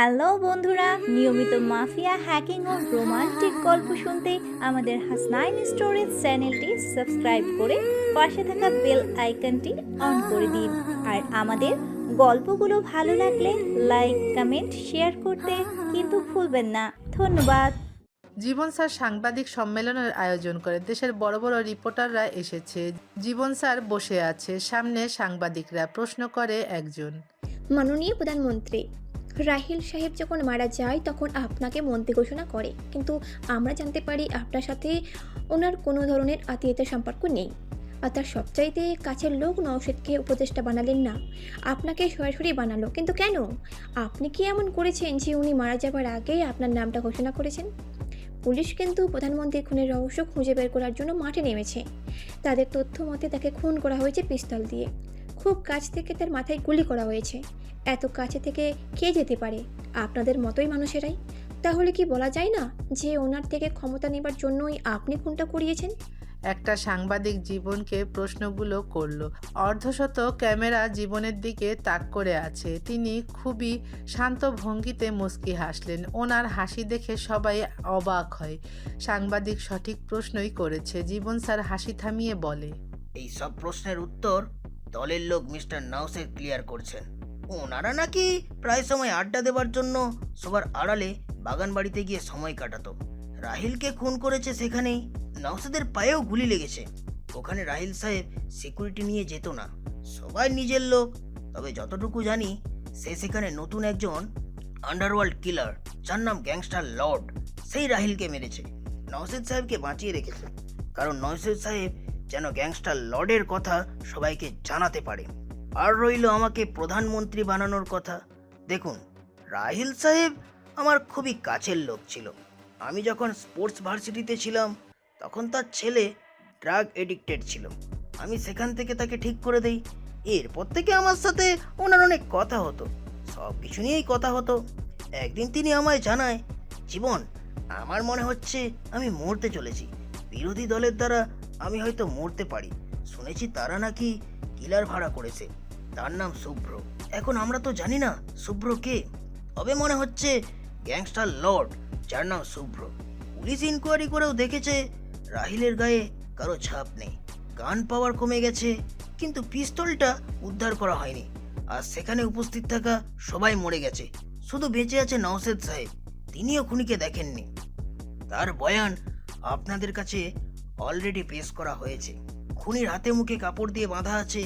Hello বন্ধুরা, নিয়মিত mafia hacking ও romantic গল্প শুনতে আমাদের হাসনাইন স্টোরিজ চ্যানেলটি সাবস্ক্রাইব করে পাশে থাকা বেল আইকনটি অন করে দিন। আর আমাদের গল্পগুলো ভালো লাগলে লাইক, কমেন্ট, শেয়ার করতে কিন্তু ভুলবেন না। ধন্যবাদ। জীবন স্যার সাংবাদিক সম্মেলনের আয়োজন করে। দেশের বড় বড় রিপোর্টাররা এসেছে। জীবন স্যার বসে আছে, সামনে সাংবাদিকরা। প্রশ্ন করে একজন, মাননীয় প্রধানমন্ত্রী, রাহিল সাহেব যখন মারা যায় তখন আপনাকে মন্ত্রী ঘোষণা করে, কিন্তু আমরা জানতে পারি আপনার সাথে ওনার কোনো ধরনের আত্মীয়তার সম্পর্ক নেই। আর তার সবচাইতে কাছের লোক নওশেদকে উপদেষ্টা বানালেন না, আপনাকে সরাসরি বানালো। কিন্তু কেন? আপনি কি এমন করেছেন যে উনি মারা যাবার আগেই আপনার নামটা ঘোষণা করেছেন? পুলিশ কিন্তু প্রধানমন্ত্রীর খুনের রহস্য খুঁজে বের করার জন্য মাঠে নেমেছে। তাদের তথ্য মতে তাকে খুন করা হয়েছে পিস্তল দিয়ে। খুব কাছ থেকে তার মাথায় গুলি করা হয়েছে। এত কাছে থেকে কে যেতে পারে? আপনাদের মতোই মানুষেরাই। তাহলে কি বলা যায় না যে ওনার থেকে ক্ষমতা নেবার জন্যই আপনি খুনটা করিয়েছেন? একটা সাংবাদিক জীবনকে প্রশ্নগুলো করলো। অর্ধশত ক্যামেরা জীবনের দিকে তাক করে আছে। তিনি খুবই শান্ত ভঙ্গিতে মুচকি হাসলেন। ওনার হাসি দেখে সবাই অবাক হয়। সাংবাদিক সঠিক প্রশ্নই করেছে। জীবন স্যার হাসি থামিয়ে বলে, এই সব প্রশ্নের উত্তর দলের লোক মিস্টার নাউসের ক্লিয়ার করছেন। ওনারা নাকি প্রায় সময় আড্ডা দেবার জন্য সবার আড়ালে বাগান বাড়িতে গিয়ে সময় কাটাতো। রাহিলকে খুন করেছে সেখানেই। নাউসেদের পায়েও গুলি লেগেছে। ওখানে রাহিল সাহেব সিকিউরিটি নিয়ে যেত না, সবাই নিজের লোক। তবে যতটুকু জানি সে সেখানে নতুন একজন আন্ডারওয়ার্ল্ড কিলার, যার নাম গ্যাংস্টার লর্ড, সেই রাহিলকে মেরেছে। নওশেদ সাহেবকে বাঁচিয়ে রেখেছে, কারণ নওশেদ সাহেব যেন গ্যাংস্টার লর্ডের কথা সবাইকে জানাতে পারে। আর রইল আমাকে প্রধানমন্ত্রী বানানোর কথা। দেখুন, রাহিল সাহেব আমার খুবই কাছের লোক ছিল। আমি যখন স্পোর্টস ভার্সিটিতে ছিলাম তখন তার ছেলে ড্রাগ এডিক্টেড ছিল। আমি সেখান থেকে তাকে ঠিক করে দেই। এরপর থেকে আমার সাথে ওনার অনেক কথা হতো, সব কিছু নিয়েই কথা হতো। একদিন তিনি আমায় জানায়, জীবন, আমার মনে হচ্ছে আমি মরতে চলেছি। বিরোধী দলের দ্বারা আমি হয়তো মরতে পারি। শুনেছি তারা নাকি কিলার ভাড়া করেছে, তার নাম শুভ্র। এখন আমরা তো জানি না শুভ্র কে, তবে মনে হচ্ছে গ্যাংস্টার লর্ড, যার নাম শুভ্র। পুলিশ ইনকোয়ারি করেও দেখেছে রাহিলের গায়ে কারো ছাপ নেই। গান পাওয়ার কমে গেছে, কিন্তু পিস্তলটা উদ্ধার করা হয়নি। আর সেখানে উপস্থিত থাকা সবাই মরে গেছে, শুধু বেঁচে আছে নওশেদ সাহেব। তিনিও খুনিকে দেখেননি। তার বয়ান আপনাদের কাছে অলরেডি পেশ করা হয়েছে। খুনির হাতে মুখে কাপড় দিয়ে বাঁধা আছে।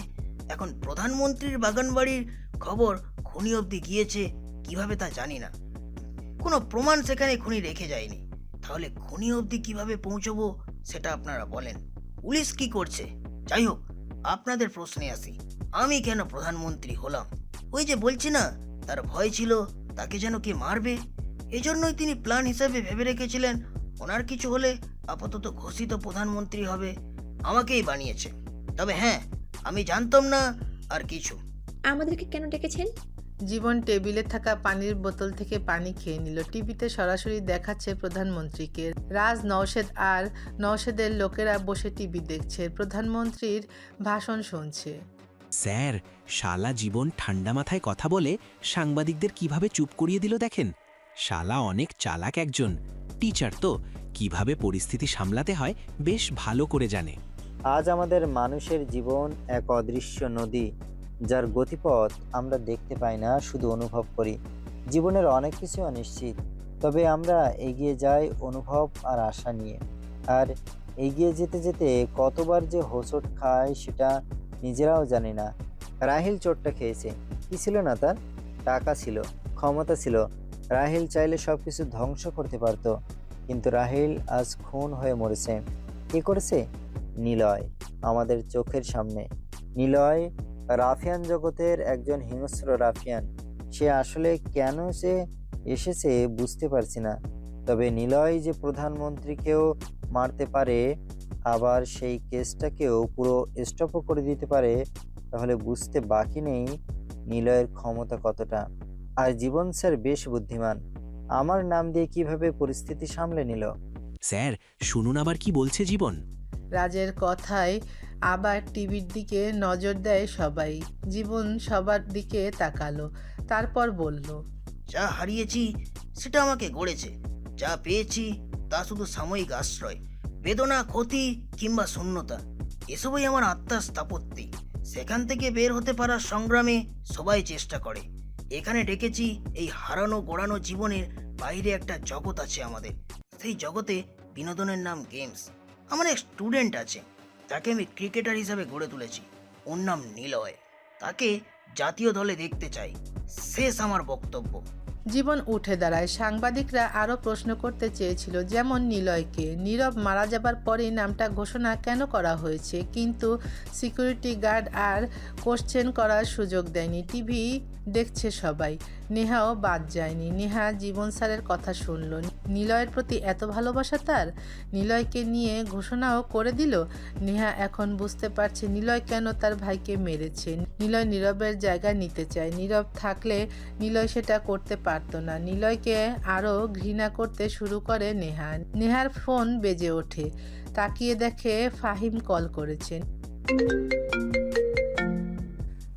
এখন প্রধানমন্ত্রীর বাগানবাড়ির খবর খুনি অবধি গিয়েছে কিভাবে তা জানি না। কোনো প্রমাণ সেখানে খুনি রেখে যায়নি। তাহলে খুনি অবধি কিভাবে পৌঁছবো সেটা আপনারা বলেন। পুলিশ কি করছে? যাই হোক, আপনাদের প্রশ্নে আসি, আমি কেন প্রধানমন্ত্রী হলাম? ওই যে বলছি না, তার ভয় ছিল তাকে যেন কে মারবে। এজন্যই তিনি প্ল্যান হিসাবে ভেবে রেখেছিলেন ওনার কিছু হলে আপাতত ঘোষিত প্রধানমন্ত্রী হবে। আমাকেই বানিয়েছে। তবে হ্যাঁ, আমি জানতাম না আর কিছু। আমাদেরকে কেন ডেকেছেন? জীবন টেবিলে থাকা পানির বোতল থেকে পানি খেয়ে নিল। টিভিতে সরাসরি দেখাচ্ছে প্রধানমন্ত্রীকে। রাজ, নওশেদ আর নওশেদের লোকেরা বসে টিভি দেখছে, প্রধানমন্ত্রীর ভাষণ শুনছে। স্যার, শালা জীবন ঠান্ডা মাথায় কথা বলে সাংবাদিকদের কিভাবে চুপ করিয়ে দিল দেখেন। শালা অনেক চালাক একজন টিচার, তো কিভাবে পরিস্থিতি সামলাতে হয় বেশ ভালো করে জানে। আজ আমাদের মানুষের জীবন এক অদৃশ্য নদী, যার গতিপথ আমরা দেখতে পাই না, শুধু অনুভব করি। জীবনের অনেক কিছু অনিশ্চিত, তবে আমরা এগিয়ে যাই অনুভব আর আশা নিয়ে। আর এগিয়ে যেতে যেতে কতবার যে হোঁচট খায় সেটা নিজেরাও জানি না। রাহিল চোটটা খেয়েছে, কি ছিল না তার? টাকা ছিল, ক্ষমতা ছিল। রাহিল চাইলে সব কিছু ধ্বংস করতে পারত, কিন্তু রাহিল আজ খুন হয়ে মরেছে। কে করেছে? নিলয়, আমাদের চোখের সামনে। নিলয় রাফিয়ান জগতের একজন হিংস্র রাফিয়ান। সে আসলে কেন সে এসেছে বুঝতে পারছি না। তবে নিলয় যে প্রধানমন্ত্রীকেও মারতে পারে, আবার সেই কেসটাকেও পুরো স্টপও করে দিতে পারে, তাহলে বুঝতে বাকি নেই নিলয়ের ক্ষমতা কতটা। আর জীবন স্যার বেশ বুদ্ধিমান। আমার নাম দিয়ে কিভাবে পরিস্থিতি সামলে নিল। স্যার, শুনুন আবার কি বলছে জীবন। রাজের কথায় আবার টিভির দিকে নজর দেয় সবাই। জীবন সবার দিকে তাকালো, তারপর বলল, যা হারিয়েছি সেটা আমাকে গড়েছে, যা পেয়েছি তা শুধু সাময়িক আশ্রয়, বেদনা, ক্ষতি কিংবা শূন্যতা। এসবই আমার আত্মার স্থাপত্যি। সেখান থেকে বের হতে পারার সংগ্রামে সবাই চেষ্টা করে। এখানে ডেকেছি এই হারানো গোড়ানো জীবনের বাইরে একটা জগৎ আছে আমাদের। সেই জগতে বিনোদনের নাম গেমস। আমার এক স্টুডেন্ট আছে, তাকে আমি ক্রিকেটার হিসাবে গড়ে তুলেছি। ওর নাম নিলয়। তাকে জাতীয় দলে দেখতে চাই। শেষ আমার বক্তব্য। জীবন উঠে দাঁড়ায়। সাংবাদিকরা আরও প্রশ্ন করতে চেয়েছিল, যেমন নিলয়কে। নীরব মারা যাবার পরেই নামটা ঘোষণা কেন করা হয়েছে, কিন্তু সিকিউরিটি গার্ড আর কোশ্চেন করার সুযোগ দেয়নি। টিভি দেখছে সবাই, নেহাও বাদ যায়নি। নেহা জীবন স্যারের কথা শুনল। নিলয়ের প্রতি এত ভালোবাসা তার, নিলয়কে নিয়ে ঘোষণাও করে দিল। নেহা এখন বুঝতে পারছে নিলয় কেন তার ভাইকে মেরেছে। নিলয় নীরবের জায়গা নিতে চায়। নীরব থাকলে নিলয় সেটা করতে পারতো না। নিলয়কে আরও ঘৃণা করতে শুরু করে নেহা। নেহার ফোন বেজে ওঠে। তাকিয়ে দেখে ফাহিম কল করেছেন।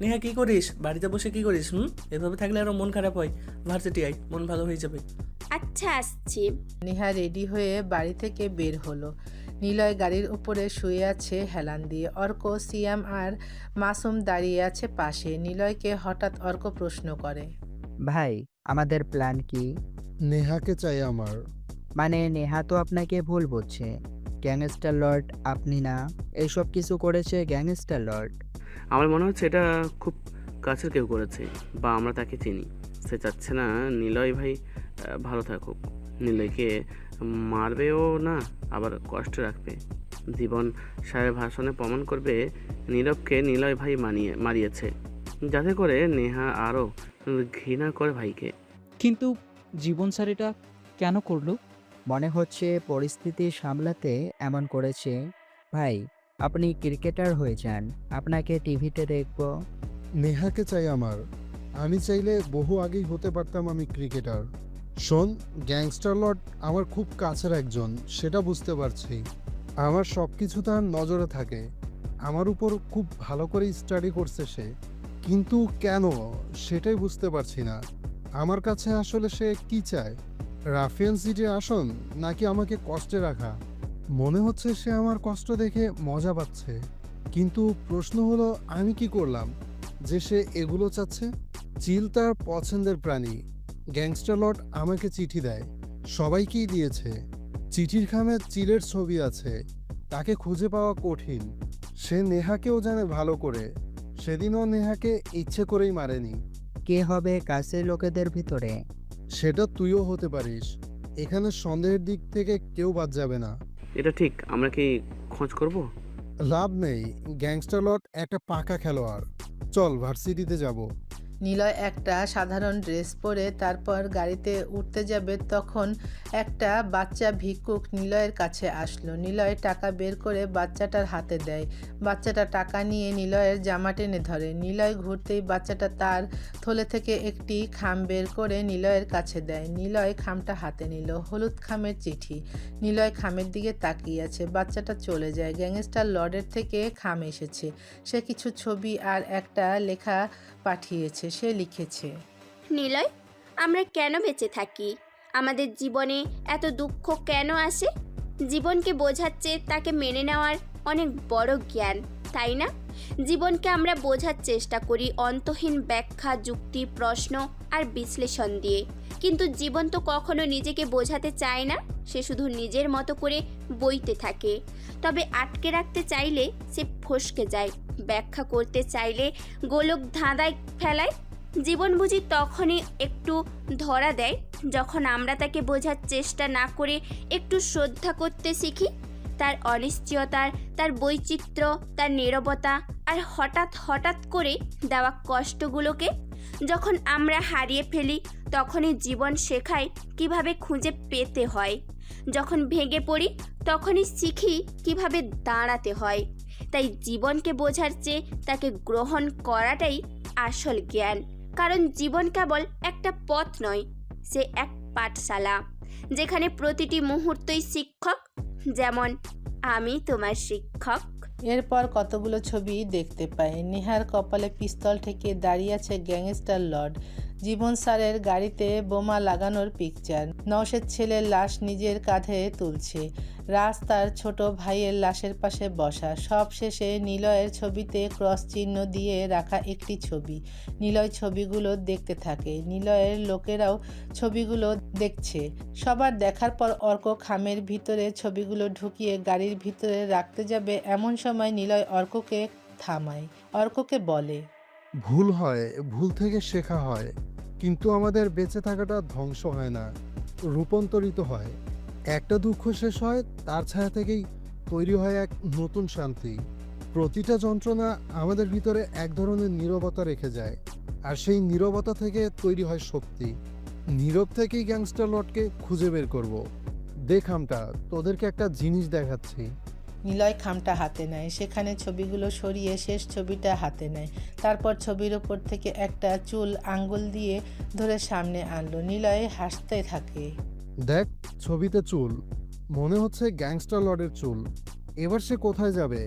নেহা কি করিস? বাড়িতে বসে কি করিস? এভাবে থাকলে আরো মন খারাপ হয়। ভার্সিটি আয়, মন ভালো হয়ে যাবে। আচ্ছা, আসছি। নেহা রেডি হয়ে বাড়ি থেকে বের হলো। নিলয় গাড়ির উপরে শুয়ে আছে হেলান দিয়ে। অর্ক, সিয়াম আর মাসুম দাঁড়িয়ে আছে পাশে। নিলয়কে হঠাৎ অর্ক প্রশ্ন করে, ভাই, আমাদের প্ল্যান কি? নেহাকে চাই আমার। মানে নেহা তো আপনাকে ভুল বুঝছে। গ্যাংস্টার লর্ড আপনি না, এইসব কিছু করেছে গ্যাংস্টার লর্ড। আমার মনে হচ্ছে এটা খুব কাছের কেউ করেছে, বা আমরা তাকে চিনি। সে চাচ্ছে না নিলয় ভাই ভালো থাকুক। নিলয়কে মারবেও না, আবার কষ্ট রাখবে। জীবন সাহেব ভাষণে প্রমাণ করবে নীরবকে নিলয় ভাই মারিয়েছে, যাতে করে নেহা আরও ঘৃণা করে ভাইকে। কিন্তু জীবন স্যার এটা কেন করলো? মনে হচ্ছে পরিস্থিতি সামলাতে এমন করেছে। ভাই, আপনি ক্রিকেটার হয়ে যান, আপনাকে টিভিতে দেখব। নেহাকে চাই আমার। আমি চাইলে বহু আগেই হতে পারতাম আমি ক্রিকেটার। শোন, গ্যাংস্টার লর্ড আমার খুব কাছের একজন, সেটা বুঝতে পারছি। আমার সব কিছু তার নজরে থাকে। আমার উপর খুব ভালো করে স্টাডি করছে সে, কিন্তু কেন সেটাই বুঝতে পারছি না। আমার কাছে আসলে সে কি চায়? রাফিয়ান সিটির আসন, নাকি আমাকে কষ্টে রাখা? মনে হচ্ছে সে আমার কষ্ট দেখে মজা পাচ্ছে। কিন্তু প্রশ্ন হলো, আমি কি করলাম যে সে এগুলো চাচ্ছে? চিল তার পছন্দের প্রাণী। গ্যাংস্টার লর্ড আমাকে চিঠি দেয়, সবাইকেই দিয়েছে। চিঠির খামে চিলের ছবি আছে। তাকে খুঁজে পাওয়া কঠিন। সে নেহাকেও জানে ভালো করে। সেদিনও নেহাকে ইচ্ছে করেই মারেনি। কে হবে কাছের লোকেদের ভিতরে? সেটা তুইও হতে পারিস। এখানে সন্দেহের দিক থেকে কেউ বাদ যাবে না। এটা ঠিক, আমরা কি খোঁজ করব? লাভ নেই, গ্যাংস্টার লর্ড একটা পাকা খেলোয়াড়। চল ভার্সিটিতে যাব। নিলয় একটা সাধারণ ড্রেস পরে তারপর গাড়িতে উঠতে যাবে, তখন একটা বাচ্চা ভিক্ষুক নিলয়ের কাছে আসলো। নিলয় টাকা বের করে বাচ্চাটার হাতে দেয়। বাচ্চাটা টাকা নিয়ে নিলয়ের জামা টেনে ধরে। নিলয় ঘুরতেই বাচ্চাটা তার থলে থেকে একটি খাম বের করে নিলয়ের কাছে দেয়। নিলয় খামটা হাতে নিল। হলুদ খামের চিঠি। নিলয় খামের দিকে তাকিয়ে আছে। বাচ্চাটা চলে যায়। গ্যাংস্টার লর্ডের থেকে খাম এসেছে। সে কিছু ছবি আর একটা লেখা পাঠিয়েছে। সে লিখেছে, নিলয়, আমরা কেন বেঁচে থাকি? আমাদের জীবনে এত দুঃখ কেন আসে? জীবনকে বোঝাচ্ছে তাকে মেনে নেওয়ার অনেক বড় জ্ঞান, তাই না? জীবনকে আমরা বোঝার চেষ্টা করি অন্তহীন ব্যাখ্যা, যুক্তি, প্রশ্ন আর বিশ্লেষণ দিয়ে। কিন্তু জীবন তো কখনো নিজেকে বোঝাতে চায় না। সে শুধু নিজের মতো করে বইতে থাকে। তবে আটকে রাখতে চাইলে সে ফসকে যায়। ব্যাখ্যা করতে চাইলে গোলক ধাঁধায় ফেলায়। জীবন বুঝি তখনই একটু ধরা দেয় যখন আমরা তাকে বোঝার চেষ্টা না করে একটু শ্রদ্ধা করতে শিখি। তার অনিশ্চয়তার, তার বৈচিত্র্য, তার নীরবতা আর হঠাৎ হঠাৎ করে দেওয়া কষ্টগুলোকে যখন আমরা হারিয়ে ফেলি, তখনই জীবন শেখায় কিভাবে খুঁজে পেতে হয়। যখন ভেঙে পড়ি, তখনই শিখি কিভাবে দাঁড়াতে হয়। তাই জীবনকে বোঝার চেয়ে তাকে গ্রহণ করাটাই আসল জ্ঞান। কারণ জীবন কেবল একটা পথ নয়, সে এক পাঠশালা, যেখানে প্রতিটি মুহূর্তই শিক্ষক, যেমন আমি তোমার শিক্ষক। এরপর কতগুলো ছবি দেখতে পাই। নেহার কপালে পিস্তল ঠেকিয়ে দাঁড়িয়ে আছে গ্যাংস্টার লর্ড। জীবন স্যারের গাড়িতে বোমা লাগানোর পিকচার, নওশের ছেলের লাশ নিজের কাঁধে তুলছে, রাজ তার ছোট ভাইয়ের লাশের পাশে বসা, সব শেষে নিলয়ের ছবিতে ক্রস চিহ্ন দিয়ে রাখা একটি ছবি। নিলয় ছবিগুলো দেখতে থাকে, নিলয়ের লোকেরাও ছবিগুলো দেখছে। সবার দেখার পর অর্ক খামের ভিতরে ছবিগুলো ঢুকিয়ে গাড়ির ভিতরে রাখতে যাবে, এমন সময় নিলয় অর্ককে থামায়। অর্ককে বলে, ভুল হয়, ভুল থেকে শেখা হয়, কিন্তু আমাদের বেঁচে থাকাটা ধ্বংস হয় না, রূপান্তরিত হয়। একটা দুঃখ শেষ হয়, তার ছায়া থেকেই তৈরি হয় এক নতুন শান্তি। প্রতিটা যন্ত্রণা আমাদের ভিতরে এক ধরনের নীরবতা রেখে যায়, আর সেই নীরবতা থেকে তৈরি হয় শক্তি। নীরব থেকেই গ্যাংস্টার লটকে খুঁজে বের করব। দেখামটা তোদেরকে একটা জিনিস দেখাচ্ছি। নিলয় খামটা হাতে নেয়, সেখানে ছবিগুলো সরিয়ে শেষ ছবিটা হাতে নেয়। তারপর ছবির ওপর থেকে একটা চুল আঙ্গুল দিয়ে ধরে সামনে আনলো। নিলয় হাসতে থাকে। দেখ, ছবিতে চুল, মনে হচ্ছে গ্যাংস্টার লর্ডের চুল। এবার সে কোথায় যাবে?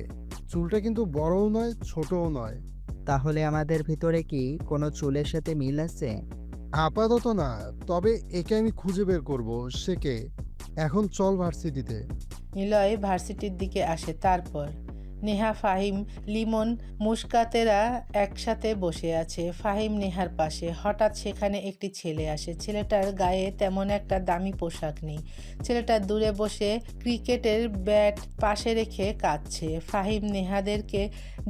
চুলটা কিন্তু বড়ও নয়, ছোটও নয়। তাহলে আমাদের ভিতরে কি কোনো চুলের সাথে মিল আছে? আপাতত না, তবে একে আমি খুঁজে বের করব। সে কে? এখন চল ভার্সিটিতে। নিলয় ভার্সিটির দিকে আসে। তারপর নেহা, ফাহিম, লিমন, মুস্কাতেরা একসাথে বসে আছে। ফাহিম নেহার পাশে। হঠাৎ সেখানে একটি ছেলে আসে। ছেলেটার গায়ে তেমন একটা দামি পোশাক নেই। ছেলেটা দূরে বসে ক্রিকেটের ব্যাট পাশে রেখে কাঁদছে। ফাহিম নেহাদেরকে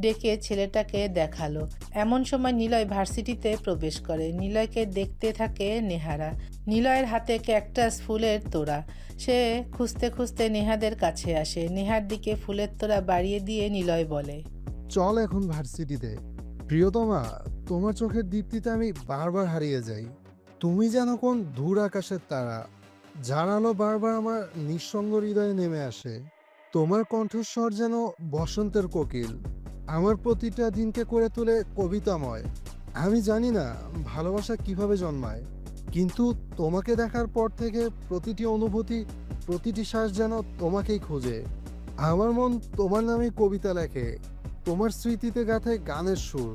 ডেকে ছেলেটাকে দেখালো। এমন সময় নিলয় ভার্সিটিতে প্রবেশ করে। নিলয়কে দেখতে থাকে নেহারা। নিলয়ের হাতে ক্যাকটাস ফুলের তোড়া। সে খুঁজতে খুঁজতে নেহাদের কাছে আসে। নেহার দিকে ফুলের তোড়া বাড়িয়ে দিয়ে নিলয় বলে, চল এখন ভার্সিটিতে। প্রিয়তমা, তোমার চোখের দীপ্তিতে আমি বারবার হারিয়ে যাই। তুমি যেন কোন দূর আকাশের তারা, যার আলো বারবার আমার নিঃসঙ্গ হৃদয়ে নেমে আসে। তোমার কণ্ঠস্বর যেন বসন্তের কোকিল, আমার প্রতিটা দিনকে করে তোলে কবিতাময়। আমি জানি না ভালোবাসা কিভাবে জন্মায়, কিন্তু তোমাকে দেখার পর থেকে প্রতিটি অনুভূতি, প্রতিটি শ্বাস যেন তোমাকেই খোঁজে। আমার মন তোমার নামে কবিতা লেখে, তোমার স্মৃতিতে গাঁথে গানের সুর।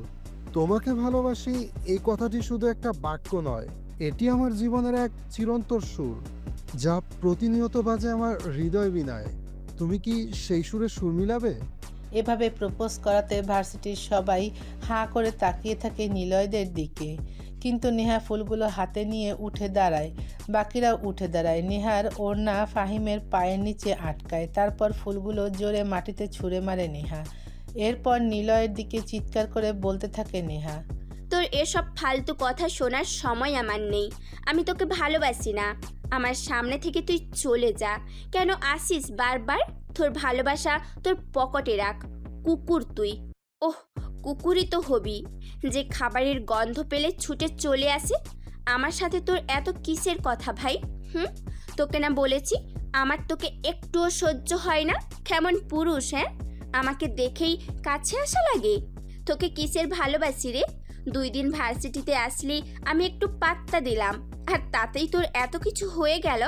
তোমাকে ভালোবাসি এই কথাটি শুধু একটা বাক্য নয়, এটি আমার জীবনের এক চিরন্তর সুর, যা প্রতিনিয়ত বাজে আমার হৃদয় বিনায়। তুমি কি সেই সুরে সুর মিলাবে? এভাবে প্রপোজ করাতে ভার্সিটির সবাই হাঁ করে তাকিয়ে থাকে নিলয়দের দিকে। কিন্তু নেহা ফুলগুলো হাতে নিয়ে উঠে দাঁড়ায়। বাকিরাও উঠে দাঁড়ায়। নেহার ওড়না ফাহিমের পায়ের নিচে আটকায়। তারপর ফুলগুলো জোরে মাটিতে ছুঁড়ে মারে নেহা। এরপর নিলয়ের দিকে চিৎকার করে বলতে থাকে নেহা, তোর এসব ফালতু কথা শোনার সময় আমার নেই। আমি তোকে ভালোবাসি না। আমার সামনে থেকে তুই চলে যা। কেন আসিস বারবার? তোর ভালোবাসা তোর পকেটে রাখ। কুকুর তুই। ওহ, কুকুরই তো হবি, যে খাবারের গন্ধ পেলে ছুটে চলে আসে। আমার সাথে তোর এত কিসের কথা ভাই? তোকে না বলেছি আমার তোকে একটুও সহ্য হয় না? কেমন পুরুষ, হ্যাঁ? আমাকে দেখেই কাছে আসা লাগে। তোকে কিসের ভালোবাসি রে? 2 দিন ভার্সিটিতে আসলি, আমি একটু পাত্তা দিলাম, আর তাতেই তোর এত কিছু হয়ে গেল।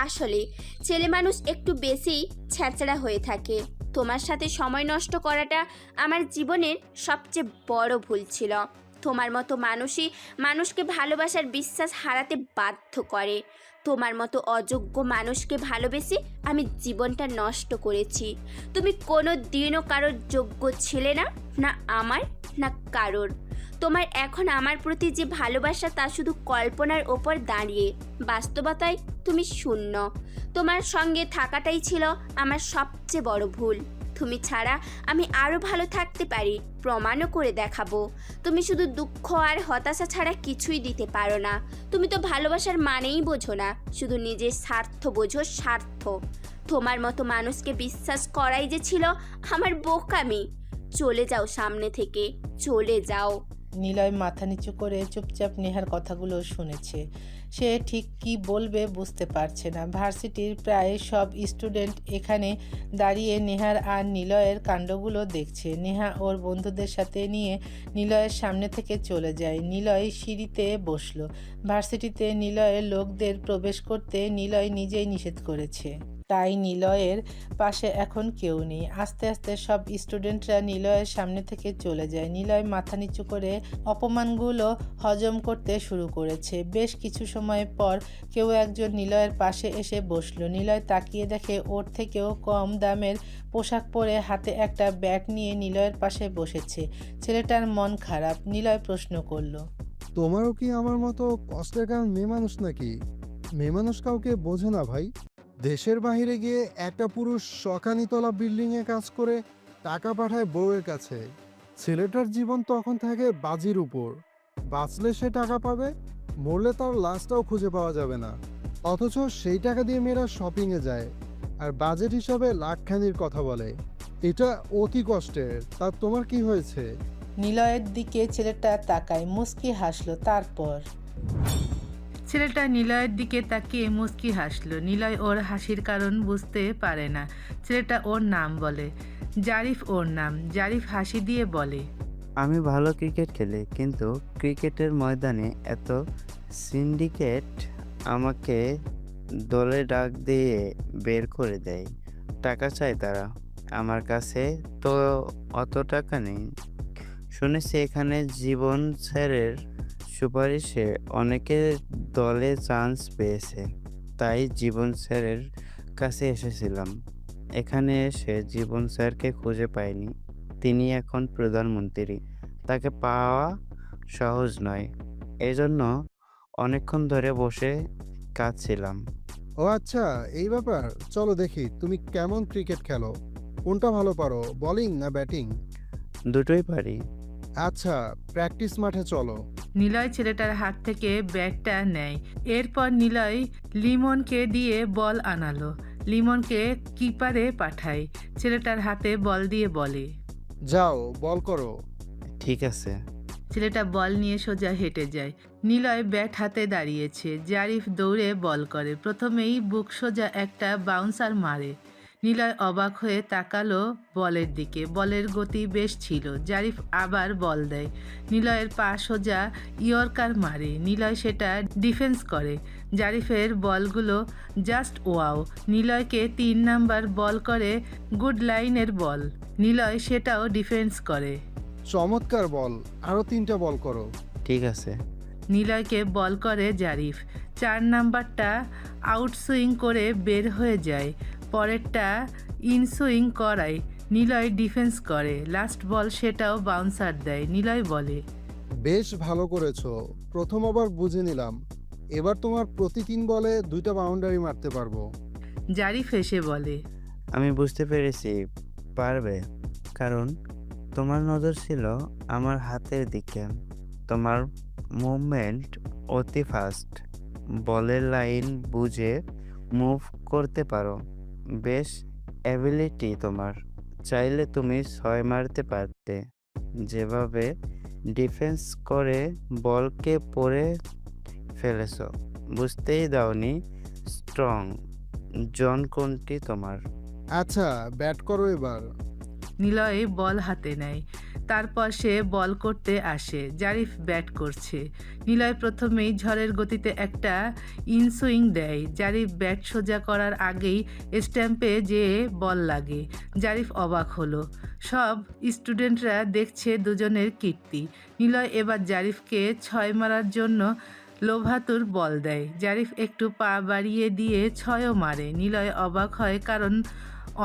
আসলে ছেলে মানুষ একটু বেশি ছ্যাঁচড়া হয়ে থাকে। তোমার সাথে সময় নষ্ট করাটা আমার জীবনের সবচেয়ে বড় ভুল ছিল। তোমার মতো মানুষই মানুষকে ভালোবাসার বিশ্বাস হারাতে বাধ্য করে। তোমার মতো অযোগ্য মানুষকে ভালোবেসে আমি জীবনটা নষ্ট করেছি। তুমি কোনো দিনও কারোর যোগ্য ছিলে না, না আমার না কারোর। তোমার এখন আমার প্রতি যে ভালোবাসা তা শুধু কল্পনার ওপর দাঁড়িয়ে, বাস্তবতায় তুমি শূন্য। তোমার সঙ্গে থাকাটাই ছিল আমার সবচেয়ে বড় ভুল। তুমি ছাড়া আমি আরও ভালো থাকতে পারি, প্রমাণও করে দেখাবো। তুমি শুধু দুঃখ আর হতাশা ছাড়া কিছুই দিতে পারো না। তুমি তো ভালোবাসার মানেই বোঝো না, শুধু নিজের স্বার্থ বোঝো, স্বার্থ। তোমার মতো মানুষকে বিশ্বাস করাই যে ছিল আমার বোকামি। চলে যাও সামনে থেকে, চলে যাও। নিলয় মাথা নিচু করে চুপচাপ নেহার কথাগুলো শুনেছে। সে ঠিক কি বলবে বুঝতে পারছে না। ভার্সিটির প্রায় সব স্টুডেন্ট এখানে দাঁড়িয়ে নেহার আর নিলয়ের কাণ্ডগুলো দেখছে। নেহা ওর বন্ধুদের সাথে নিয়ে নিলয়ের সামনে থেকে চলে যায়। নিলয় সিঁড়িতে বসলো। ভার্সিটিতে নিলয়ের লোকদের প্রবেশ করতে নিলয় নিজেই নিষেধ করেছে। তাই নিলয়ের পাশে এখন কেউ নেই। আস্তে আস্তে সব স্টুডেন্টরা নিলয়ের সামনে থেকে চলে যায়। নিলয় মাথা নিচু করে অপমানগুলো হজম করতে শুরু করেছে। বেশ কিছু সময় পর কেউ একজন নিলয়ের পাশে এসে বসলো। নিলয় তাকিয়ে দেখে ওর থেকেও কম দামের পোশাক পরে হাতে একটা ব্যাগ নিয়ে নিলয়ের পাশে বসেছে। ছেলেটার মন খারাপ। নিলয় প্রশ্ন করলো, তোমারও কি আমার মতো কষ্টের কারণ মেয়ে মানুষ নাকি? মেয়ে মানুষ কাউকে বোঝে না ভাই। দেশের বাইরে গিয়ে একটা পুরুষ শখানিতলা বিল্ডিংয়ে কাজ করে টাকা পাঠায় বউয়ের কাছে। ছেলেটার জীবন তখন থাকে বাজির উপর। বাঁচলে সে টাকা পাবে, মরলে তার লাশটাও খুঁজে পাওয়া যাবে না। অথচ সেই টাকা দিয়ে মেয়েরা শপিংয়ে যায় আর বাজেট হিসাবে লাখখানির কথা বলে। এটা অতি কষ্টের। তা তোমার কি হয়েছে? নিলয়ের দিকে ছেলেটা তাকায়, মুচকি হাসলো। তারপর ছেলেটা নিলয়ের দিকে তাকিয়ে মুচকি হাসলো। নিলয় ওর হাসির কারণ বুঝতে পারে না। ছেলেটা ওর নাম বলে। জারিফ ওর নাম। জারিফ হাসি দিয়ে বলে, আমি ভালো ক্রিকেট খেলি, কিন্তু ক্রিকেটের ময়দানে এত সিন্ডিকেট আমাকে দলে ডাক দিয়ে বের করে দেয়। টাকা চায় তারা। আমার কাছে তো অত টাকা নেই। শুনেছি এখানে জীবন স্যারের সুপারিশে অনেকে দলে চান্স পেয়েছে, তাই জীবন স্যারের কাছে এসেছিলাম। এখানে এসে জীবন স্যারকে খুঁজে পাইনি। তিনি এখন প্রধানমন্ত্রী। তাকে পাওয়া সহজ নয়। এজন্য অনেকক্ষণ ধরে বসে কাঁদছিলাম। ও আচ্ছা, এই ব্যাপার। চলো দেখি তুমি কেমন ক্রিকেট খেলো। কোনটা ভালো পারো, বোলিং না ব্যাটিং? দুটোই পারি। আচ্ছা, প্র্যাকটিস মাঠে চলো। নিলয় ছেলেটার হাত থেকে ব্যাটটা নেয়। এরপর নিলয় লিমনকে দিয়ে বল আনালো। লিমনকে কিপারে পাঠায়। ছেলেটার হাতে বল দিয়ে বলে, যাও বল করো। ঠিক আছে। ছেলেটা বল নিয়ে সোজা হেঁটে যায়। নিলয় ব্যাট হাতে দাঁড়িয়েছে। জারিফ দৌড়ে বল করে। প্রথমেই বুক সোজা একটা বাউন্সার মারে। নিলয় অবাক হয়ে তাকালো বলের দিকে। বলের গতি বেশ ছিল। জারিফ আবার বল দেয়। নিলয়ের পা সোজা ইয়র্কার মারে। নিলয় সেটা ডিফেন্স করে। জারিফের বলগুলো জাস্ট ওয়াও। নিলয়কে 3 নাম্বার বল করে গুড লাইনের বল। নিলয় সেটাও ডিফেন্স করে। চমৎকার বল, আরো 3টা বল করো। ঠিক আছে। নিলয়কে বল করে জারিফ। 4 নাম্বারটা আউটসুইং করে বের হয়ে যায়। পরেরটা ইনসুইং করায়। নিলয় ডিফেন্স করে। লাস্ট বল সেটাও বাউন্সার দেয়। নিলয় বলে, বেশ ভালো করেছো। প্রথম ওভার বুঝে নিলাম। এবার তোমার প্রতি 3 বলে 2টা বাউন্ডারি মারতে পারবো। জারিফ এসে বলে, আমি বুঝতে পেরেছি পারবে, কারণ তোমার নজর ছিল আমার হাতের দিকে। তোমার মুভমেন্ট অতি ফাস্ট। বলের লাইন বুঝে মুভ করতে পারো। বেশ অ্যাবিলিটি তোমার। চাইলে তুমি 6 মারতে পারতে। যেভাবে ডিফেন্স করে বলকে পড়ে ফেলেছো, বুঝতেই দাওনি স্ট্রং জন কোনটি তোমার। আচ্ছা, ব্যাট করো এবার। নিলয় বল হাতে নেয়। তারপর সে বল করতে আসে। জারিফ ব্যাট করছে। নিলয় প্রথমেই ঝড়ের গতিতে একটা ইনসুইং দেয়। জারিফ ব্যাট সোজা করার আগেই স্ট্যাম্পে যেয়ে বল লাগে। জারিফ অবাক হলো। সব স্টুডেন্টরা দেখছে দুজনের কীর্তি। নিলয় এবার জারিফকে 6 মারার জন্য লোভাতুর বল দেয়। জারিফ একটু পা বাড়িয়ে দিয়ে 6ও মারে। নিলয় অবাক হয়, কারণ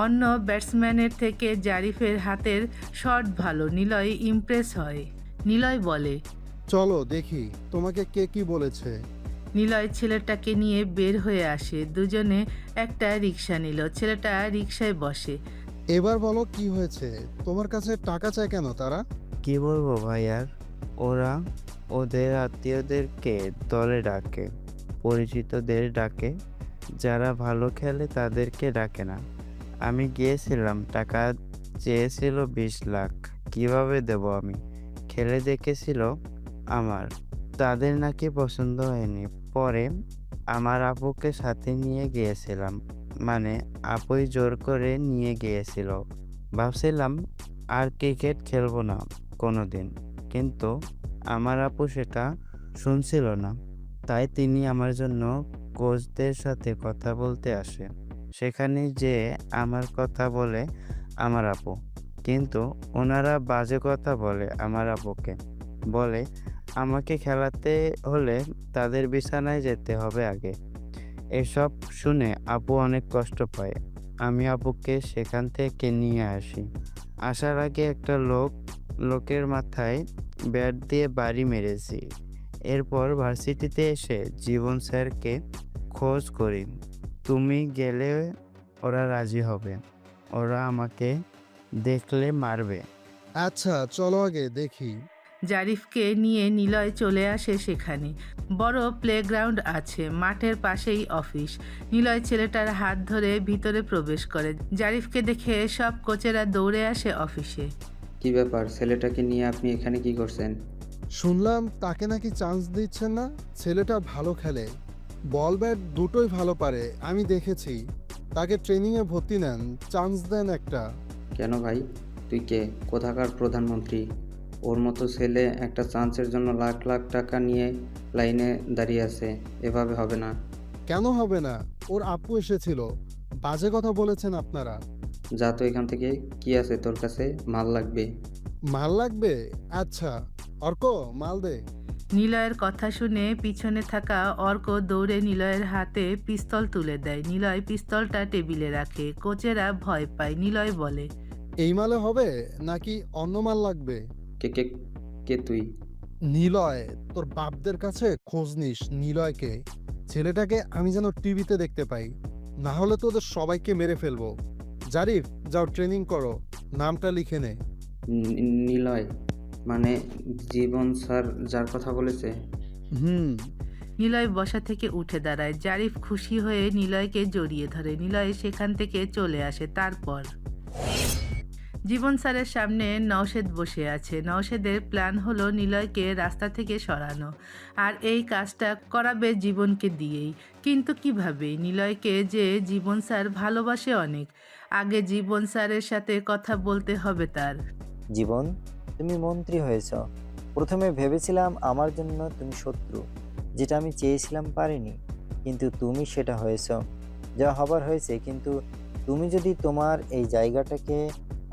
অন্য ব্যাটসম্যানের থেকে জারিফের হাতের শট ভালো। নিলয় ইমপ্রেস হয়। নিলয় বলে, চলো দেখি তোমাকে কে কি বলেছে। নিলয় ছেলেটাকে নিয়ে বের হয়ে আসে। দুজনে একটা রিক্সা নিল। ছেলেটা রিক্সায় বসে। এবার বলো কি হয়েছে। তোমার কাছে টাকা চায় কেন তারা? কি বলবো ভাইয়ার, ওরা ওদের আত্মীয়দেরকে দলে ডাকে, পরিচিতদের ডাকে। যারা ভালো খেলে তাদেরকে ডাকে না। আমি গিয়েছিলাম, টাকা চেয়েছিল 20 লাখ। কিভাবে দেব আমি? খেলে দেখেছিল আমার। তাদের নাকি পছন্দ হয়নি। পরে আমার আপুকে সাথে নিয়ে গিয়েছিলাম। মানে আপুই জোর করে নিয়ে গিয়েছিল। ভাবছিলাম আর ক্রিকেট খেলবো না কোনোদিন, কিন্তু আমার আপু সেটা শুনছিল না। তাই তিনি আমার জন্য কোচদের সাথে কথা বলতে আসে। সেখানে যে আমার কথা বলে আমার আপু, কিন্তু ওনারা বাজে কথা বলে আমার আপুকে। বলে আমাকে খেলাতে হলে তাদের বিছানায় যেতে হবে আগে। এসব শুনে আপু অনেক কষ্ট পায়। আমি আপুকে সেখান থেকে নিয়ে আসি। আসার আগে একটা লোকের মাথায় ব্যাট দিয়ে বাড়ি মেরেছি। এরপর ভার্সিটিতে এসে জীবন স্যারকে খোঁজ করি। তুমি গেলে ওরা রাজি হবে। ওরা আমাকে দেখলে মারবে। আচ্ছা চলো আগে দেখি। জারিফকে নিয়ে নিলয় চলে আসে সেখানে। বড় প্লেগ্রাউন্ড আছে, মাঠের পাশেই অফিস। নিলয় ছেলেটার হাত ধরে ভিতরে প্রবেশ করে। জারিফকে দেখে সব কোচেরা দৌড়ে আসে অফিসে। কি ব্যাপার, ছেলেটাকে নিয়ে আপনি এখানে কি করছেন? শুনলাম তাকে নাকি চান্স দিচ্ছেন না। ছেলেটা ভালো খেলে, বল ব্যাট দুটোই ভালো পারে, আমি দেখেছি। তাকে ট্রেনিংয়ে ভর্তি নেন, চান্স দেন একটা। কেন ভাই, তুই কে? কোথাকার প্রধানমন্ত্রী? ওর মতো ছেলে একটা চান্সের জন্য লাখ লাখ টাকা নিয়ে লাইনে দাঁড়িয়ে আছে। এভাবে হবে না। কেন হবে না? ওর আপু এসেছিল, বাজে কথা বলেছেন আপনারা। যা তো এখান থেকে। কি আছে তোর কাছে? মাল লাগবে? মাল লাগবে? আচ্ছা অর্ক, মাল দে। নিলয়ের কথা শুনে পিছনে থাকা অর্ক দৌড়ে নিলয়ের হাতে পিস্তল তুলে দেয়। নিলয় পিস্তলটা টেবিলে রাখে। কোচেরা ভয় পায়। নিলয় বলে, এই মালে হবে নাকি অন্য মাল লাগবে? কে কে কে তুই? নিলয়, তোর বাপদের কাছে খোঁজ নিস নিলয়কে। ছেলেটাকে আমি যেন টিভিতে দেখতে পাই, না হলে তোদের সবাইকে মেরে ফেলবো। জারিফ, যাও ট্রেনিং করো, নামটা লিখে নে। নিলয় মানে জীবন স্যার যার কথা বলেছে? হুম। নিলয় বসা থেকে উঠে দাঁড়ায়। জারিফ খুশি হয়ে নিলয়কে জড়িয়ে ধরে। নিলয় সেখান থেকে চলে আসে। তারপর জীবন স্যারের সামনে নওশেদ বসে আছে। নওশেদের প্ল্যান হলো নিলয়কে রাস্তা থেকে সরানো, আর এই কাজটা করাবে জীবনকে দিয়েই। কিন্তু কিভাবে? নিলয়কে যে জীবন স্যার ভালোবাসে অনেক। আগে জীবন স্যারের সাথে কথা বলতে হবে তার। জীবন, তুমি মন্ত্রী হয়েছ। প্রথমে ভেবেছিলাম আমার জন্য তুমি শত্রু, যেটা আমি চেয়েছিলাম পারিনি, কিন্তু তুমি সেটা হয়েছ। যা হবার হয়েছে, কিন্তু তুমি যদি তোমার এই জায়গাটাকে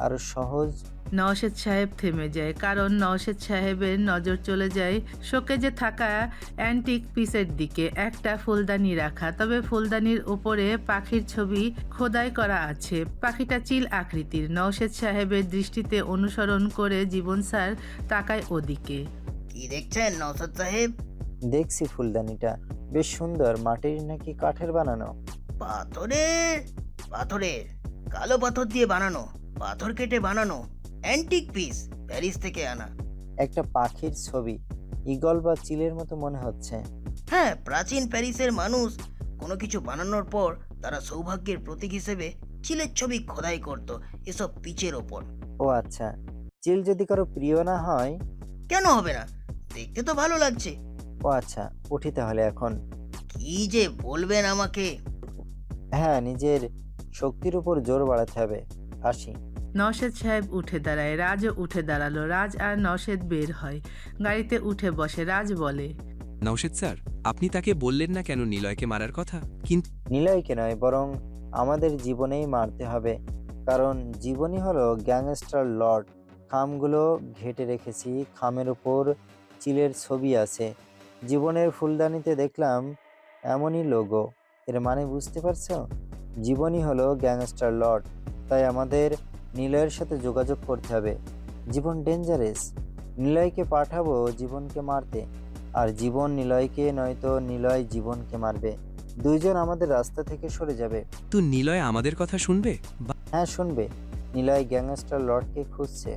আরো সহজ। নওশেদ সাহেব থেমে যায়, কারণ নওশেদ সাহেবের নজর চলে যায় শোকেজে থাকা অ্যান্টিক পিসের দিকে। একটা ফুলদানি রাখা, তবে ফুলদানির উপরে পাখির ছবি খোদাই করা আছে। পাখিটা চিল আকৃতির। নওশেদ সাহেবের দৃষ্টিতে অনুসরণ করে জীবন স্যার তাকায় ওদিকে। কি দেখছেন নওশাদ সাহেব? দেখছি ফুলদানিটা বেশ সুন্দর, মাটির নাকি কাঠের বানানো? পাথরের। পাথরের, কালো পাথর দিয়ে বানানো, পাথর কেটে বানানো অ্যান্টিক পিস, প্যারিস থেকে আনা। একটা পাখির ছবি, ঈগল বা চিলের মতো মনে হচ্ছে। হ্যাঁ, প্রাচীন প্যারিসের মানুষ কোনো কিছু বানানোর পর তারা সৌভাগ্যের প্রতীক হিসেবে চিলের ছবি খোদাই করত এসব পিচের ওপর। ও আচ্ছা, চিল যদি কারো প্রিয় না হয়? কেন হবে না? দেখতে তো ভালো লাগছে। ও আচ্ছা, উঠি তাহলে এখন। কি যে বলবেন আমাকে। হ্যাঁ, নিজের শক্তির উপর জোর বাড়াতে হবে। আসি। নওশেদ সাহেব উঠে দাঁড়ায়। রাজও উঠে দাঁড়ালো। রাজ আর নওশেদ বের হয়, গাড়িতে উঠে বসে। রাজ বলে, নওশেদ স্যার, আপনি তাকে বললেন না কেন নিলয়কে মারার কথা? কিন্তু নিলয়কে নয়, বরং আমাদের জীবনেই মারতে হবে, কারণ জীবনই হলো গ্যাংস্টার লর্ড। খামগুলো ঘেটে রেখেছি, খামের উপর চিলের ছবি আছে। জীবনের ফুলদানিতে দেখলাম এমনই লোগো। এর মানে বুঝতে পারছো? জীবনই হলো গ্যাংস্টার লর্ড, তাই আমাদের নিলয়ের সাথে যোগাযোগ করতে হবে। জীবন ডেঞ্জারাস, নিলয়কে পাঠাবো জীবনকে মারতে, আর জীবন নিলয়কে, নয়তো নিলয় জীবনকে মারবে। দুইজন আমাদের রাস্তা থেকে সরে যাবে। তো নিলয় আমাদের কথা শুনবে? হ্যাঁ, শুনবে। নিলয় গ্যাংস্টার লর্ডকে খুঁজছে।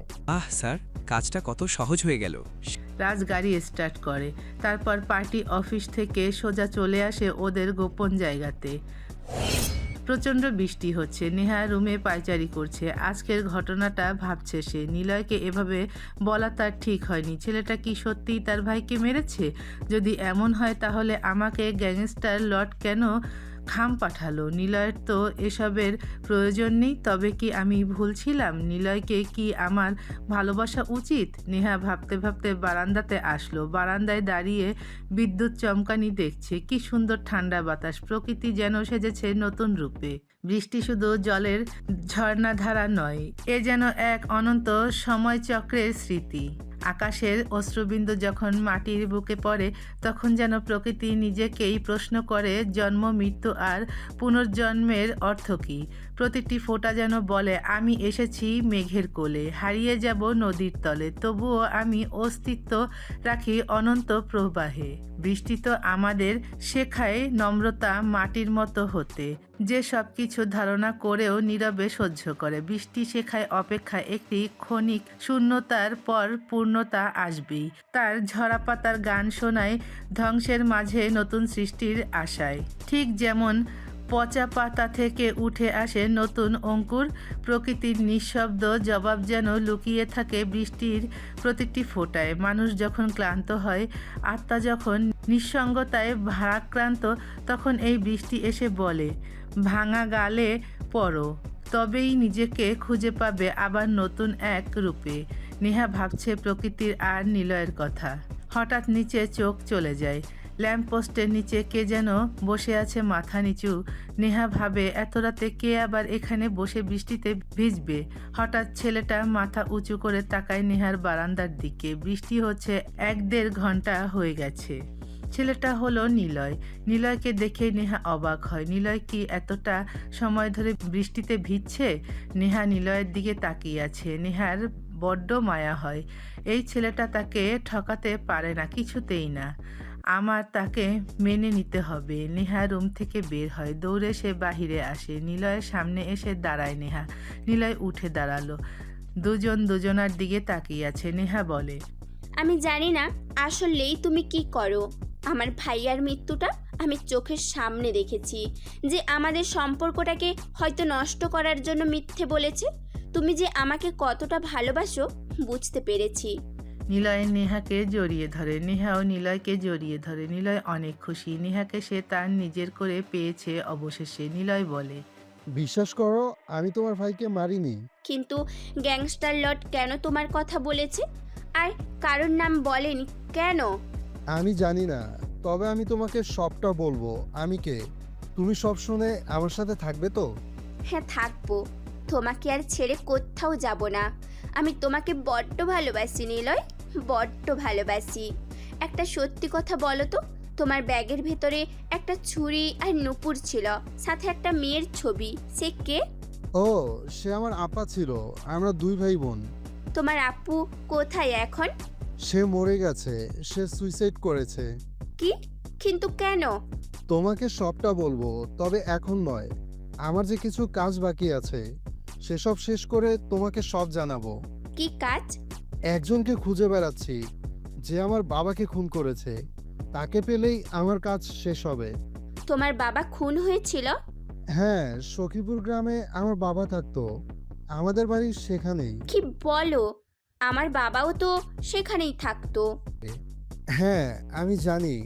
স্যার, কাজটা কত সহজ হয়ে গেল। রাজ গাড়ি স্টার্ট করে। তারপর পার্টি অফিস থেকে সোজা চলে আসে ওদের গোপন জায়গাতে। প্রচণ্ড বৃষ্টি হচ্ছে। নেহা রুমে পায়চারি করছে। আজকের ঘটনাটা ভাবছে সে। নিলয়কে এভাবে বলা তার ঠিক হয়নি। ছেলেটা কি সত্যিই তার ভাইকে মেরেছে? যদি এমন হয় তাহলে আমাকে গ্যাংস্টার লর্ড কেন খাম পাঠালো। নিলয়ের তো এসবের প্রয়োজন নেই। তবে কি আমি ভুল ছিলাম? নিলয়কে কি আমার ভালোবাসা উচিত? নেহা ভাবতে ভাবতে বারান্দাতে আসলো। বারান্দায় দাঁড়িয়ে বিদ্যুৎ চমকানি দেখছে। কি সুন্দর ঠান্ডা বাতাস, প্রকৃতি যেন সেজেছে নতুন রূপে। বৃষ্টি শুধু জলের ঝর্ণাধারা নয়, এ যেন এক অনন্ত সময়চক্রের স্মৃতি। আকাশের অশ্রুবিন্দু যখন মাটির বুকে পড়ে, তখন যেন প্রকৃতি নিজেকেই প্রশ্ন করে, জন্ম, মৃত্যু আর পুনর্জন্মের অর্থ কী? প্রতিটি ফোঁটা যেন বলে, আমি এসেছি মেঘের কোলে, হারিয়ে যাব নদীর তলে, তবুও আমি অস্তিত্ব রাখি অনন্ত প্রবাহে। বৃষ্টি তো আমাদের শেখায় নম্রতা, মাটির মতো হতে, যে সব কিছু ধারণা করেও নীরবে সহ্য করে। বৃষ্টি শেখায় অপেক্ষা, একটি ক্ষণিক শূন্যতার পর পূর্ণতা আসবেই। তার ঝরা পাতার গান শোনায় ধ্বংসের মাঝে নতুন সৃষ্টির আশায়। ঠিক যেমন পচা পাতা থেকে উঠে আসে নতুন অঙ্কুর, প্রকৃতির নিঃশব্দ জবাব যেন লুকিয়ে থাকে বৃষ্টির প্রতিটি ফোঁটায়। মানুষ যখন ক্লান্ত হয়, আত্মা যখন নিঃসঙ্গতায় ভারাক্রান্ত, তখন এই বৃষ্টি এসে বলে, ভাঙা গালে পড়ো, তবেই নিজেকে খুঁজে পাবে আবার নতুন এক রূপে। নেহা ভাবছে প্রকৃতির আর নিলয়ের কথা। হঠাৎ নিচে চোখ চলে যায়। ল্যাম্পপোস্টের নিচে কে যেন বসে আছে মাথা নিচু। নেহা ভাবে, এত রাতে কে আবার এখানে বসে বৃষ্টিতে ভিজবে? হঠাৎ ছেলেটা মাথা উঁচু করে তাকায় নেহার বারান্দার দিকে। বৃষ্টি হচ্ছে 1-1.5 ঘন্টা হয়ে গেছে। ছেলেটা হলো নিলয়। নিলয়কে দেখে নেহা অবাক হয়। নিলয় কি এতটা সময় ধরে বৃষ্টিতে ভিজছে? নেহা নিলয়ের দিকে তাকিয়ে আছে। নেহার বড্ড মায়া হয়। এই ছেলেটা তাকে ঠকাতে পারে না, কিছুতেই না। আমার তাকে মেনে নিতে হবে। নেহা রুম থেকে বের হয়, দৌড়ে সে বাহিরে আসে। নিলয়ের সামনে এসে দাঁড়ায় নেহা। নিলয় উঠে দাঁড়ালো। দুজন দুজনার দিকে তাকিয়ে আছে। নেহা বলে, আমি জানি না আসলেই তুমি কি করো। আমার ভাইয়ার মৃত্যুটা আমি চোখের সামনে দেখেছি, যে আমাদের সম্পর্কটাকে হয়তো নষ্ট করার জন্য মিথ্যে বলেছে। তুমি যে আমাকে কতটা ভালোবাসো বুঝতে পেরেছি। নিলয় নেহাকে জড়িয়ে ধরে। নেহাও নিলয়কে জড়িয়ে ধরে। নিলয় অনেক খুশি। নেহাকে সে তার নিজের করে পেয়েছে অবশেষে। নিলয় বলে, বিশ্বাস করো, আমি তোমার ভাইকে মারিনি। কিন্তু গ্যাংস্টার লর্ড কেন তোমার কথা বলেছে? আর কারোর নাম বলেনি কেন? আমি জানি না, তবে আমি তোমাকে সবটা বলবো। আমি কে, তুমি সব শুনে আমার সাথে থাকবে তো? হ্যাঁ, থাকবো। তোমাকে আর ছেড়ে কোথাও যাব না। আমি তোমাকে বড্ড ভালোবাসি নিলয়, বড্ড ভালোবাসি। একটা সত্যি কথা বলো তো, তোমার ব্যাগের ভেতরে একটা ছুরি আর নুপুর ছিল, সাথে একটা মেয়ের ছবি। সে কে? ও, সে আমার আপা ছিল। আমরা 2 ভাই বোন। তোমার আপু কোথায় এখন? সে মরে গেছে। সে সুইসাইড করেছে। কি? কিন্তু কেন? তোমাকে সবটা বলবো, তবে এখন নয়। আমার যে কিছু কাজ বাকি আছে, সেসব শেষ করে তোমাকে সব জানাবো। কি কাজ? একজনকে খুঁজে বেড়াচ্ছি, যে আমার বাবাকে খুন করেছে। তাকে পেলেই আমার কাজ শেষ হবে। তোমার বাবা খুন হয়েছিল? হ্যাঁ, সখীপুর গ্রামে আমার বাবা থাকতো। আমাদের বাড়ি সেখানেই। কি বলো? আমার বাবাও তো সেখানেই থাকতো। হ্যাঁ, আমি জানি।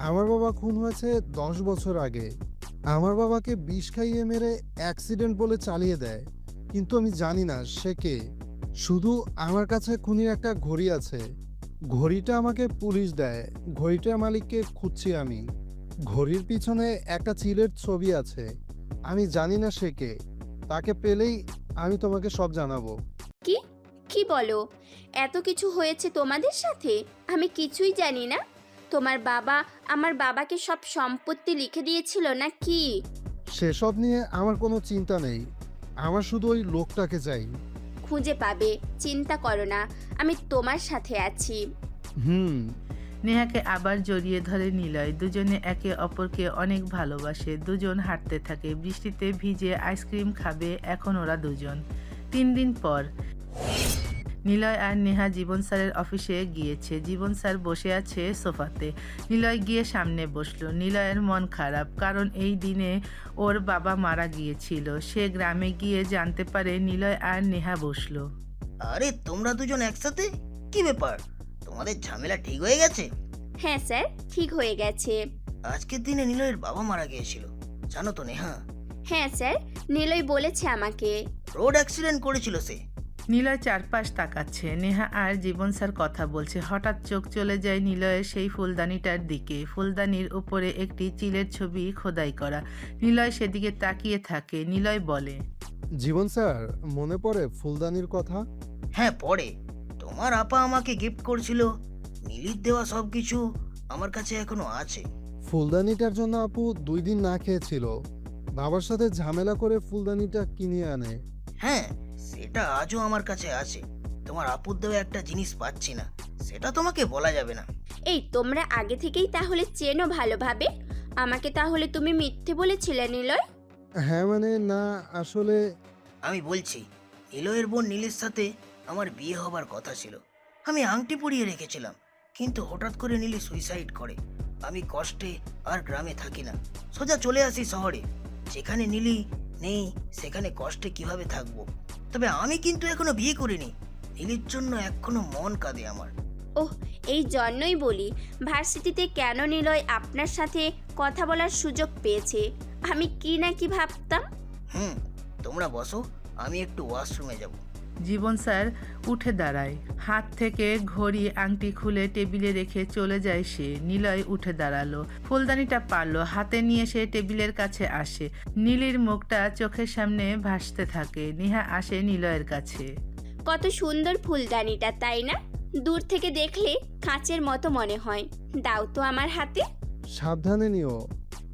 আমার বাবা খুন হয়েছে 10 বছর আগে। আমার বাবাকে বিষ খাইয়ে মেরে অ্যাক্সিডেন্ট বলে চালিয়ে দেয়। কিন্তু আমি জানি না সে কে। শুধু আমার কাছে খুনির একটা ঘড়ি আছে। ঘড়িটা আমাকে পুলিশ দেয়। ঘড়িটার মালিককে খুঁজছি আমি। ঘড়ির পিছনে একটা চিলের ছবি আছে। আমি জানি না সে কে। তাকে পেলেই আমি তোমাকে সব জানাবো। কি কি বলো? এত কিছু হয়েছে তোমাদের সাথে? আমি কিছুই জানি না। তোমার বাবা আমার বাবাকে সব সম্পত্তি লিখে দিয়েছিল না কি? সেসব নিয়ে আমার কোনো চিন্তা নেই। আমার শুধু ওই লোকটাকে চাই। খুঁজে পাবে, চিন্তা করো না, আমি তোমার সাথে আছি। নেহাকে আবার জড়িয়ে ধরে নিলয়। দুজনে একে অপরকে অনেক ভালোবাসে। দুজন হাঁটতে থাকে। বৃষ্টিতে ভিজে আইসক্রিম খাবে এখন ওরা দুজন। 3 দিন পর নিলয় আর নেহা জীবন স্যারের অফিসে গিয়েছে। জীবন স্যার বসে আছে সোফাতে। নিলয় গিয়ে সামনে বসলো। নিলয়ের মন খারাপ, কারণ এই দিনে ওর বাবা মারা গিয়েছিল। সে গ্রামে গিয়ে জানতে পারে নিলয় আর নেহা বসলো। আরে তোমরা দুজন একসাথে? কি ব্যাপার, তোমাদের ঝামেলা ঠিক হয়ে গেছে? হ্যাঁ স্যার, ঠিক হয়ে গেছে। আজকের দিনে নিলয়ের বাবা মারা গিয়েছিল। জানো তো নেহা, হ্যাঁ স্যার, নিলয় বলেছে আমাকে। রোড অ্যাক্সিডেন্ট করেছিল সে। নিলয় চারপাশ তাকাচ্ছে। নেহা আর জীবন স্যার কথা বলছে। হঠাৎ চোখ চলে যায় নিলয়ের সেই ফুলদানিটার দিকে। ফুলদানির উপরে একটি চিলের ছবি খোদাই করা। নিলয় সেদিকে তাকিয়ে থাকে। নিলয় বলে, জীবন স্যার, মনে পড়ে ফুলদানির কথা? হ্যাঁ পড়ে, তোমার আপা আমাকে গিফট করছিল। নীলির দেওয়া সব কিছু আমার কাছে এখনো আছে। ফুলদানিটার জন্য আপু 2 দিন না খেয়েছিল। বাবার সাথে ঝামেলা করে ফুলদানিটা কিনে আনে। হ্যাঁ, সেটা আজও আমার কাছে আছে। তোমার আপুর দেওয়া একটা জিনিস পাচ্ছি না, সেটা তোমাকে বলা যাবে না। এই তোমরা আগে থেকেই তাহলে চেনো ভালোভাবে? আমাকে তাহলে তুমি মিথ্যে বলেছিলে নিলয়? হ্যাঁ মানে না, আসলে আমি বলছি, নিলয়ের বোন নীলের সাথে আমার বিয়ে হবার কথা ছিল। আমি আংটি পরিয়ে রেখেছিলাম, কিন্তু হঠাৎ করে নীলি সুইসাইড করে। আমি কষ্টে আর গ্রামে থাকি না, সোজা চলে আসি শহরে। যেখানে নীলি নেই সেখানে কষ্টে কিভাবে থাকবো। তবে আমি কিন্তু এখনো বিয়ে করিনি। নীলির জন্য এখনো মন কাঁদে আমার। ওহ, এই জন্যই বলি ভার্সিটিতে কেন নিলয় আপনার সাথে কথা বলার সুযোগ পেয়েছে। আমি কি না কি ভাবতাম। তোমরা বসো, আমি একটু ওয়াশরুমে যাব। জীবন স্যার উঠে দাঁড়ায়। হাত থেকে ঘড়ি আংটি খুলে টেবিলে রেখে চলে যায় সে। নিলয় উঠে দাঁড়ালো, ফুলদানিটা পারলো, হাতে নিয়ে সে টেবিলের কাছে আসে। নীলির মুখটা চোখের সামনে ভাসতে থাকে। নেহা আসে নিলয়ের কাছে। কত সুন্দর ফুলদানিটা, তাই না? দূর থেকে দেখলে কাঁচের মতো মনে হয়। দাও তো আমার হাতে। সাবধানে নিও।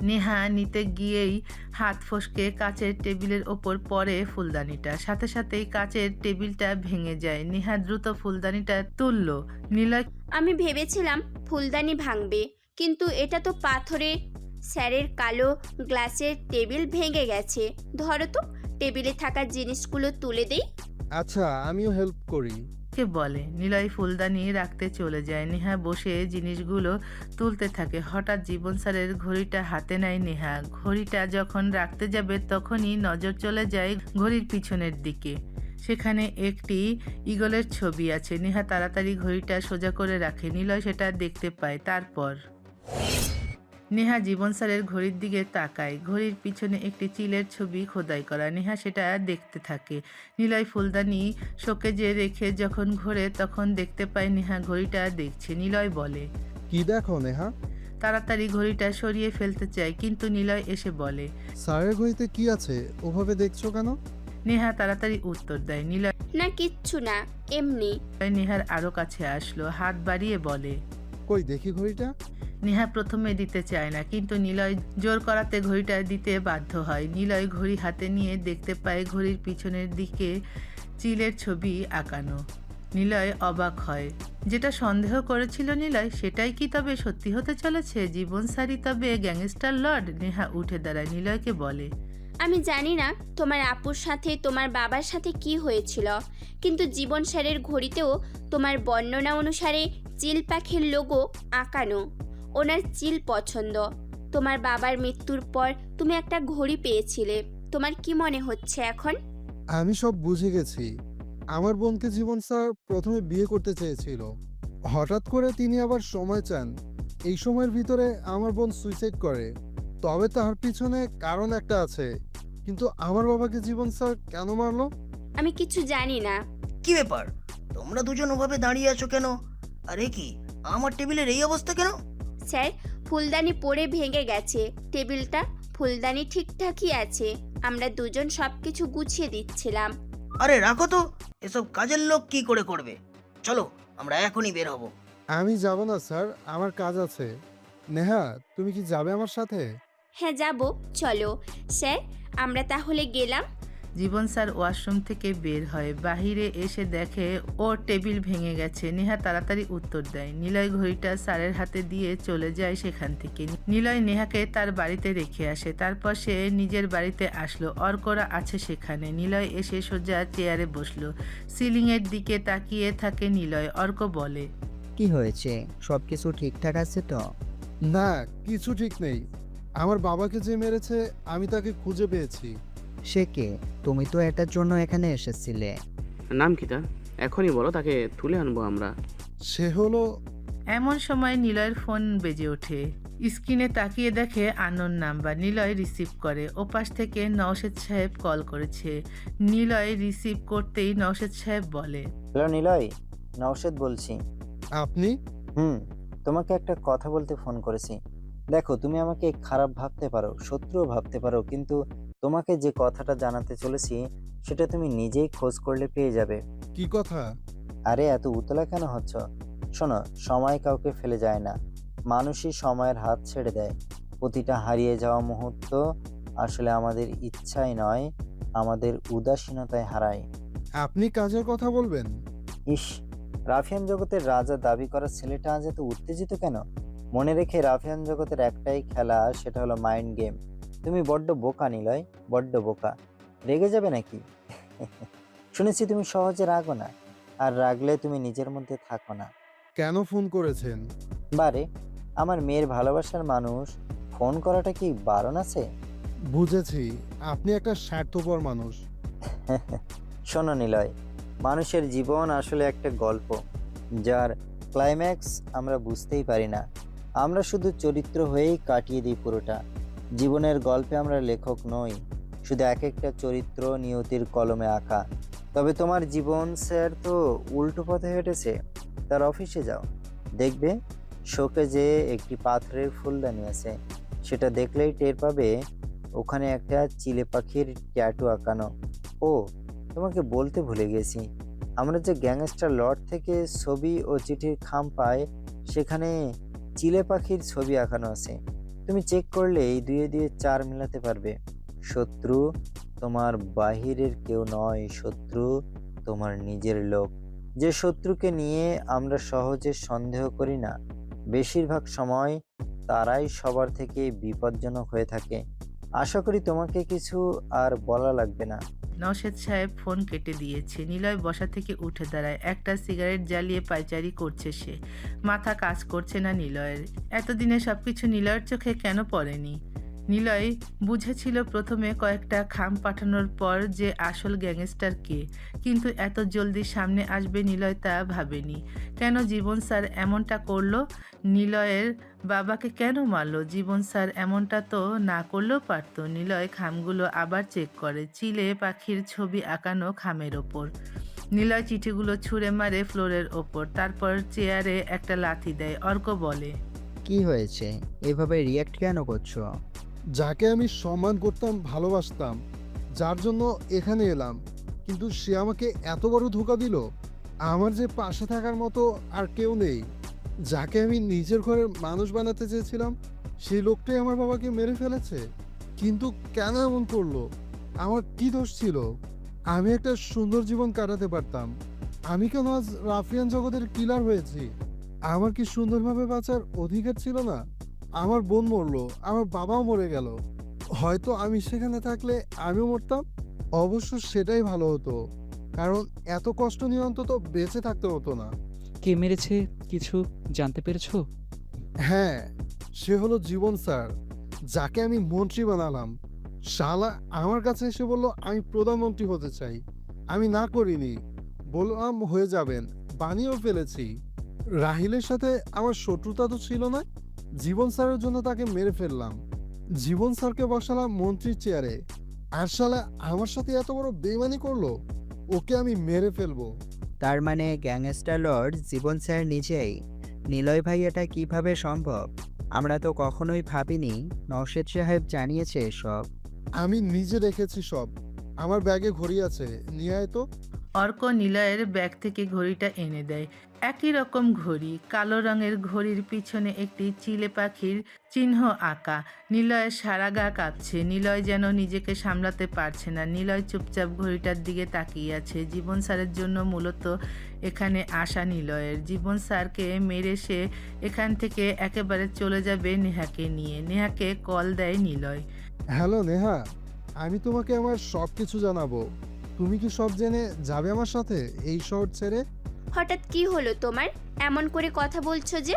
নেহা নিতে গিয়েই হাত ফসকে কাচের টেবিলের ওপর পড়ে ফুলদানিটা। সাথে সাথেই কাচের টেবিলটা ভেঙে যায়। নেহা দ্রুত ফুলদানিটা তুলল। নিলয়, আমি ভেবেছিলাম ফুলদানি ভাঙবে, কিন্তু এটা তো পাথরে। স্যারের কালো গ্লাসের টেবিল ভেঙে গেছে। ধরো তো, টেবিলে থাকা জিনিসগুলো তুলে দেই। আচ্ছা, আমিও হেল্প করি। কে বলে। নিলয় ফুলদানি রাখতে চলে যায়। নেহা বসে জিনিসগুলো তুলতে থাকে। হঠাৎ জীবন স্যারের ঘড়িটা হাতে নেয় নেহা। ঘড়িটা যখন রাখতে যাবে তখনই নজর চলে যায় ঘড়ির পিছনের দিকে। সেখানে একটি ঈগলের ছবি আছে। নেহা তাড়াতাড়ি ঘড়িটা সোজা করে রাখে। নিলয় সেটা দেখতে পায়। তারপর নেহা জীবন স্যারের ঘড়ির দিকে তাকায়। ঘড়ির পিছনে একটি চিলের ছবি খোদাই করা। নেহা সেটা দেখতে থাকে। নিলয় ফুলদানি শোকেজে রেখে যখন ঘোরে তখন দেখতে পায় নেহা ঘড়িটা দেখছে। নিলয় বলে, কি দেখো নেহা? তাড়াতাড়ি ঘড়িটা সরিয়ে ফেলতে চায়, কিন্তু নিলয় এসে বলে, স্যারের ঘড়িতে কি আছে? ওভাবে দেখছো কেন? নেহা তাড়াতাড়ি উত্তর দেয়। নিলয় না, কিচ্ছু না, এমনি। নেহার আরো কাছে আসলো, হাত বাড়িয়ে বলে, কই দেখি ঘড়িটা। নেহা প্রথমে দিতে চায় না, কিন্তু নিলয় জোর করাতে ঘড়িটা দিতে বাধ্য হয়। নিলয় ঘড়ি হাতে নিয়ে দেখতে পায় ঘড়ির পিছনের দিকে চিলের ছবি আঁকানো। নিলয় অবাক হয়। যেটা সন্দেহ করেছিল নিলয়, সেটাই কি তবে সত্যি হতে চলেছে? জীবন স্যারই তবে গ্যাংস্টার লর্ড? নেহা উঠে দাঁড়ায়। নিলয়কে বলে, আমি জানি না তোমার আপুর সাথে তোমার বাবার সাথে কি হয়েছিল, কিন্তু জীবন স্যারের ঘড়িতেও তোমার বর্ণনা অনুসারে চিল পাখির লোগো আঁকানো। ওনার চিল পছন্দ। তোমার বাবার মৃত্যুর পর তুমি একটা ঘড়ি পেয়েছিলে। তোমার কি মনে হচ্ছে এখন? আমি সব বুঝে গেছি। আমার বোনকে জীবন স্যার প্রথমে বিয়ে করতে চেয়েছিল। হঠাৎ করে তিনি আবার সময় চান। এই সময়ের ভিতরে আমার বোন সুইসাইড করে। তবে তার পিছনে কারণ একটা আছে। কিন্তু আমার বাবাকে জীবন স্যার কেন মারলো? আমি কিছু জানি না। কি ব্যাপার, তোমরা দুজন ওভাবে দাঁড়িয়ে আছো কেন? আরে কি, আমার টেবিলের এই অবস্থা কেন? স্যার, ফুলদানি পড়ে ভেঙে গেছে টেবিলটা। ফুলদানি ঠিকঠাকই আছে। আমরা দুজন সবকিছু গুছিয়ে দিচ্ছিলাম। আরে রাখো তো, এসব কাজের লোক কি করে করবে। চলো, আমরা এখনই বের হব। আমি যাব না স্যার, আমার কাজ আছে। নেহা, তুমি কি যাবে আমার সাথে? হ্যাঁ যাব, চলো। স্যার, আমরা তাহলে গেলাম। জীবন স্যার ওয়াশরুম থেকে বের হয়। বাহিরে এসে দেখে ওর টেবিল ভেঙে গেছে। নেহা তাড়াতাড়ি উত্তর দেয়। নিলয় ঘড়িটা স্যারের হাতে দিয়ে চলে যায় সেখান থেকে। নিলয় নেহাকে তার বাড়িতে রেখে আসে। তারপর সে নিজের বাড়িতে আসলো। অর্করা আছে সেখানে। নিলয় এসে সোজা চেয়ারে বসলো। সিলিংয়ের দিকে তাকিয়ে থাকে নিলয়। অর্ক বলে, কি হয়েছে? সব কিছু ঠিকঠাক আছে তো? না, কিছু ঠিক নেই। আমার বাবাকে যে মেরেছে আমি তাকে খুঁজে পেয়েছি। সে কে? তুমি তো এটার জন্য এখানে এসেছিলে। নাম কি তার? এখনই বলো, তাকে তুলে আনবো আমরা। সে হলো। এমন সময় নিলয়ের ফোন বেজে ওঠে। স্ক্রিনে তাকিয়ে দেখে আননোন নাম্বার। নিলয় রিসিভ করে। ওপাশ থেকে নওশেদ সাহেব কল করেছে। নিলয় রিসিভ করতেই নওশেদ সাহেব বলে, হ্যালো নিলয়, নওশেদ বলছি। আপনি? তোমাকে একটা কথা বলতে ফোন করেছি। দেখো, তুমি আমাকে খারাপ ভাবতে পারো, শত্রুও ভাবতে পারো, কিন্তু তোমাকে যে কথাটা জানাতে চলেছি সেটা তুমি নিজেই খোঁজ করলে পেয়ে যাবে। কি কথা? আরে এত উতলা কেন হচ্ছ? শোনো, সময় কাউকে ফেলে যায় না, মানুষই সময়ের হাত ছেড়ে দেয়। প্রতিটা হারিয়ে যাওয়া মুহূর্ত আসলে আমাদের ইচ্ছাই নয়, আমাদের উদাসীনতায় হারায়। আপনি কাজের কথা বলবেন? ইস, রাফিয়ান জগতের রাজা দাবি করা ছেলেটা আজ এত উত্তেজিত কেন? মনে রেখে, রাফিয়ান জগতের একটাই খেলা, সেটা হলো মাইন্ড গেম। তুমি বড্ড বোকা নিলয়, বড্ড বোকা। রেগে যাবে নাকি? শুনেছি তুমি সহজে রাগো না, আর রাগলে তুমি নিজের মধ্যে থাকো না। কেন ফোন করেছেন? বারে, আমার মেয়ের ভালোবাসার মানুষ, ফোন করাটা কি বারণ আছে? বুঝেছি, আপনি একটা স্বার্থপর মানুষ। শোনো নিলয়, মানুষের জীবন আসলে একটা গল্প, যার ক্লাইম্যাক্স আমরা বুঝতেই পারি না। আমরা শুধু চরিত্র হয়েই কাটিয়ে দিই পুরোটা। জীবনের গল্পে আমরা লেখক নই, শুধু এক একটা চরিত্র নিয়তির কলমে আঁকা। তবে তোমার জীবন স্যার তো উল্টো পথে হেঁটেছে। তার অফিসে যাও, দেখবে শোকেজে একটি পাথরের ফুলদানি আছে। সেটা দেখলেই টের পাবে ওখানে একটা চিলে পাখির ট্যাটু আঁকানো। ও, তোমাকে বলতে ভুলে গেছি, আমরা যে গ্যাংস্টার লট থেকে ছবি ও চিঠির খাম পাই, সেখানে চিলে পাখির ছবি আঁকানো আছে। তুমি চেক করলে এই দুয়ে দিয়ে 4 মিলাতে পারবে। শত্রু তোমার বাহিরের কেউ নয়, শত্রু তোমার নিজের লোক। যে শত্রুকে নিয়ে আমরা সহজে সন্দেহ করি না, বেশিরভাগ সময় তারাই সবার থেকে বিপজ্জনক হয়ে থাকে। আশা করি তোমাকে কিছু আর বলা লাগবে না। নওশেদ সাহেব ফোন কেটে দিয়েছে। নিলয় বসা থেকে উঠে দাঁড়ায়। একটা সিগারেট জ্বালিয়ে পায়চারি করছে সে। মাথা কাজ করছে না নিলয়ের। এতদিনে সবকিছু নিলয়ের চোখে কেন পড়েনি? নিলয় বুঝেছিল প্রথমে কয়েকটা খাম পাঠানোর পর যে আসল গ্যাংস্টার কে, কিন্তু এত জলদি সামনে আসবে নিলয় তা ভাবেনি। কেন জীবন স্যার এমনটা করলো? নিলয়ের বাবাকে কেন মারলো? জীবন স্যার এমনটা তো না করলেও পারত। নিলয় খামগুলো আবার চেক করে। চিলে পাখির ছবি আঁকানো খামের ওপর। নিলয় চিঠিগুলো ছুঁড়ে মারে ফ্লোরের ওপর, তারপর চেয়ারে একটা লাথি দেয়। অর্ক বলে, কি হয়েছে? এভাবে রিয়্যাক্ট কেন করছো? যাকে আমি সম্মান করতাম, ভালোবাসতাম, যার জন্য এখানে এলাম, কিন্তু সে আমাকে এত বড় ধোঁকা দিল। আমার যে পাশে থাকার মতো আর কেউ নেই। যাকে আমি নিজের ঘরের মানুষ বানাতে চেয়েছিলাম, সেই লোকটাই আমার বাবাকে মেরে ফেলেছে। কিন্তু কেন এমন করলো? আমার কি দোষ ছিল? আমি একটা সুন্দর জীবন কাটাতে পারতাম। আমি কেন আজ রাফিয়ান জগতের কিলার হয়েছি? আমার কি সুন্দরভাবে বাঁচার অধিকার ছিল না? আমার বোন মরলো, আমার বাবাও মরে গেল। হয়তো আমি সেখানে থাকলে আমিও মরতাম। অবশ্য সেটাই ভালো হতো, কারণ এত কষ্ট নিয়ে অন্তত বেঁচে থাকতে হতো না। কে মেরেছে কিছু জানতে পেরেছো? হ্যাঁ, সে হলো জীবন স্যার, যাকে আমি মন্ত্রী বানালাম। শালা আমার কাছে এসে বলল আমি প্রধানমন্ত্রী হতে চাই। আমি না করিনি, বললাম হয়ে যাবেন, বানিয়েও ফেলেছি। রাহিলের সাথে আমার শত্রুতা তো ছিল না, জীবন স্যারের জন্য তাকে মেরে ফেললাম। জীবন স্যারকে বসালাম মন্ত্রীর চেয়ারে, আর শালা আমার সাথে এত বড় বেইমানি করলো। ওকে আমি মেরে ফেলবো। তার মানে গ্যাংস্টার লর্ড জীবন স্যার নিজেই? নিলয় ভাই, এটা কিভাবে সম্ভব? আমরা তো কখনোই ভাবিনি নওশেদ সাহেব জানিয়েছে এসব। আমি নিজে দেখেছি সব। আমার ব্যাগে ঘড়ি আছে, নিয়ে আয় তো। অর্ক নিলয়ের ব্যাগ থেকে ঘড়িটা এনে দেয়। একই রকম ঘড়ি, কালো রঙের ঘড়ির পিছনে একটি চিলে পাখির চিহ্ন আঁকা। নিলয়ের সারা গা কাঁপছে। নিলয় যেন নিজেকে সামলাতে পারছে না। নিলয় চুপচাপ ঘড়িটার দিকে তাকিয়ে আছে। জীবন স্যারের জন্য মূলত এখানে আসা নিলয়ের। জীবন স্যারকে মেরে সে এখান থেকে একেবারে চলে যাবে নেহাকে নিয়ে। নেহাকে কল দেয় নিলয়। হ্যালো নেহা, আমি তোমাকে আমার সব কিছু জানাবো। তুমি কি সব জেনে যাবে আমার সাথে এই শহর ছেড়ে? হঠাৎ কি হলো তোমার? এমন করে কথা বলছো যে?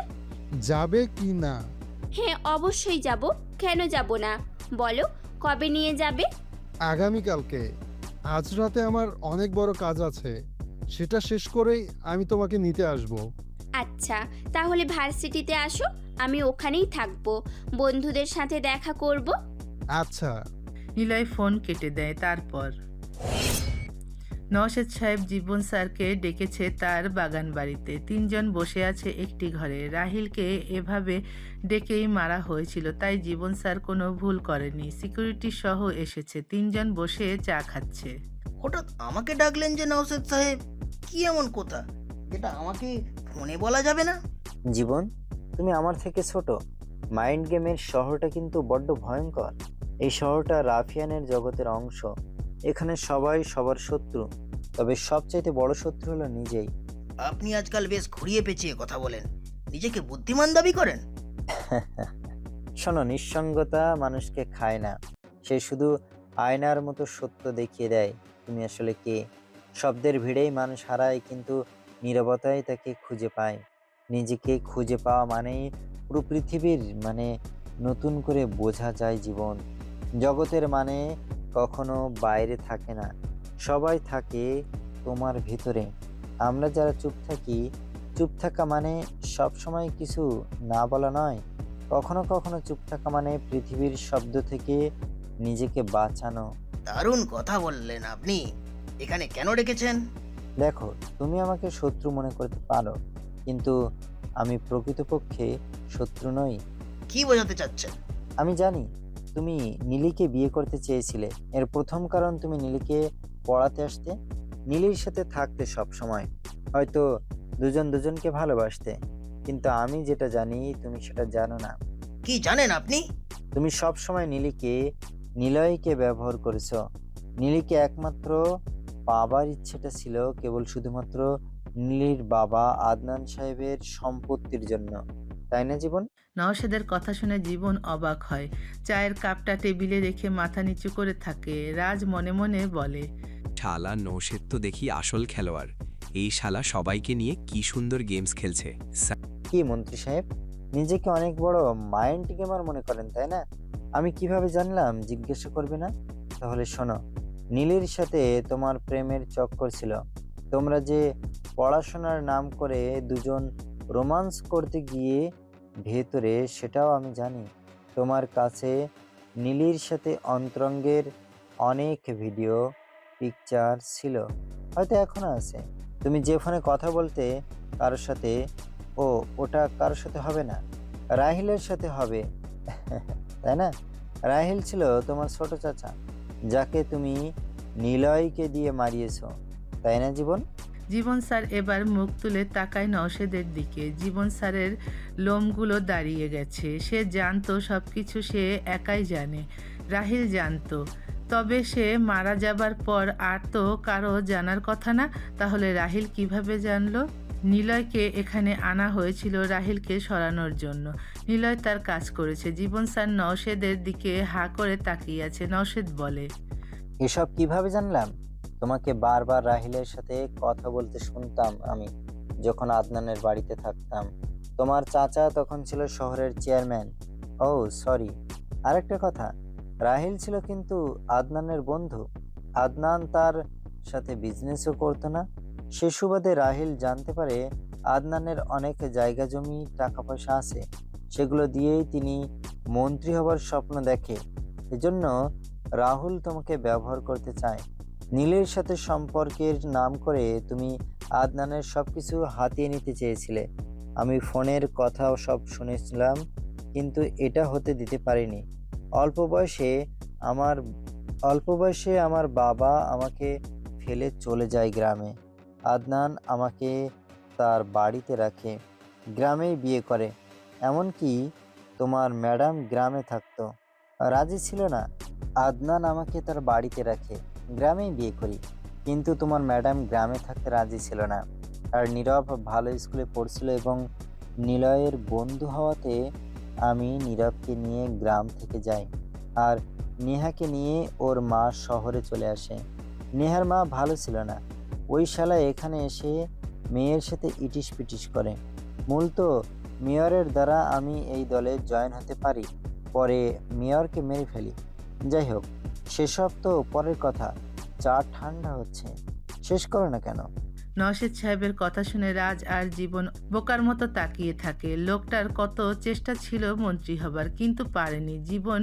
যাবে কি না? হ্যাঁ, অবশ্যই যাব। কেন যাব না? বলো, কবে নিয়ে যাবে? আগামীকালকে। আজ রাতে আমার অনেক বড় কাজ আছে, সেটা শেষ করেই আমি তোমাকে নিতে আসবো। আচ্ছা, তাহলে ভার্সিটিতে আসো, আমি ওখানেই থাকবো, বন্ধুদের সাথে দেখা করব। আচ্ছা। নিলয় ফোন কেটে দেয়। তারপর নওশেদ সাহেব জীবন স্যারকে ডেকেছে তার বাগান বাড়িতে। তিনজন বসে আছে একটি ঘরে। রাহিলকে এভাবে ডেকেই মারা হয়েছিল, তাই জীবন স্যার কোনো ভুল করেনি। সিকিউরিটি সহ এসেছে, তিনজন বসে চা খাচ্ছে। হঠাৎ আমাকে ডাকলেন যে নওশেদ সাহেব? কি এমন কথা যেটা আমাকে ফোনে বলা যাবে না? জীবন, তুমি আমার থেকে ছোট। মাইন্ড গেমের শহরটা কিন্তু বড্ড ভয়ঙ্কর। এই শহরটা রাফিয়ানের জগতের অংশ। এখানে সবাই সবার শত্রু, তবে সবচাইতে বড় শত্রু হলো নিজেই। আপনি আজকাল বেশ ঘুরিয়ে পেঁচিয়ে কথা বলেন, নিজেকে বুদ্ধিমান দাবি করেন। শোনো, নিঃসঙ্গতা মানুষকে খায় না, সে শুধু আয়নার মতো সত্য দেখিয়ে দেয় তুমি আসলে কে। শব্দের ভিড়েই মানুষ হারায়, কিন্তু নীরবতায় তাকে খুঁজে পায়। নিজেকে খুঁজে পাওয়া মানেই পুরো পৃথিবীর নতুন করে বোঝা যায় জীবন। জগতের মানে কখনো বাইরে থাকে না, সবাই থাকে তোমার ভিতরে। আমরা যারা চুপ থাকি, চুপ থাকা মানে সবসময় কিছু না বলা নয়। কখনো কখনো চুপ থাকা মানে পৃথিবীর শব্দ থেকে নিজেকে বাঁচানো। দারুণ কথা বললেন আপনি। এখানে কেন ডেকেছেন? দেখো, তুমি আমাকে শত্রু মনে করতে পারো, কিন্তু আমি প্রকৃতপক্ষে শত্রু নই। কি বোঝাতে চাচ্ছেন? আমি জানি তুমি নীলিকে বিয়ে করতে চেয়েছিলে। এর প্রথম কারণ তুমি নীলিকে পড়াতে আসতে, নীলির সাথে থাকতে সব সময়, হয়তো দুজন দুজনকে ভালোবাসতে। কিন্তু আমি যেটা জানি তুমি সেটা জানো না। কি জানেন আপনি? তুমি সব সময় নিলয়কে ব্যবহার করেছো। নীলিকে একমাত্র পাবার ইচ্ছেটা ছিল কেবল শুধুমাত্র নীলির বাবা আদনান সাহেবের সম্পত্তির জন্য, তাই না জীবন? নওশেদের কথা শুনে জীবন অবাক হয়। চায়ের কাপটা টেবিলে রেখে মাথা নিচু করে থাকে। রাজ মনে মনে বলে, শালা নৌশেদ তো দেখি আসল খেলোয়াড়। এই শালা সবাইকে নিয়ে কি সুন্দর গেমস খেলছে। কি মন্ত্রী সাহেব, নিজেকে অনেক বড় মাইন্ড গেমার মনে করেন, তাই না? আমি কিভাবে জানলাম জিজ্ঞাসা করবে না? তাহলে শোনো, নীলির সাথে তোমার প্রেমের চক্কর ছিল। তোমরা যে পড়াশোনার নাম করে দুজন রোমান্স করতে গিয়ে ভেতরে, সেটাও আমি জানি। তোমার কাছে নীলির সাথে অন্তরঙ্গের অনেক ভিডিও পিকচার ছিল, হয়তো এখনো আছে। তুমি যে ফোনে কথা বলতে কারোর সাথে, ওটা কারোর সাথে হবে না, রাহিলের সাথে হবে। তাই না? রাহিল ছিল তোমার ছোট চাচা, যাকে তুমি নিলয়কে দিয়ে মারিয়েছো, তাই না জীবন? জীবন স্যার এবার মুখ তুলে তাকায় নওশেদের দিকে। জীবন স্যারের লোমগুলো দাঁড়িয়ে গেছে। সে জানতো সবকিছু, সে একাই জানে। রাহিল জানতো, তবে সে মারা যাবার পর আর তো কারো জানার কথা না। তাহলে রাহিল কিভাবে জানলো? নিলয়কে এখানে আনা হয়েছিল রাহিলকে সরানোর জন্য। নিলয় তার কাজ করেছে। জীবন স্যার নওশেদের দিকে হা করে তাকিয়ে আছে। নওশেদ বলে, এসব কিভাবে জানলাম? তোমাকে বারবার রাহিলের সাথে কথা বলতে শুনতাম আমি যখন আদনানের বাড়িতে থাকতাম। তোমার চাচা তখন ছিল শহরের চেয়ারম্যান। ও সরি, আরেকটা কথা, রাহিল ছিল কিন্তু আদনানের বন্ধু। আদনান তার সাথে বিজনেসও করতো না। সে সুবাদে রাহিল জানতে পারে আদনানের অনেক জায়গা জমি টাকা পয়সা আছে, সেগুলো দিয়েই তিনি মন্ত্রী হবার স্বপ্ন দেখে। এজন্য রাহুল তোমাকে ব্যবহার করতে চায়। নীলের সাথে সম্পর্কের নাম করে তুমি আদনানের সবকিছু হাতিয়ে নিতে চেয়েছিলে। আমি ফোনের কথাও সব শুনেছিলাম, কিন্তু এটা হতে দিতে পারিনি। অল্প বয়সে আমার বাবা আমাকে ফেলে চলে যায় গ্রামে। আদনান আমাকে তার বাড়িতে রাখে, গ্রামেই বিয়ে করে। এমনকি তোমার ম্যাডাম গ্রামে থাকতো, রাজি ছিল না। আদনান আমাকে তার বাড়িতে রাখে, গ্রামেই বিয়ে করি, কিন্তু তোমার ম্যাডাম গ্রামে থাকতে রাজি ছিল না। আর নীরব ভালো স্কুলে পড়ছিল এবং নিলয়ের বন্ধু হওয়াতে আমি নীরবকে নিয়ে গ্রাম থেকে যাই, আর নেহাকে নিয়ে ওর মা শহরে চলে আসে। নেহার মা ভালো ছিল না। ওই শালা এখানে এসে মেয়ের সাথে ইটিস পিটিস করে। মূলত মেয়রের দ্বারা আমি এই দলে জয়েন হতে পারি, পরে মেয়রকে মেরে ফেলি। যাই হোক, সেসব তো পরের কথা। চা ঠান্ডা হচ্ছে, শেষ করো না কেন? নওশেদ সাহেবের কথা শুনে রাজ আর জীবন বোকার মতো তাকিয়ে থাকে। লোকটার কত চেষ্টা ছিল মন্ত্রী হবার, কিন্তু পারেনি। জীবন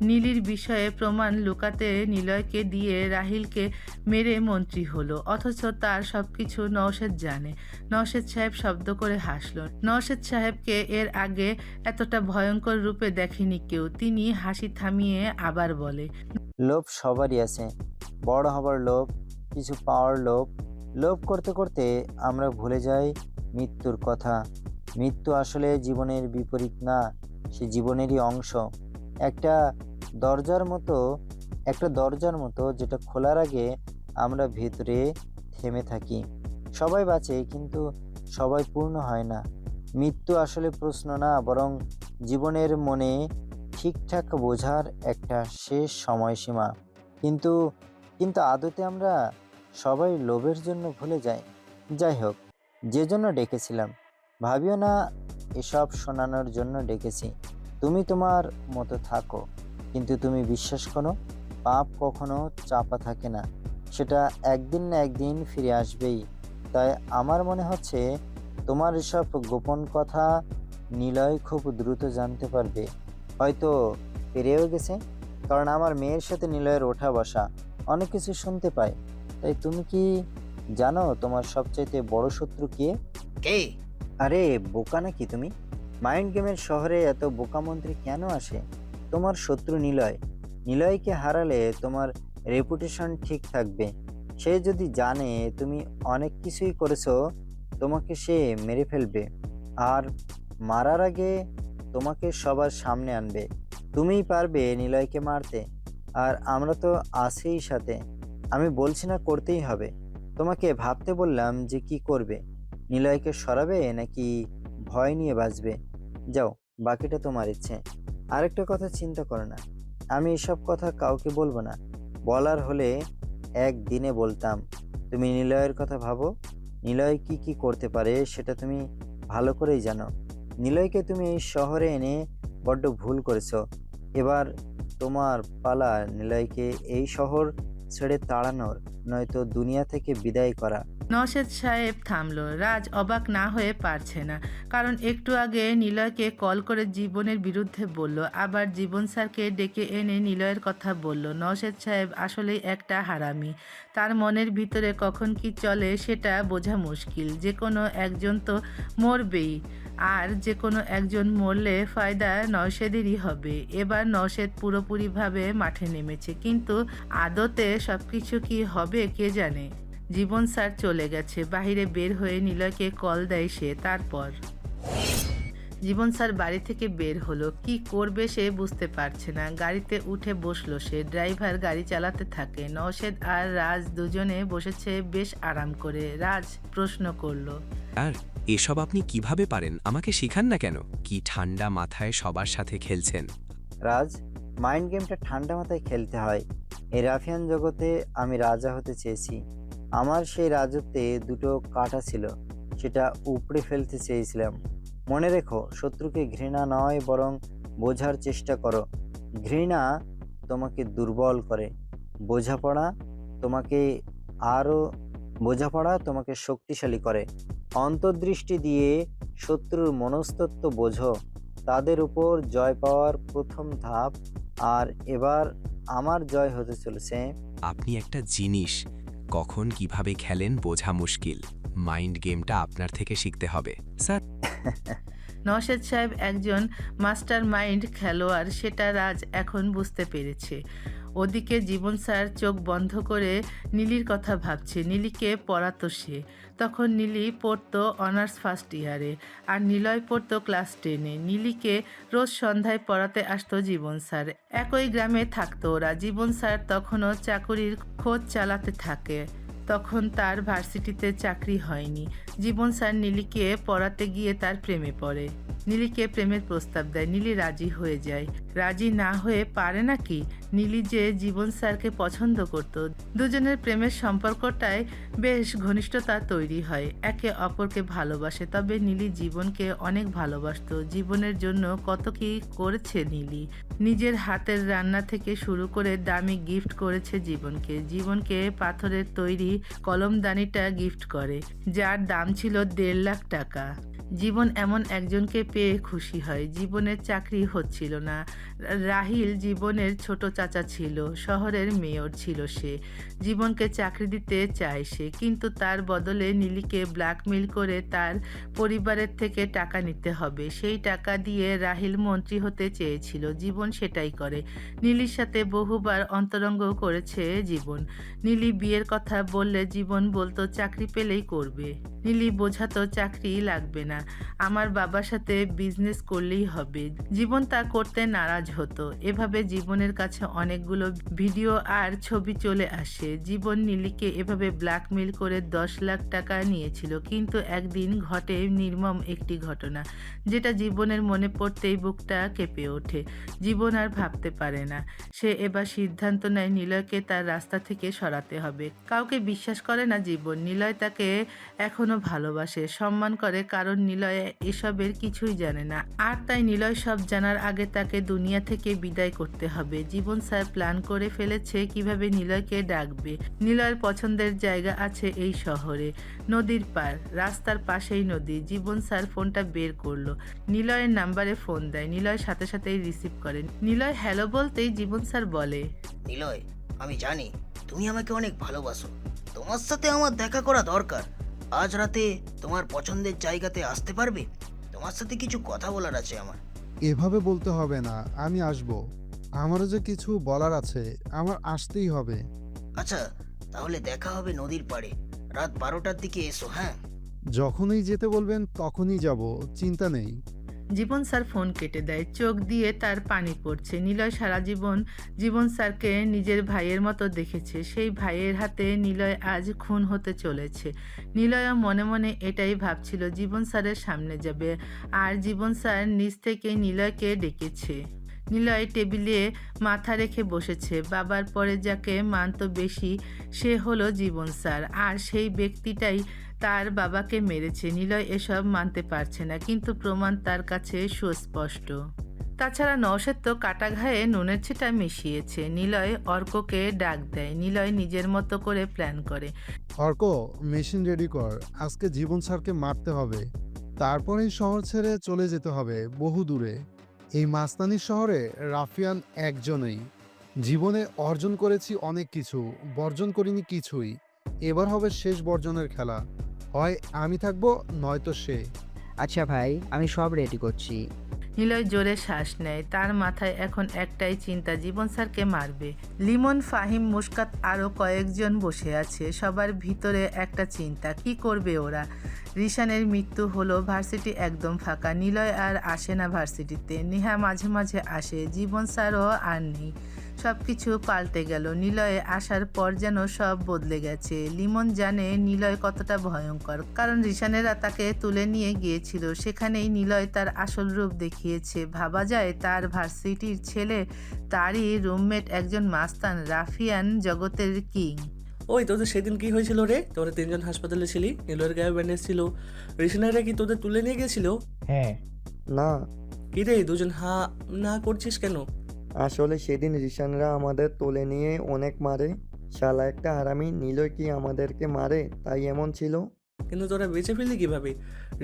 নীলির বিষয়ে প্রমাণ লুকাতে নিলয়কে দিয়ে রাহিলকে মেরে মন্ত্রী হলো, অথচ তার সবকিছু নওশেদ জানে। নওশেদ সাহেব শব্দ করে হাসল। নওশেদ সাহেবকে এর আগে এতটা ভয়ঙ্কর রূপে দেখেনি কেউ। তিনি হাসি থামিয়ে আবার বলে, লোভ সবারই আছে, বড় হবার লোভ, কিছু পাওয়ার লোভ। লোভ করতে করতে আমরা ভুলে যাই মৃত্যুর কথা। মৃত্যু আসলে জীবনের বিপরীত না, সে জীবনেরই অংশ। একটা দরজার মতো যেটা খোলার আগে আমরা ভেতরে থেমে থাকি। সবাই বাঁচে, কিন্তু সবাই পূর্ণ হয় না। মৃত্যু আসলে প্রশ্ন না, বরং জীবনের মনে ঠিকঠাক বোঝার একটা শেষ সময়সীমা। কিন্তু আদতে আমরা সবাই লোভের জন্য ভুলে যাই। যাই হোক, যে জন্য ডেকেছিলাম, ভাবিও না এসব শোনানোর জন্য ডেকেছি। তুমি তোমার মতো থাকো, কিন্তু তুমি বিশ্বাস করো, পাপ কখনো চাপা থাকে না, সেটা একদিন না একদিন ফিরে আসবেই। তাই আমার মনে হচ্ছে তোমার এসব গোপন কথা নিলয় খুব দ্রুত জানতে পারবে। হয়তো পেরেও গেছে, কারণ আমার মেয়ের সাথে নিলয়ের ওঠা বসা, অনেক কিছু শুনতে পায়। তাই তুমি কি জানো তোমার সবচাইতে বড় শত্রু কে? কে? আরে বোকা নাকি তুমি? মাইন্ড গেমের শহরে এত বোকা মন্ত্রী কেন আসে? তোমার শত্রু নিলয়। নিলয়কে হারালে তোমার রেপুটেশন ঠিক থাকবে। সে যদি জানে তুমি অনেক কিছুই করেছো, তোমাকে সে মেরে ফেলবে, আর মারার আগে তোমাকে সবার সামনে আনবে। তুমিই পারবে নিলয়কে মারতে, আর আমরা তো আছেই সাথে। আমি বলছি না করতেই হবে, তোমাকে ভাবতে বললাম যে কি করবে। নিলয়কে সরাবে নাকি ভয় নিয়ে বাঁচবে? যাও, বাকিটা তোমার ইচ্ছে। আরেকটা কথা চিন্তা করো না, আমি এসব কথা কাউকে বলবো না। বলার হলে একদিনে বলতাম। তুমি নিলয়ের কথা ভাবো। নিলয় কি কি করতে পারে সেটা তুমি ভালো করেই জানো। নিলয়কে তুমি এই শহরে এনে বড্ড ভুল করেছো। এবার তোমার পালা নিলয়কে এই শহর ছেড়ে তাড়ানোর, নয়তো দুনিয়া থেকে বিদায় করা। নওশেদ সাহেব থামলো। রাজ অবাক না হয়ে পারছে না, কারণ একটু আগে নিলয়কে কল করে জীবনের বিরুদ্ধে বলল, আবার জীবন স্যারকে ডেকে এনে নিলয়ের কথা বলল। নওশেদ সাহেব আসলেই একটা হারামি। তার মনের ভিতরে কখন কি চলে সেটা বোঝা মুশকিল। যে কোনো একজন তো মরবেই, আর যে কোনো একজন মরলে ফায়দা নওশেদেরই হবে। এবার নওশেদ পুরোপুরিভাবে মাঠে নেমেছে, কিন্তু আদতে সবকিছু কি হবে কে জানে। জীবন স্যার চলে গেছে। বাহিরে বের হয়ে নিলয়কে কল দেয় সে। তারপর জীবন স্যার বাড়ি থেকে বের হলো। কি করবে সে বুঝতে পারছে না। গাড়িতে উঠে বসলো সে। ড্রাইভার গাড়ি চালাতে থাকে। নওশেদ আর রাজ দুজনে বসেছে বেশ আরাম করে। রাজ প্রশ্ন করলো, আর এসব আপনি কিভাবে পারেন? আমাকে শিখান না কেন? কি ঠান্ডা মাথায় সবার সাথে খেলছেন? রাজ, মাইন্ড গেমটা ঠান্ডা মাথায় খেলতে হয়। এই রাফিয়ান জগতে আমি রাজা হতে চেয়েছি। আমার সেই রাজত্বে দুটো কাঁটা ছিল, সেটা উপড়ে ফেলতে চেয়েছিলাম। মনে রেখো, শত্রুকে ঘৃণা নয়, বরং বোঝার চেষ্টা করো। ঘৃণা তোমাকে দুর্বল করে, বোঝাপড়া তোমাকে শক্তিশালী করে। অন্তর্দৃষ্টি দিয়ে শত্রুর মনস্তত্ত্ব বোঝো, তাদের উপর জয় পাওয়ার প্রথম ধাপ। আর এবার আমার জয় হতে চলেছে। আপনি একটা জিনিস কখন কিভাবে খেলেন বোঝা মুশকিল। মাইন্ড গেমটা আপনার থেকে শিখতে হবে স্যার। নওশেদ সাহেব একজন মাস্টার মাইন্ড খেলোয়াড়, সেটা রাজ এখন বুঝতে পেরেছে। ওদিকে জীবন স্যার চোখ বন্ধ করে নীলির কথা ভাবছে। নীলিকে পড়াতো সে। তখন নীলি পড়তো অনার্স ফার্স্ট ইয়ারে, আর নিলয় পড়তো ক্লাস 10-এ। নীলিকে রোজ সন্ধ্যায় পড়াতে আসতো জীবন স্যার। একই গ্রামে থাকতো ওরা। জীবন স্যার তখনও চাকুরির খোঁজ চালাতে থাকে। তখন তার ভার্সিটিতে চাকরি হয়নি। জীবন স্যার নীলিকে পড়াতে গিয়ে তার প্রেমে পড়ে। নীলিকে প্রেমের প্রস্তাব দেয়। নীলি রাজি হয়ে যায়। রাজি না হয়ে পারে নাকি? নীলি যে জীবন স্যারকে পছন্দ করত। দুজনের প্রেমের সম্পর্কটায় বেশ ঘনিষ্ঠতা তৈরি হয়, একে অপরকে ভালোবাসে। তবে নীলি জীবনকে অনেক ভালোবাসতো। জীবনের জন্য কত কি করেছে নীলি। নিজের হাতের রান্না থেকে শুরু করে দামি গিফট করেছে জীবনকে। জীবনকে পাথরের তৈরি কলমদানিটা গিফট করে, যার দাম ছিল 1.5 লাখ টাকা। জীবন এমন একজনকে পেয়ে খুশি হয়। জীবনের চাকরি হচ্ছিল না। রাহিল জীবনের ছোট চাচা ছিল, শহরের মেয়র ছিল সে। জীবনকে চাকরি দিতে চায় সে, কিন্তু তার বদলে নীলিকে ব্ল্যাকমেইল করে তার পরিবারের থেকে টাকা নিতে হবে। সেই টাকা দিয়ে রাহিল মন্ত্রী হতে চেয়েছিল। জীবন সেটাই করে। নীলির সাথে বহুবার অন্তরঙ্গ করেছে জীবন। নীলি বিয়ের কথা বললে জীবন বলতো চাকরি পেলেই করবে। নীলি বোঝাতো চাকরি লাগবে না, আমার বাবার সাথে বিজনেস করলেই হবে। জীবন তা করতে নারাজ হতো। এভাবে জীবনের কাছে অনেকগুলো ভিডিও আর ছবি চলে আসে। জীবন নীলিকে এভাবে ব্ল্যাকমেইল করে 10 লাখ টাকা নিয়েছিল। কিন্তু একদিন ঘটে নির্মম একটি ঘটনা, যেটা জীবনের মনে পড়তেই বুকটা কেঁপে ওঠে। জীবন আর ভাবতে পারে না। সে এবার সিদ্ধান্ত নেয় নিলয়কে তার রাস্তা থেকে সরাতে হবে। কাউকে বিশ্বাস করে না জীবন। নিলয় তাকে এখনো ভালোবাসে, সম্মান করে, কারণ নিলয় এসবের কিছুই জানে না। আর তাই নিলয় সব জানার আগে তাকে দুনিয়া থেকে বিদায় করতে হবে। জীবন স্যার প্ল্যান করে ফেলেছে কিভাবে নিলয়কে ডাকবে। নিলয়ের পছন্দের জায়গা আছে এই শহরে, নদীর পার, রাস্তার পাশেই নদী। জীবন স্যার ফোনটা বের করলো, নিলয়ের নাম্বারে ফোন দেয়। নিলয় সাথে সাথেই রিসিভ করে। নিলয় হ্যালো বলতেই জীবন স্যার বলে, নিলয়, আমি জানি তুমি আমাকে অনেক ভালোবাসো। তোমার সাথে আমার দেখা করা দরকার। আজ রাতে তোমার পছন্দের জায়গাতে আসতে পারবে? তোমার সাথে কিছু কথা বলার আছে আমার। এভাবে বলতে হবে না, আমি আসব। আমারও যে কিছু বলার আছে, আমার আসতেই হবে। আচ্ছা, তাহলে দেখা হবে নদীর পাড়ে। রাত 12টার দিকে এসো, হ্যাঁ? যখনই যেতে বলবেন তখনই যাব, চিন্তা নেই। জীবন স্যার ফোন কেটে দেয়। চোখ দিয়ে তার পানি পড়ছে। নিলয় সারা জীবন জীবন স্যারকে নিজের ভাইয়ের মতো দেখেছে। সেই ভাইয়ের হাতে নিলয় আজ খুন হতে চলেছে। নিলয়ও মনে মনে এটাই ভাবছিল। জীবন স্যারের সামনে যাবে, আর জীবন স্যার নিজ থেকে নিলয়কে ডেকেছে। নিলয় টেবিলে মাথা রেখে বসেছে। বাবার পরে যাকে মানত বেশি সে হলো জীবন স্যার, আর সেই ব্যক্তিটাই তার বাবাকে মেরেছে। নিলয় এসব মানতে পারছে না, কিন্তু প্রমাণ তার কাছে সুস্পষ্ট। তাছাড়া নওশেদ তো কাটা ঘায়ে নুনের ছিটা মিশিয়েছে। নিলয় অর্ককে ডাক দেয়। নিলয় নিজের মতো করে প্ল্যান করে। অর্ক, মেশিন রেডি কর, আজকে জীবন স্যারকে মারতে হবে। তারপরেই শহর ছেড়ে চলে যেতে হবে বহু দূরে। এই মাস্তানি শহরে রাফিয়ান একজনই। জীবনে অর্জন করেছি অনেক কিছু, বর্জন করিনি কিছুই। এবার হবে শেষ বর্জনের খেলা। হয় আমি থাকবো, নয়তো সে। আচ্ছা ভাই, আমি সব রেডি করছি। নিলয় জোরে শ্বাস নেয়। তার মাথায় এখন একটাই চিন্তা, জীবন স্যারকে মারবে। লিমন, ফাহিম, মুস্কাত আরও কয়েকজন বসে আছে। সবার ভিতরে একটা চিন্তা, কি করবে ওরা। রিশানের মৃত্যু হলো, ভার্সিটি একদম ফাঁকা। নিলয় আর আসে না ভার্সিটিতে। নেহা মাঝে মাঝে আসে। জীবন স্যারও আর নেই। সব কিছু পাল্টে গেল। নিলয়ে আসার পর যেন সব বদলে গেছে। লিমন জানে নিলয় কতটা ভয়ঙ্কর, কারণ রিশানেরা তাকে তুলে নিয়ে গিয়েছিল। সেখানেই নিলয় তার আসল রূপ দেখিয়েছে। ভাবা যায় তার ভার্সিটির ছেলে, তারই রুমমেট একজন মাস্তান, রাফিয়ান জগতের কিং। ওই তোদের সেদিন কি হয়েছিল রে? তোরা 3জন হাসপাতালে ছিলি, নিলয়ের গায়ে ব্যান্ডেজ ছিল। রিশনারা কি তোদের তুলে নিয়ে গেছিল? হ্যাঁ। না, কি রে দুজন হা না করছিস কেন? আসলে সেদিন রিশানরা আমাদের তুলে নিয়ে অনেক মারে। শালা একটা হারামি। নিলয় কি আমাদেরকে মারে তাই এমন ছিল? কিন্তু তোরা বেঁচে ফেললি কিভাবে?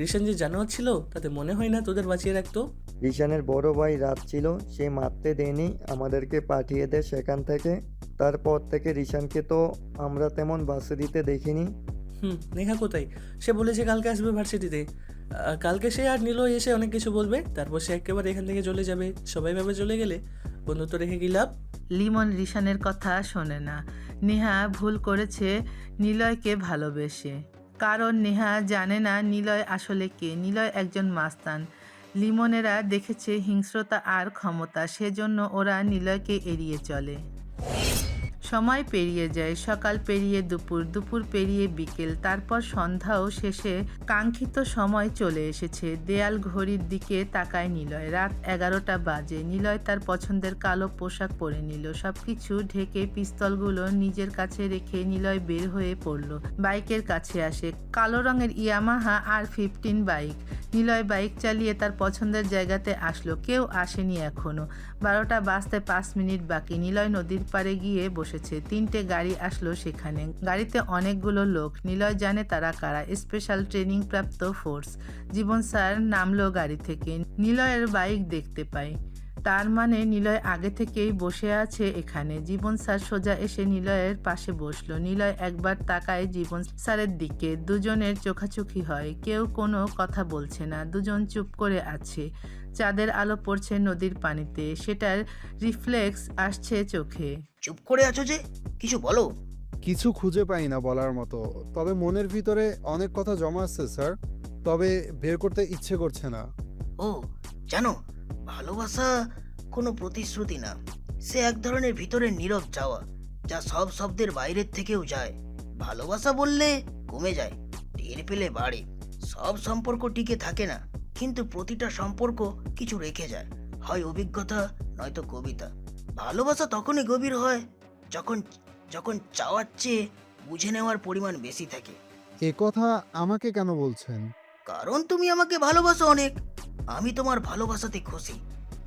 রিশান যে জানোয়ার ছিল, তাতে মনে হয় না তোদের বাঁচিয়ে রাখতো। রিশানের বড় ভাই রাত ছিল, সে মারতে দেয়নি, আমাদেরকে পাঠিয়ে দেয় সেখান থেকে। তারপর থেকে রিশানকে তো আমরা তেমন ভার্সিটিতে দেখিনি। নেহা কোথায়? সে বলেছে কালকে আসবে ভার্সিটিতে। কালকে সে আর নিলয় এসে অনেক কিছু বলবে, তারপর সে একেবারে এখান থেকে চলে যাবে। সবাই ভাবে চলে গেলে বন্ধুত্ব রেখে কি লাভ? লিমন রিশানের কথা শোনে না। নেহা ভুল করেছে নিলয়কে ভালোবেসে, কারণ নেহা জানে না নিলয় আসলে কে। নিলয় একজন মাস্তান। লিমনেরা দেখেছে হিংস্রতা আর ক্ষমতা, সেজন্য ওরা নিলয়কে এড়িয়ে চলে। সময় পেরিয়ে যায়, সকাল পেরিয়ে দুপুর, দুপুর পেরিয়ে বিকেল, তারপর সন্ধ্যাও শেষে কাঙ্ক্ষিত সময় চলে এসেছে। দেয়াল ঘড়ির দিকে তাকায় নিলয়। রাত 11টা বাজে। নিলয় তার পছন্দের কালো পোশাক পরে নিল। সবকিছু ঢেকে পিস্তলগুলো নিজের কাছে রেখে নিলয় বের হয়ে পড়ল। বাইকের কাছে আসে কালো রঙের Yamaha R15 bike. Niloy bike চালিয়ে তার পছন্দের জায়গাতে আসলো। কেউ আসেনি এখনো। 12টা বাজতে 5 মিনিট বাকি। নিলয় নদীর পাড়ে গিয়ে বসেছে। 3টে গাড়ি আসলো সেখানে। গাড়িতে অনেকগুলো লোক। নিলয় জানে তারা কারা, স্পেশাল ট্রেনিং প্রাপ্ত ফোর্স। জীবন স্যার নামলো গাড়ি থেকে। নিলয়ের বাইক দেখতে পায়। তার মানে নিলয় আগে থেকেই বসে আছে এখানে। জীবন স্যার সোজা এসে নিলয়ের পাশে বসলো। নিলয় একবার তাকায় জীবন স্যারের দিকে। দুজনের চোখাচোখি হয়। কেউ কোনো কথা বলছে না। দুজন চুপ করে আছে। চাঁদের আলো পড়ছে নদীর পানিতে, সেটার রিফ্লেক্স আসছে চোখে। চুপ করে আছো যে, কিছু বলো। কিছু খুঁজে পাই না বলার মতো, তবে মনের ভিতরে অনেক কথা জমা আছে স্যার, তবে বের করতে ইচ্ছে করছে না। ও জানো, ভালোবাসা কোনো প্রতিশ্রুতি না, সে এক ধরনের ভিতরের নীরব চাওয়া, যা সব শব্দের বাইরের থেকেও যায়। ভালোবাসা বললে কমে যায়, টের পেলে বাড়ে। সব সম্পর্ক টিকে থাকে না, কিন্তু প্রতিটা সম্পর্ক কিছু রেখে যায়, হয় অভিজ্ঞতা নয়তো কবিতা। ভালোবাসা তখনই গভীর হয় যখন যখন চাওয়ার চেয়ে বুঝে নেওয়ার পরিমাণ বেশি থাকে। এ কথা আমাকে কেন বলছেন? কারণ তুমি আমাকে ভালোবাসো অনেক, আমি তোমার ভালোবাসাতে খুশি,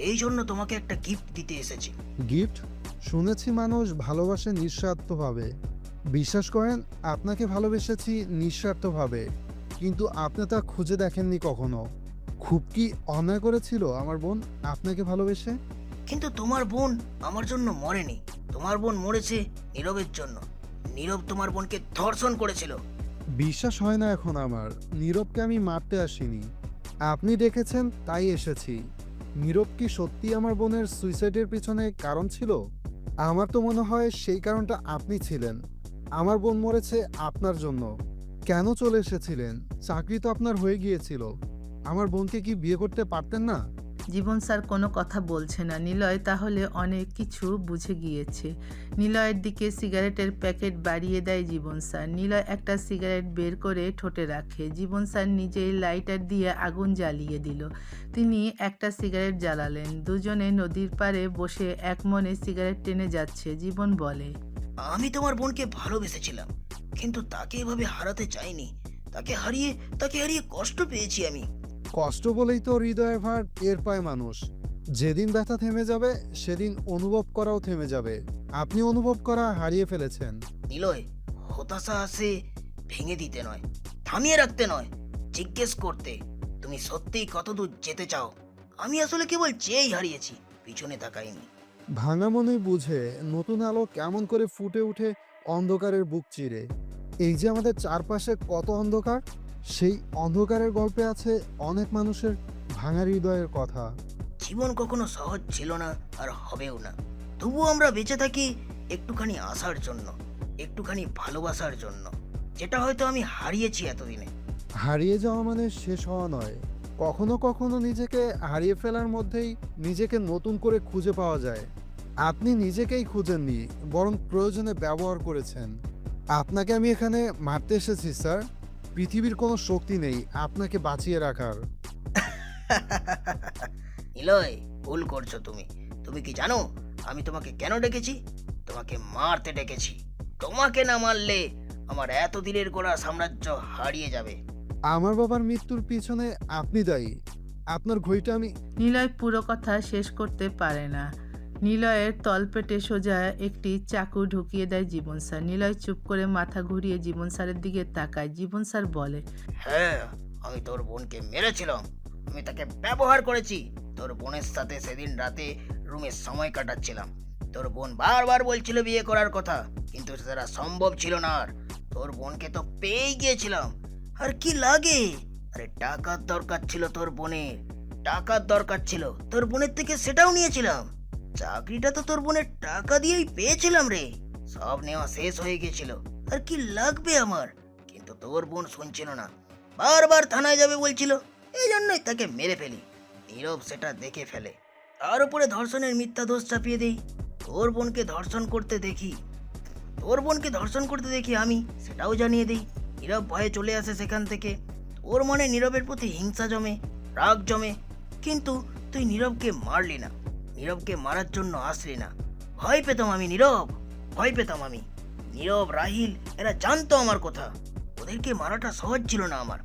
এই জন্য তোমাকে একটা গিফট দিতে এসেছি। গিফট? শুনেছি মানুষ ভালোবাসে নিঃস্বার্থভাবে। বিশ্বাস করেন, আপনাকে ভালোবেসেছি নিঃস্বার্থভাবে, কিন্তু আপনি তা খুঁজে দেখেননি কখনো। খুব কি অন্যায় করেছিল আমার বোন আপনাকে ভালোবেসে? কিন্তু তোমার বোন আমার জন্য মরেনি, তোমার বোন মরেছে নীরবের জন্য। নীরব তোমার বোনকে ধর্ষণ করেছিল। বিশ্বাস হয় না এখন আমার। নীরবকে আমি মারতে আসিনি, আপনি দেখেছেন তাই এসেছি। নীরব কি সত্যি আমার বোনের সুইসাইডের পিছনে কারণ ছিল? আমার তো মনে হয় সেই কারণটা আপনি ছিলেন। আমার বোন মরেছে আপনার জন্য। কেন চলে এসেছিলেন? চাকরি তো আপনার হয়ে গিয়েছিল। আমার বোনকে কি বিয়ে করতে পারতেন না? জীবন স্যার কোনো কথা বলছে না। নিলয় তাহলে অনেক কিছু বুঝে গিয়েছে। নিলয়ের দিকে সিগারেটের প্যাকেট বাড়িয়ে দেয় জীবন স্যার। নিলয় একটা সিগারেট বের করে ঠোঁটে রাখে। জীবন স্যার নিজেই লাইটার দিয়ে আগুন জ্বালিয়ে দিল। তিনি একটা সিগারেট জ্বালালেন। দুজনে নদীর পাড়ে বসে এক মনে সিগারেট টেনে যাচ্ছে। জীবন বলে, আমি তোমার বোনকে ভালোবেসেছিলাম, কিন্তু তাকে এভাবে হারাতে চাইনি। তাকে হারিয়ে কষ্ট পেয়েছি আমি। কষ্ট বলেই তো হৃদয়ের ভার টের পায় মানুষ। যেদিন ব্যথা থেমে যাবে সেদিন অনুভব করাও থেমে যাবে। আপনি অনুভব করা হারিয়ে ফেলেছেন। নিলয়, হতাশা আসে ভেঙে দিতে নয়, থামিয়ে রাখতে নয়, জিজ্ঞেস করতে তুমি সত্যিই কতদূর যেতে চাও। আমি আসলে কেবল চেয়েই হারিয়েছি, পিছনে তাকাইনি। ভাঙা মনে বুঝে নতুন আলো কেমন করে ফুটে ওঠে অন্ধকারের বুক চিরে। এই যে আমাদের চারপাশে কত অন্ধকার, সেই অন্ধকারের গল্পে আছে অনেক মানুষের ভাঙা হৃদয়ের কথা। জীবন কখনো সহজ ছিল না, আর হবেও না। তবুও আমরা বেঁচে থাকি একটুখানি আশার জন্য, একটুখানি ভালোবাসার জন্য, যেটা হয়তো আমি হারিয়েছি এতদিনে। হারিয়ে যাওয়া মানে শেষ হওয়া নয়। কখনো কখনো নিজেকে হারিয়ে ফেলার মধ্যেই নিজেকে নতুন করে খুঁজে পাওয়া যায়। আপনি নিজেকেই খুঁজেননি, বরং প্রয়োজনে ব্যবহার করেছেন। আপনাকে আমি এখানে মারতে এসেছি স্যার। পৃথিবীর কোনো শক্তি নেই আপনাকে বাঁচিয়ে রাখার। নিলয়, ভুল করছো তুমি। তুমি কি জানো আমি তোমাকে কেন ডেকেছি? তোমাকে মারতে ডেকেছি। তোমাকে না মারলে আমার এতদিনের গড়া সাম্রাজ্য হারিয়ে যাবে। আমার বাবার মৃত্যুর পিছনে আপনি দায়ী। আপনার ঘড়িটা আমি... নিলয় পুরো কথা শেষ করতে পারে না। নিলয়ের তলপেটে সোজা একটি চাকু ঢুকিয়ে দেয় জীবন স্যার। নিলয় চুপ করে মাথা ঘুরিয়ে জীবন স্যারের দিকে তাকায়। জীবন স্যার বলে, হ্যাঁ, আমি তোর বোনকে মেরেছিলাম, আমি তাকে ব্যবহার করেছি। তোর বোনের সাথে সেদিন রাতে রুমে সময় কাটাচ্ছিলাম। তোর বোন বারবার বলছিল বিয়ে করার কথা, কিন্তু সেটা সম্ভব ছিল না। আর তোর বোনকে তো পেয়েই গিয়েছিলাম। আর কি লাগে? আরে টাকার দরকার ছিল তোর বোনের, টাকার দরকার ছিল তোর বোনের থেকে, সেটাও নিয়েছিলাম। চাকরিটা তো তোর বোনের টাকা দিয়েই পেয়েছিলাম রে। সব নেওয়া শেষ হয়ে গেছিল, আর কি লাগবে আমার? কিন্তু তোর বোন শুনছিল না, বারবার থানায় যাবে বলছিল। এই জন্যই তাকে মেরে ফেলি। নীরব সেটা দেখে ফেলে, তার উপরে ধর্ষণের মিথ্যা দোষ চাপিয়ে দেই। তোর বোনকে ধর্ষণ করতে দেখি, তোর বোনকে ধর্ষণ করতে দেখি আমি, সেটাও জানিয়ে দিই। নীরব ভয়ে চলে আসে সেখান থেকে। ওর মনে নীরবের প্রতি হিংসা জমে, রাগ জমে। কিন্তু তুই নীরবকে মারলি না, নীরবকে মারার জন্য আসলি না। ভয় পেতাম আমি নীরব, ভয় পেতাম আমি। নীরব, রাহিল এরা জানতো আমার কথা। ওদেরকে মারাটা সহজ ছিল না আমার,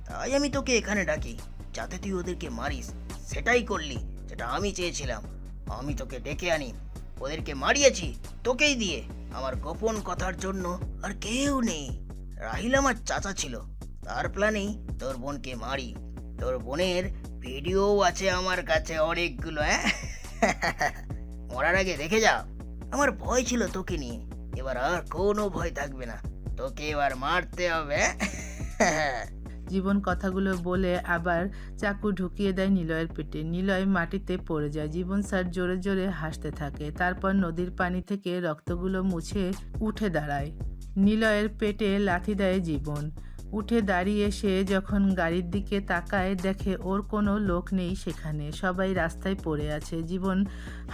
তাই আমি তোকে এখানে ডাকি যাতে তুই ওদেরকে মারিস। সেটাই করলি যেটা আমি চেয়েছিলাম। আমি তোকে ডেকে আনি, ওদেরকে মারিয়েছি তোকেই দিয়ে। আমার গোপন কথার জন্য আর কেউ নেই। রাহিল আমার চাচা ছিল, তার প্ল্যানেই তোর বোনকে মারি। তোর বোনের ভিডিও আছে আমার কাছে অনেকগুলো। মরার আগে দেখে যা। আমার ভয় ছিল তোকে নিয়ে, এবার আর কোনো ভয় থাকবে না। তোকে এবার মারতে হবে। জীবন কথাগুলো বলে আবার চাকু ঢুকিয়ে দেয় নিলয়ের পেটে। নিলয় মাটিতে পড়ে যায়। জীবন স্যার জোরে জোরে হাসতে থাকে। তারপর নদীর পানি থেকে রক্তগুলো মুছে উঠে দাঁড়ায়। নিলয়ের পেটে লাথি দেয় জীবন। উঠে দাঁড়িয়ে সে যখন গাড়ির দিকে তাকায় দেখে ওর কোনো লোক নেই সেখানে, সবাই রাস্তায় পড়ে আছে। জীবন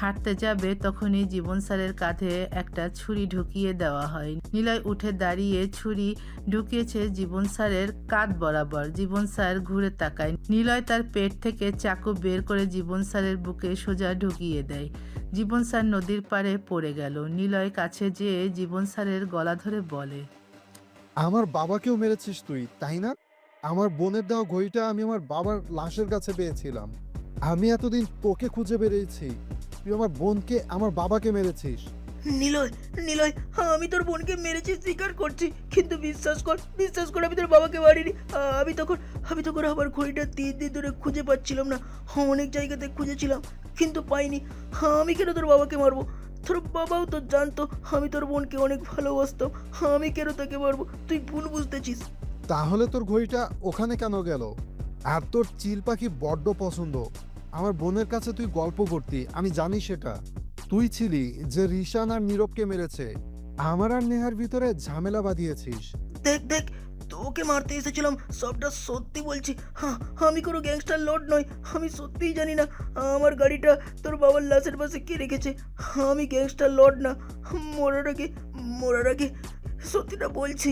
হাঁটতে যাবে তখনই জীবন স্যারের কাঁধে একটা ছুরি ঢুকিয়ে দেওয়া হয়। নিলয় উঠে দাঁড়িয়ে ছুরি ঢুকিয়েছে জীবন স্যারের কাঁধ বরাবর। জীবন স্যার ঘুরে তাকায়। নিলয় তার পেট থেকে চাকু বের করে জীবন স্যারের বুকে সোজা ঢুকিয়ে দেয়। জীবন স্যার নদীর পাড়ে পড়ে গেল। নিলয় কাছে যেয়ে জীবন স্যারের গলা ধরে বলে, আমার বাবাকেও মেরেছিস তুই, তাই না? আমার বোনের দেওয়া ঘড়িটা আমি আমার বাবার লাশের কাছে পেয়েছিলাম। আমি এতদিন তোকে খুঁজে বেরিয়েছি, তুই আমার বোনকে, আমার বাবাকে মেরেছিস। নিলয়, নিলয়, আমি তোর বোনকে মেরেছি স্বীকার করছি, কিন্তু বিশ্বাস কর আমি তোর বাবাকে মারিনি। আমি তখন আমার ঘড়িটা 3 দিন ধরে খুঁজে পাচ্ছিলাম না। অনেক জায়গাতে খুঁজেছিলাম কিন্তু পাইনি। আমি কেন তোর বাবাকে মারবো? তোর বাবাও তো জানতো আমি তোর বোনকে অনেক ভালোবাসতাম। আমি কেন তাকে মারবো? তুই ভুল বুঝতেছিস। তাহলে তোর ঘড়িটা ওখানে কেন গেল? আর তোর চিল পাখি বড্ড পছন্দ। আমার বোনের কাছে তুই গল্প করতি, আমি জানি সেটা। তুই ছিলি যে রিশান আর নীরবকে মেরেছে। আমার আর নেহার ভিতরে ঝামেলা বাঁধিয়েছিস। দেখ, তোকে মারতে এসেছিলাম, সবটা সত্যি বলছি। আমি কোনো গ্যাংস্টার লর্ড নয়। আমি সত্যিই জানি না আমার গাড়িটা তোর বাবার লাশের পাশে কে রেখেছে। আমি গ্যাংস্টার লর্ড না। মরার আগে সত্যিটা বলছি।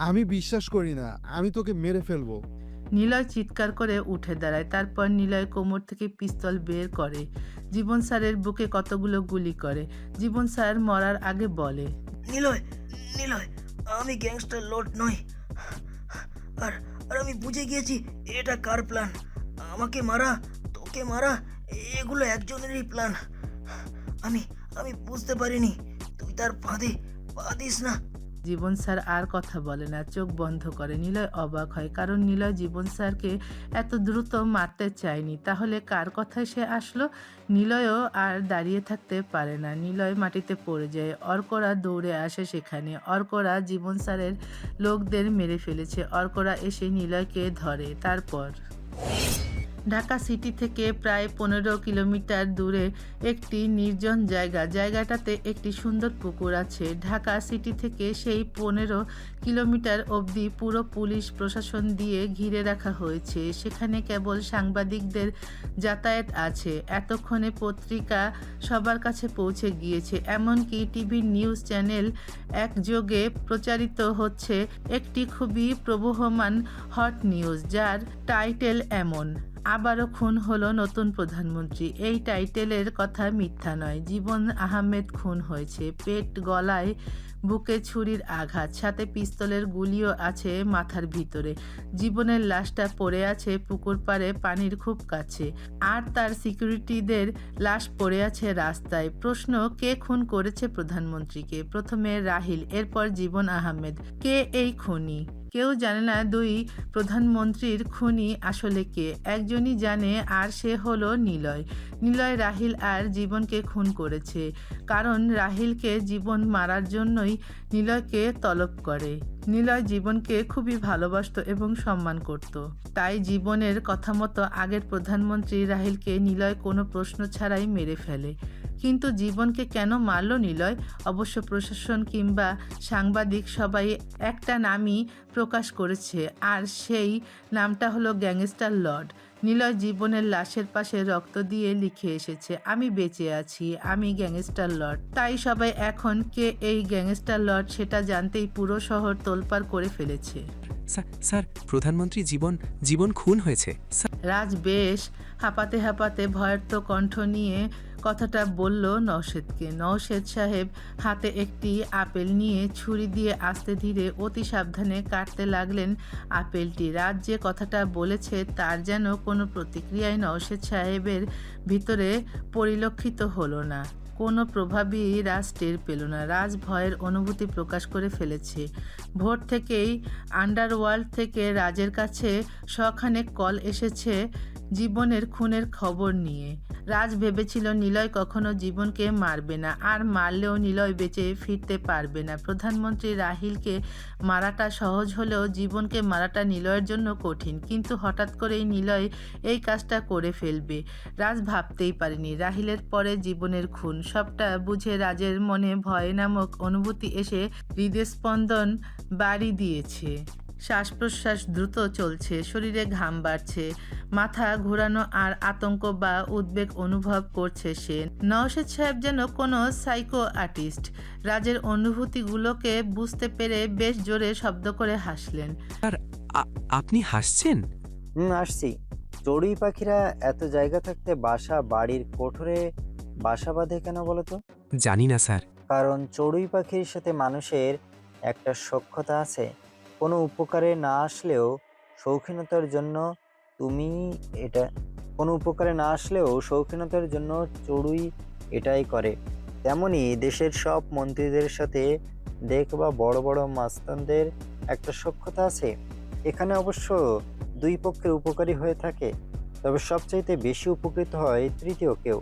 আমি বিশ্বাস করি না, আমি তোকে মেরে ফেলবো। নিলয় চিৎকার করে উঠে দাঁড়ায়। তারপর নিলয় কোমর থেকে পিস্তল বের করে জীবন স্যারের বুকে কতগুলো গুলি করে। জীবন স্যার মরার আগে বলে, নিলয়, আমি গ্যাংস্টার লর্ড নই। আর আমি বুঝে গিয়েছি এটা কার প্ল্যান। আমাকে মারা, তোকে মারা, এগুলো একজনেরই প্ল্যান। আমি বুঝতে পারিনি তুই তার ফাঁদে পা দিস না। জীবন স্যার আর কথা বলে না, চোখ বন্ধ করে। নিলয় অবাক হয়, কারণ নিলয় জীবন স্যারকে এত দ্রুত মারতে চায়নি। তাহলে কার কথায় সে আসলো? নিলয়ও আর দাঁড়িয়ে থাকতে পারে না। নিলয় মাটিতে পড়ে যায়। অর্করা দৌড়ে আসে সেখানে। অর্করা জীবন স্যারের লোকদের মেরে ফেলেছে। অর্করা এসে নিলয়কে ধরে। তারপর ঢাকা সিটি থেকে প্রায় 15 কিলোমিটার দূরে একটি নির্জন জায়গাটাতে একটি সুন্দর পুকুর আছে। ঢাকা সিটি থেকে সেই 15 কিলোমিটার অবধি পুরো পুলিশ প্রশাসন দিয়ে ঘিরে রাখা হয়েছে। সেখানে কেবল সাংবাদিকদের যাতায়াত আছে। এতক্ষণে পত্রিকা সবার কাছে পৌঁছে গিয়েছে। এমনকি টিভি নিউজ চ্যানেল একযোগে প্রচারিত হচ্ছে একটি খুবই প্রবহমান হট নিউজ, যার টাইটেল এমন: আবারও খুন হলো নতুন প্রধানমন্ত্রী। এই টাইটেলের কথা মিথ্যা নয়। জীবন আহমেদ খুন হয়েছে। পেট, গলায়, বুকে ছুরির আঘাত, সাথে পিস্তলের গুলিও আছে মাথার ভিতরে। জীবনের লাশটা পড়ে আছে পুকুর পাড়ে পানির খুব কাছে। আর তার সিকিউরিটিদের লাশ পড়ে আছে রাস্তায়। প্রশ্ন, কে খুন করেছে প্রধানমন্ত্রীকে? প্রথমে রাহিল, এরপর জীবন আহমেদ। কে এই খুনি? কেউ জানে না দুই প্রধানমন্ত্রীর খুনি আসলে কে। একজনই জানে, আর সে হলো নিলয়। নিলয় রাহিল আর জীবনকে খুন করেছে, কারণ রাহিলকে জীবন মারার জন্যই নিলয়কে তলব করে। নিলয় জীবনকে খুবই ভালোবাসতো এবং সম্মান করত। তাই জীবনের কথা মতো আগের প্রধানমন্ত্রী রাহিলকে নিলয় কোনো প্রশ্ন ছাড়াই মেরে ফেলে। কিন্তু জীবনকে কেন মারল নিলয়? অবশ্য প্রশাসন কিংবা সাংবাদিক সবাই একটা নামই প্রকাশ করেছে, আর সেই নামটা হলো গ্যাংস্টার লর্ড। নিলয় জীবনের লাশের পাশে রক্ত দিয়ে লিখে এসেছে, আমি বেঁচে আছি, আমি গ্যাংস্টার লর্ড। তাই সবাই এখন কে এই গ্যাংস্টার লর্ড সেটা জানতেই পুরো শহর তোলপাড় করে ফেলেছে। স্যার, প্রধানমন্ত্রী জীবন খুন হয়েছে। রাজ বেশ হাঁপাতে হাঁপাতে ভয়ার্ত কণ্ঠ নিয়ে কথাটা বলল নওশেদকে। নওশেদ সাহেব হাতে একটি আপেল নিয়ে ছুরি দিয়ে আস্তে ধীরে অতি সাবধানে কাটতে লাগলেন আপেলটি। রাজ যে কথাটা বলেছে তার যেন কোনো প্রতিক্রিয়াই নওশেদ সাহেবের ভিতরে পরিলক্ষিত হলো না। কোনো প্রভাবই রাজ টের পেল না। রাজ ভয়ের অনুভূতি প্রকাশ করে ফেলেছে। ভোর থেকেই আন্ডারওয়ার্ল্ড থেকে রাজের কাছে শখানেক কল এসেছে জীবনের খুনের খবর নিয়ে। রাজ ভেবেছিল নিলয় কখনো জীবনকে মারবে না, আর মারলেও নিলয় বেঁচে ফিরতে পারবে না। প্রধানমন্ত্রী রাহিলকে মারাটা সহজ হলেও জীবনকে মারাটা নিলয়ের জন্য কঠিন। কিন্তু হঠাৎ করেই নিলয় এই কাজটা করে ফেলবে রাজ ভাবতেই পারেনি। রাহিলের পরে জীবনের খুন, সবটা বুঝে রাজের মনে ভয় নামক অনুভূতি এসে হৃদস্পন্দন বাড়ি দিয়েছে। শ্বাস প্রশ্বাস দ্রুত চলছে, শরীরে ঘাম বাড়ছে, মাথা ঘোরানো আর আতঙ্ক বা উদ্বেগ অনুভব করছে সে। নওশেদ সাহেব যেন কোনো সাইকো আর্টিস্ট। রাজের অনুভূতিগুলোকে বুঝতে পেরে বেশ জোরে শব্দ করে হাসলেন। স্যার, আপনি হাসছেন? আসছি। চড়ুই পাখিরা এত জায়গা থাকতে বাড়ির কোঠরে বাসা বাঁধে কেন বলো তো? জানি না স্যার। কারণ চড়ুই পাখির সাথে মানুষের একটা সখ্যতা আছে। কোনো উপকারে না আসলেও শৌখিনতার জন্য চড়ুই এটাই করে। তেমনি দেশের সব মন্ত্রীদের সাথে দেখবা বড় বড় মাস্তানদের একটা সখ্যতা আছে। এখানে অবশ্য দুই পক্ষের উপকারী হয়ে থাকে, তবে সবচাইতে বেশি উপকৃত হয় তৃতীয় কেউ।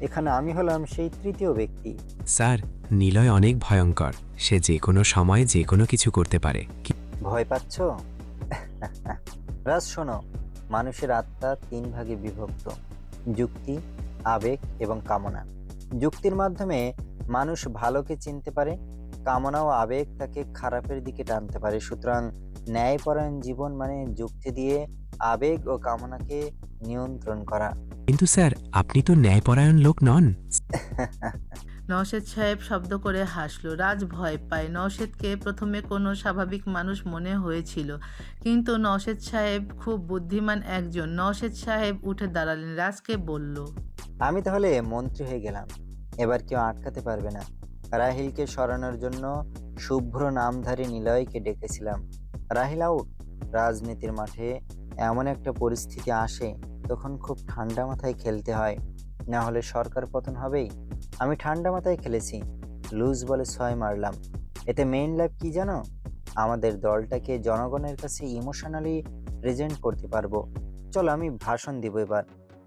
এখানে আমি হলাম সেই তৃতীয় ব্যক্তি। স্যার, নিলয় অনেক ভয়ঙ্কর। সে যে কোনো সময় যে কোনো কিছু করতে পারে। ভয় পাচ্ছ? রাজ শোনো, মানুষের আত্মা 3 ভাগে বিভক্ত: যুক্তি, আবেগ এবং কামনা। যুক্তির মাধ্যমে মানুষ ভালোকে চিনতে পারে, কামনা ও আবেগ তাকে খারাপের দিকে টানতে পারে। সুতরাং ন্যায়পরায়ণ জীবন মানে যুক্তি দিয়ে আবেগ ও কামনাকে নিয়ন্ত্রণ করা। কিন্তু স্যার, আপনি তো ন্যায়পরায়ণ লোক নন। নওশেদ সাহেব শব্দ করে হাসল। রাজ ভয় পায়। নওশেদকে প্রথমে কোনো স্বাভাবিক মানুষ মনে হয়েছিল, কিন্তু নওশেদ সাহেব খুব বুদ্ধিমান একজন। নওশেদ সাহেব উঠে দাঁড়ালেন, রাজকে বলল, আমি তাহলে মন্ত্রী হয়ে গেলাম, এবার কেউ আটকাতে পারবে না। রাহিলকে সরানোর জন্য শুভ্র নামধারী নিলয়কে ডেকেছিলাম। রাহিল আউট। রাজনীতির মাঠে এমন একটা পরিস্থিতি আসে, তখন খুব ঠান্ডা মাথায় খেলতে হয়, না হলে সরকার পতন হবেই। আমি ঠান্ডা মাথায় খেলেছি, লুজ বলে 6 মারলাম। এতে মেইন লাভ কি জানো? আমাদের দলটাকে জনগণের কাছে ইমোশনালি প্রেজেন্ট করতে পারবো। চলো, আমি ভাষণ দিব এবার।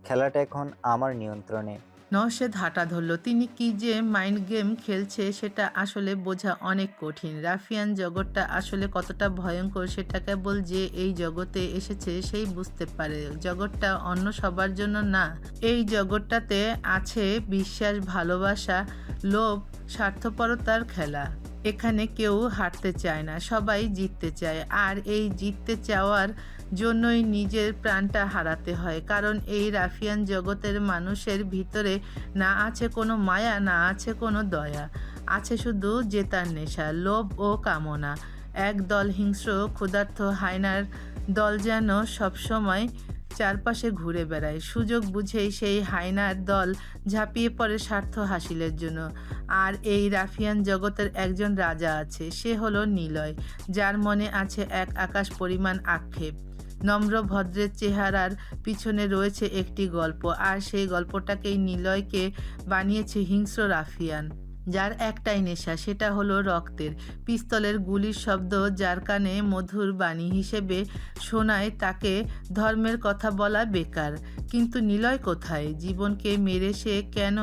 খেলাটা এখন আমার নিয়ন্ত্রণে। নওশেদ হাঁটা ধরল। তিনি কি যে মাইন্ড গেম খেলছে সেটা আসলে বোঝা অনেক কঠিন। রাফিয়ান জগৎটা আসলে কতটা ভয়ঙ্কর সেটা কেবল যে এই জগতে এসেছে সেই বুঝতে পারে। জগৎটা অন্য সবার জন্য না। এই জগৎটাতে আছে বিশ্বাস, ভালোবাসা, লোভ, স্বার্থপরতার খেলা। এখানে কেউ হারতে চায় না, সবাই জিততে চায়। আর এই জিততে চাওয়ার জন্যই নিজের প্রাণটা হারাতে হয়। কারণ এই রাফিয়ান জগতের মানুষের ভিতরে না আছে কোনো মায়া, না আছে কোনো দয়া, আছে শুধু জেতার নেশা, লোভ ও কামনা। এক দল হিংস্র ক্ষুধার্ত হায়নার দল যেন সবসময় চারপাশে ঘুরে বেড়ায়। সুযোগ বুঝেই সেই হায়নার দল ঝাঁপিয়ে পড়ে স্বার্থ হাসিলের জন্য। আর এই রাফিয়ান জগতের একজন রাজা আছে, সে হলো নিলয়, যার মনে আছে এক আকাশ পরিমাণ আক্ষেপ। নম্র ভদ্রের চেহারার পিছনে রয়েছে একটি গল্প, আর সেই গল্পটাকেই নিলয়কে বানিয়েছে হিংস্র রাফিয়ান, যার একটাই নেশা, সেটা হলো রক্তের। পিস্তলের গুলির শব্দ যার কানে মধুর বাণী হিসেবে শোনায়, তাকে ধর্মের কথা বলা বেকার। কিন্তু নিলয় কোথায়? জীবনকে মেরে সে কেন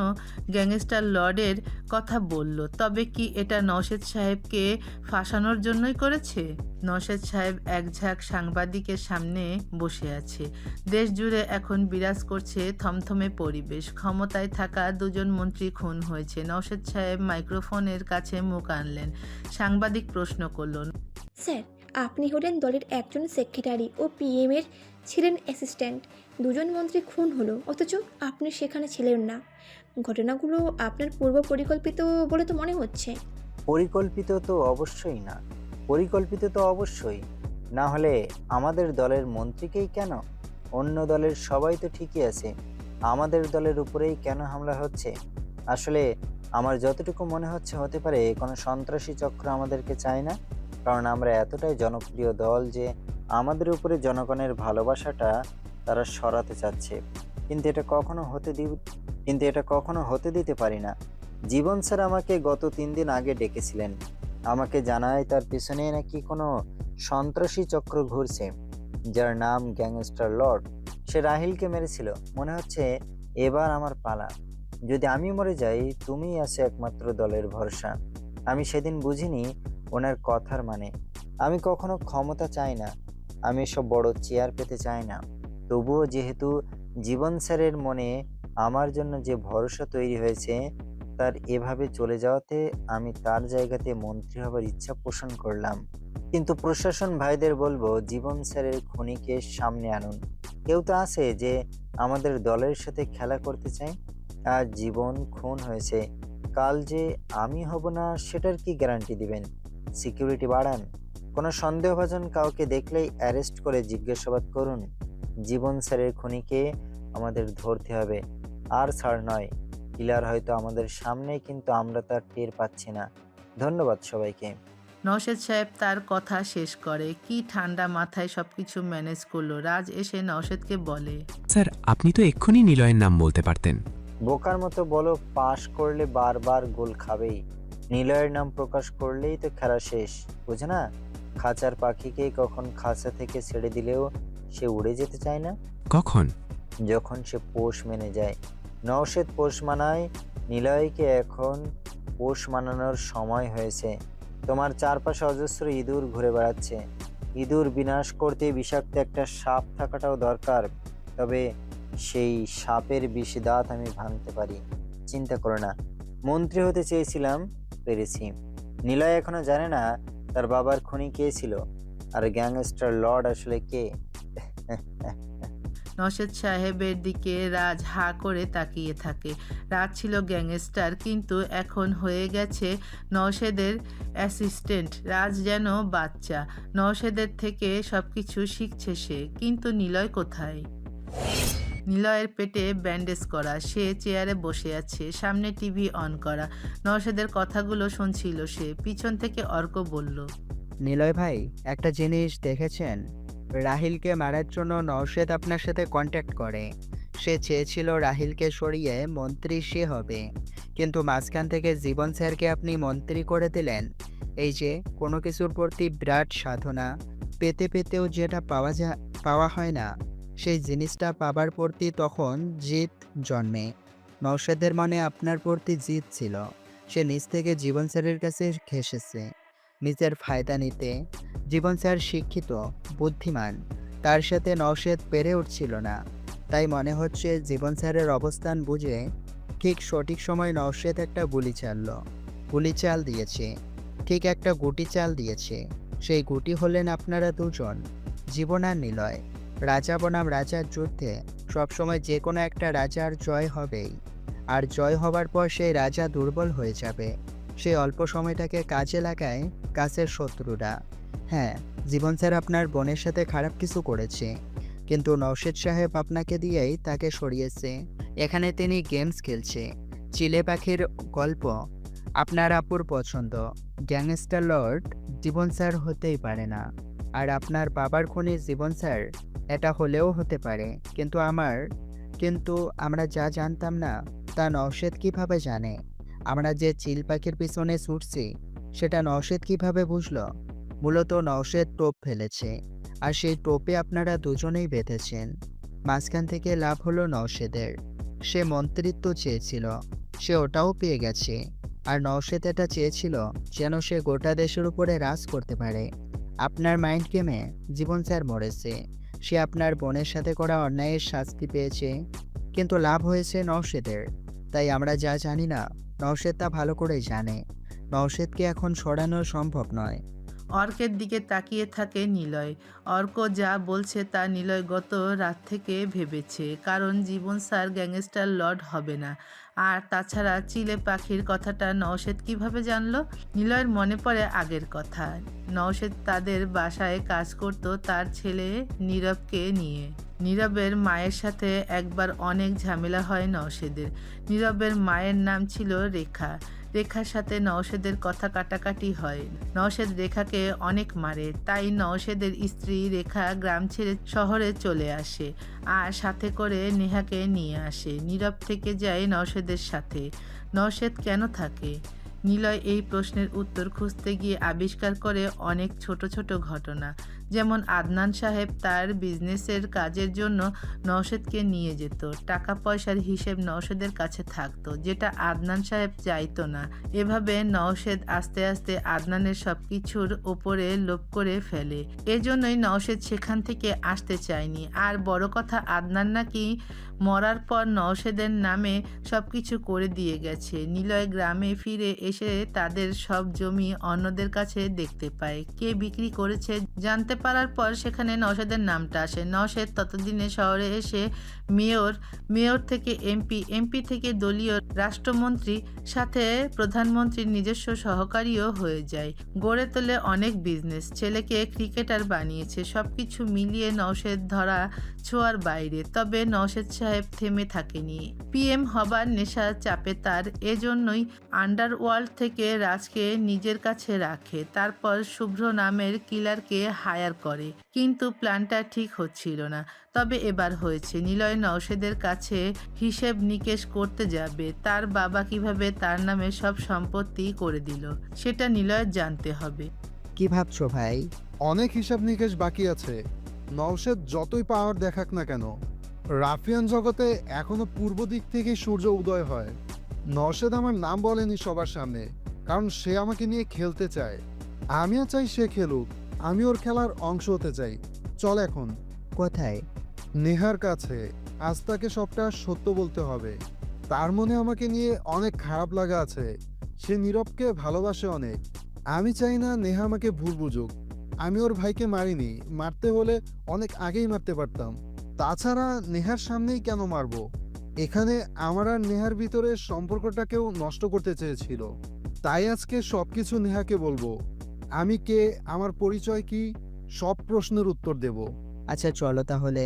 গ্যাংস্টার লর্ডের কথা বলল? তবে কি এটা নওশেদ সাহেবকে ফাঁসানোর জন্যই করেছে? নওশেদ সাহেব এক ঝাঁক সাংবাদিকের সামনে বসে আছে। দেশ জুড়ে এখন বিরাজ করছে থমথমে পরিবেশ। ক্ষমতায় থাকা 2 জন মন্ত্রী খুন হয়েছে। নওশেদ সাহেব মাইক্রোফোনের কাছে মুখ আনলেন। সাংবাদিক প্রশ্ন করল, স্যার, আপনি হলেন দলের একজন সেক্রেটারি ও পিএম এর ছিলেন অ্যাসিস্ট্যান্ট। দুজন মন্ত্রী খুন হলো, অথচ আপনি সেখানে ছিলেন না। ঘটনাগুলো আপনার পূর্ব পরিকল্পিত বলে তো মনে হচ্ছে। পরিকল্পিত তো অবশ্যই না। পরিকল্পিত তো অবশ্যই না হলে আমাদের দলের মন্ত্রীকেই কেন? অন্য দলের সবাই তো ঠিকই আছে, আমাদের দলের উপরেই কেন হামলা হচ্ছে? আসলে আমার যতটুকু মনে হচ্ছে, হতে পারে কোনো সন্ত্রাসী চক্র আমাদেরকে চায় না, কারণ আমরা এতটাই জনপ্রিয় দল যে আমাদের উপরে জনগণের ভালোবাসাটা তারা সরাতে চাচ্ছে। কিন্তু এটা কখনো হতে দিতে পারি না। জীবন স্যার আমাকে গত 3 দিন আগে ডেকেছিলেন। আমাকে জানায় তার পিছনে নাকি কোনো সন্ত্রাসী চক্র ঘুরছে, যার নাম গ্যাংস্টার লর্ড। সে রাহিলকে মেরেছিল। মনে হচ্ছে এবার আমার পালা। যদি আমি মরে যাই, তুমিই আছে একমাত্র দলের ভরসা। আমি সেদিন বুঝিনি ওনার কথার মানে। আমি কখনো ক্ষমতা চাই না, আমি এসব বড় চেয়ার পেতে চাই না। তবুও যেহেতু জীবন স্যারের মনে আমার জন্য যে ভরসা তৈরি হয়েছে, তার এভাবে চলে যাওয়াতে আমি তার জায়গাতে মন্ত্রী হবার ইচ্ছা পোষণ করলাম। কিন্তু প্রশাসন ভাইদের বলবো, জীবন স্যারের খুনিকে সামনে আনুন। কেউ তো আছে যে আমাদের দলের সাথে খেলা করতে চায়। আর জীবন খুন হয়েছে, কাল যে আমি হব না সেটার কি গ্যারান্টি দিবেন? সিকিউরিটি বাড়ান। কোনো সন্দেহভাজন কাউকে দেখলেই অ্যারেস্ট করে জিজ্ঞাসাবাদ করুন। জীবন স্যারের খুনিকে আমাদের ধরতে হবে, আর ছাড় নয়। কিলার হয়তো আমাদের সামনেই, কিন্তু আমরা তার টের পাচ্ছি না। ধন্যবাদ সবাইকে। নওশেদ সাহেব তার কথা শেষ করে। কি ঠান্ডা মাথায় সবকিছু ম্যানেজ করলো। রাজ এসে নওশেদকে বলে, স্যার আপনি তো এক্ষুনি নিলয়ের নাম বলতে পারতেন। বোকার মতো বলো, পাশ করলে বারবার গোল খাবেই। নিলয়ের নাম প্রকাশ করলেই তো খেলা শেষ, বুঝে না? খাঁচার পাখিকে কখন খাঁচা থেকে ছেড়ে দিলেও সে উড়ে যেতে চায় না। কখন? যখন সে পোষ মেনে যায়। নওশেদ পোষ মানায়, নিলয়কে এখন পোষ মানানোর সময় হয়েছে। তোমার চারপাশে অজস্র ইঁদুর ঘুরে বেড়াচ্ছে। ইঁদুর বিনাশ করতে বিষাক্ত একটা সাপ থাকাটাও দরকার। তবে সেই সাপের বিষ দাঁত আমি ভাঙতে পারি, চিন্তা করো না। মন্ত্রী হতে চেয়েছিলাম, পেরেছি। নিলয় এখনো জানে না তার বাবার খুনি কে ছিল, আর গ্যাংস্টার লর্ড আসলে কে। নওশেদ সাহেবের দিকে রাজ হা করে তাকিয়ে থাকে। রাজ ছিল গ্যাংস্টার, কিন্তু এখন হয়ে গেছে নওশেদের অ্যাসিস্ট্যান্ট। রাজ যেন বাচ্চা, নওশেদের থেকে সবকিছু শিখছে সে। কিন্তু নিলয় কোথায়? নিলয়ের পেটে ব্যান্ডেজ করা, সে চেয়ারে বসে আছে, সামনে টিভি অন করা। নওশেদের কথাগুলো শুনছিল সে। পিছন থেকে অর্ক বলল, নিলয় ভাই, একটা জিনিস দেখেছেন? রাহিলকে মারার জন্য নওশেদ আপনার সাথে কন্ট্যাক্ট করে। সে চেয়েছিল রাহিলকে সরিয়ে মন্ত্রী সে হবে, কিন্তু মাঝখান থেকে জীবন স্যারকে আপনি মন্ত্রী করে দিলেন। এই যে কোনো কিছুর প্রতি বিরাট সাধনা, পেতে পেতেও যেটা পাওয়া হয় না, সেই জিনিসটা পাবার প্রতি তখন জিত জন্মে। নওশেদের মনে আপনার প্রতি জিত ছিল। সে নিজ থেকে জীবন স্যারের কাছে ঘেঁষেছে নিজের ফায়দা নিতে। জীবন স্যার শিক্ষিত, বুদ্ধিমান, তার সাথে নওশেদ পেরে উঠছিল না। তাই মনে হচ্ছে জীবন স্যারের অবস্থান বুঝে ঠিক সঠিক সময় নওশেদ একটা গুলি চাল দিয়েছে, ঠিক একটা গুটি চাল দিয়েছে। সেই গুটি হলেন আপনারা দুজন, জীবন আর নিলয়। রাজা বনাম রাজার যুদ্ধে সবসময় যে কোনো একটা রাজার জয় হবেই, আর জয় হবার পর সেই রাজা দুর্বল হয়ে যাবে। সেই অল্প সময়টাকে কাজে লাগায় কাছের শত্রুরা। হ্যাঁ, জীবন স্যার আপনার বোনের সাথে খারাপ কিছু করেছে, কিন্তু নওশেদ সাহেব আপনাকে দিয়েই তাকে সরিয়েছে। এখানে তিনি গেমস খেলছে, চিলে পাখির গল্প। আপনার আপুর পছন্দ গ্যাংস্টার লর্ড জীবন স্যার হতেই পারে না। আর আপনার বাবার খুনি জীবন স্যার এটা হলেও হতে পারে, কিন্তু আমরা যা জানতাম না তা নওশেদ কিভাবে জানে? আমরা যে চিল পাখির পিছনে ছুটছি সেটা নওশেদ কিভাবে বুঝলো? মূলত নওশেদ টোপ ফেলেছে, আর সেই টোপে আপনারা দুজনেই বেঁধেছেন। মাঝখান থেকে লাভ হলো নওশেদের। সে মন্ত্রিত্ব চেয়েছিল, সে ওটাও পেয়ে গেছে। আর নওশেদ এটা চেয়েছিল যেন সে গোটা দেশের উপরে রাজ করতে পারে। আপনার মাইন্ড গেমে জীবন স্যার মরেছে, সে আপনার বোনের সাথে করা অন্যায়ের শাস্তি পেয়েছে, কিন্তু লাভ হয়েছে নওশেদের। তাই আমরা যা জানি না নওশেদ তা ভালো করেই জানে। নওশেদকে এখন সরানো সম্ভব নয়। অর্কের দিকে তাকিয়ে থাকে নিলয়। অর্ক যা বলছে তা নিলয় গত রাত থেকে ভেবেছে, কারণ জীবন স্যার গ্যাংস্টার লর্ড হবে না। আর তাছাড়া চিলে পাখির কথাটা নওশেদ কিভাবে জানলো? নিলয়ের মনে পড়ে আগের কথা। নওশেদ তাদের বাসায় কাজ করত তার ছেলে নীরবকে নিয়ে। নীরবের মায়ের সাথে একবার অনেক ঝামেলা হয় নওশেদের। নীরবের মায়ের নাম ছিল রেখা। রেখার সাথে নওশেদের কথা কাটাকাটি হয়। নওশেদ রেখাকে অনেক মারে, তাই নওশেদের স্ত্রী রেখা গ্রাম ছেড়ে শহরে চলে আসে আর সাথে করে নেহাকে নিয়ে আসে। নীরব থেকে যায় নওশেদের সাথে। নওশেদ কেন থাকে? নিলয় এই প্রশ্নের উত্তর খুঁজতে গিয়ে আবিষ্কার করে অনেক ছোট ছোট ঘটনা। যেমন আদনান সাহেব তার বিজনেসের কাজের জন্য নওশেদকে নিয়ে যেত। টাকা পয়সার হিসেব নওশেদের কাছে থাকতো, যেটা আদনান সাহেব চাইতো না। এভাবে নওশেদ আস্তে আস্তে আদনানের সব কিছুর ওপরে লোভ করে ফেলে। এজন্যই নওশেদ সেখান থেকে আসতে চায়নি। আর বড় কথা, আদনান নাকি মরার পর নওশেদের নামে সব কিছু করে দিয়ে গেছে। নিলয় গ্রামে ফিরে এসে তাদের সব জমি অন্যদের কাছে দেখতে পায়। কে বিক্রি করেছে জানতে পারার পর সেখানে নওশেদের নামটা আসে। নওশেদ ততদিনে শহরে এসে মেয়র থেকে এমপি থেকে দলীয় রাষ্ট্রমন্ত্রী, সাথে প্রধানমন্ত্রীর নিজস্ব সহকারীও হয়ে যায়। গড়ে তোলে অনেক বিজনেস। ছেলেকে ক্রিকেটার বানিয়েছে। সবকিছু মিলিয়ে নওশেদ ধরা ছোঁয়ার বাইরে। তবে নওশেদ সাহেব থেমে থাকেনি। পিএম হবার নেশা চাপে তার। এজন্যই আন্ডারওয়ার্ল্ড থেকে রাজকে নিজের কাছে রাখে। তারপর শুভ্র নামের কিলারকে হায়ার করে। কিন্তু প্ল্যানটা ঠিক হচ্ছিল না। তবে এবার হয়েছে। নিলয় নওশেদের কাছে হিসেব নিকেশ করতে যাবে। তার বাবা কিভাবে তার নামে সব সম্পত্তি করে দিল, সেটা নিলয়ের জানতে হবে। কি ভাবছো ভাই? অনেক হিসাব নিকেশ বাকি আছে। নওশেদ যতই পাওয়ার দেখাক না কেন, রাফিয়ান জগতে এখনো পূর্ব দিক থেকে সূর্য উদয় হয়। নওশেদ আমার নাম বলেনি সবার সামনে, কারণ সে আমাকে নিয়ে খেলতে চায়। আমিও চাই সে খেলুক। আমি ওর খেলার অংশ হতে চাই। চল এখন। কোথায়? নেহার কাছে। আজ তাকে সবটা সত্য বলতে হবে। তার মনে আমাকে নিয়ে অনেক খারাপ লাগা আছে। সে নীরবকে ভালোবাসে অনেক। আমি চাই না নেহা আমাকে ভুল বুঝুক। আমি ওর ভাইকে মারিনি। মারতে হলে অনেক আগেই মারতে পারতাম। তাছাড়া নেহার সামনেই কেন মারবো? এখানে আমার আর নেহার ভিতরে সম্পর্কটাকেও নষ্ট করতে চেয়েছিল। তাই আজকে সবকিছু নেহাকে বলবো। আমি কে, আমার পরিচয় কি, সব প্রশ্নের উত্তর দেব। আচ্ছা চলো তাহলে।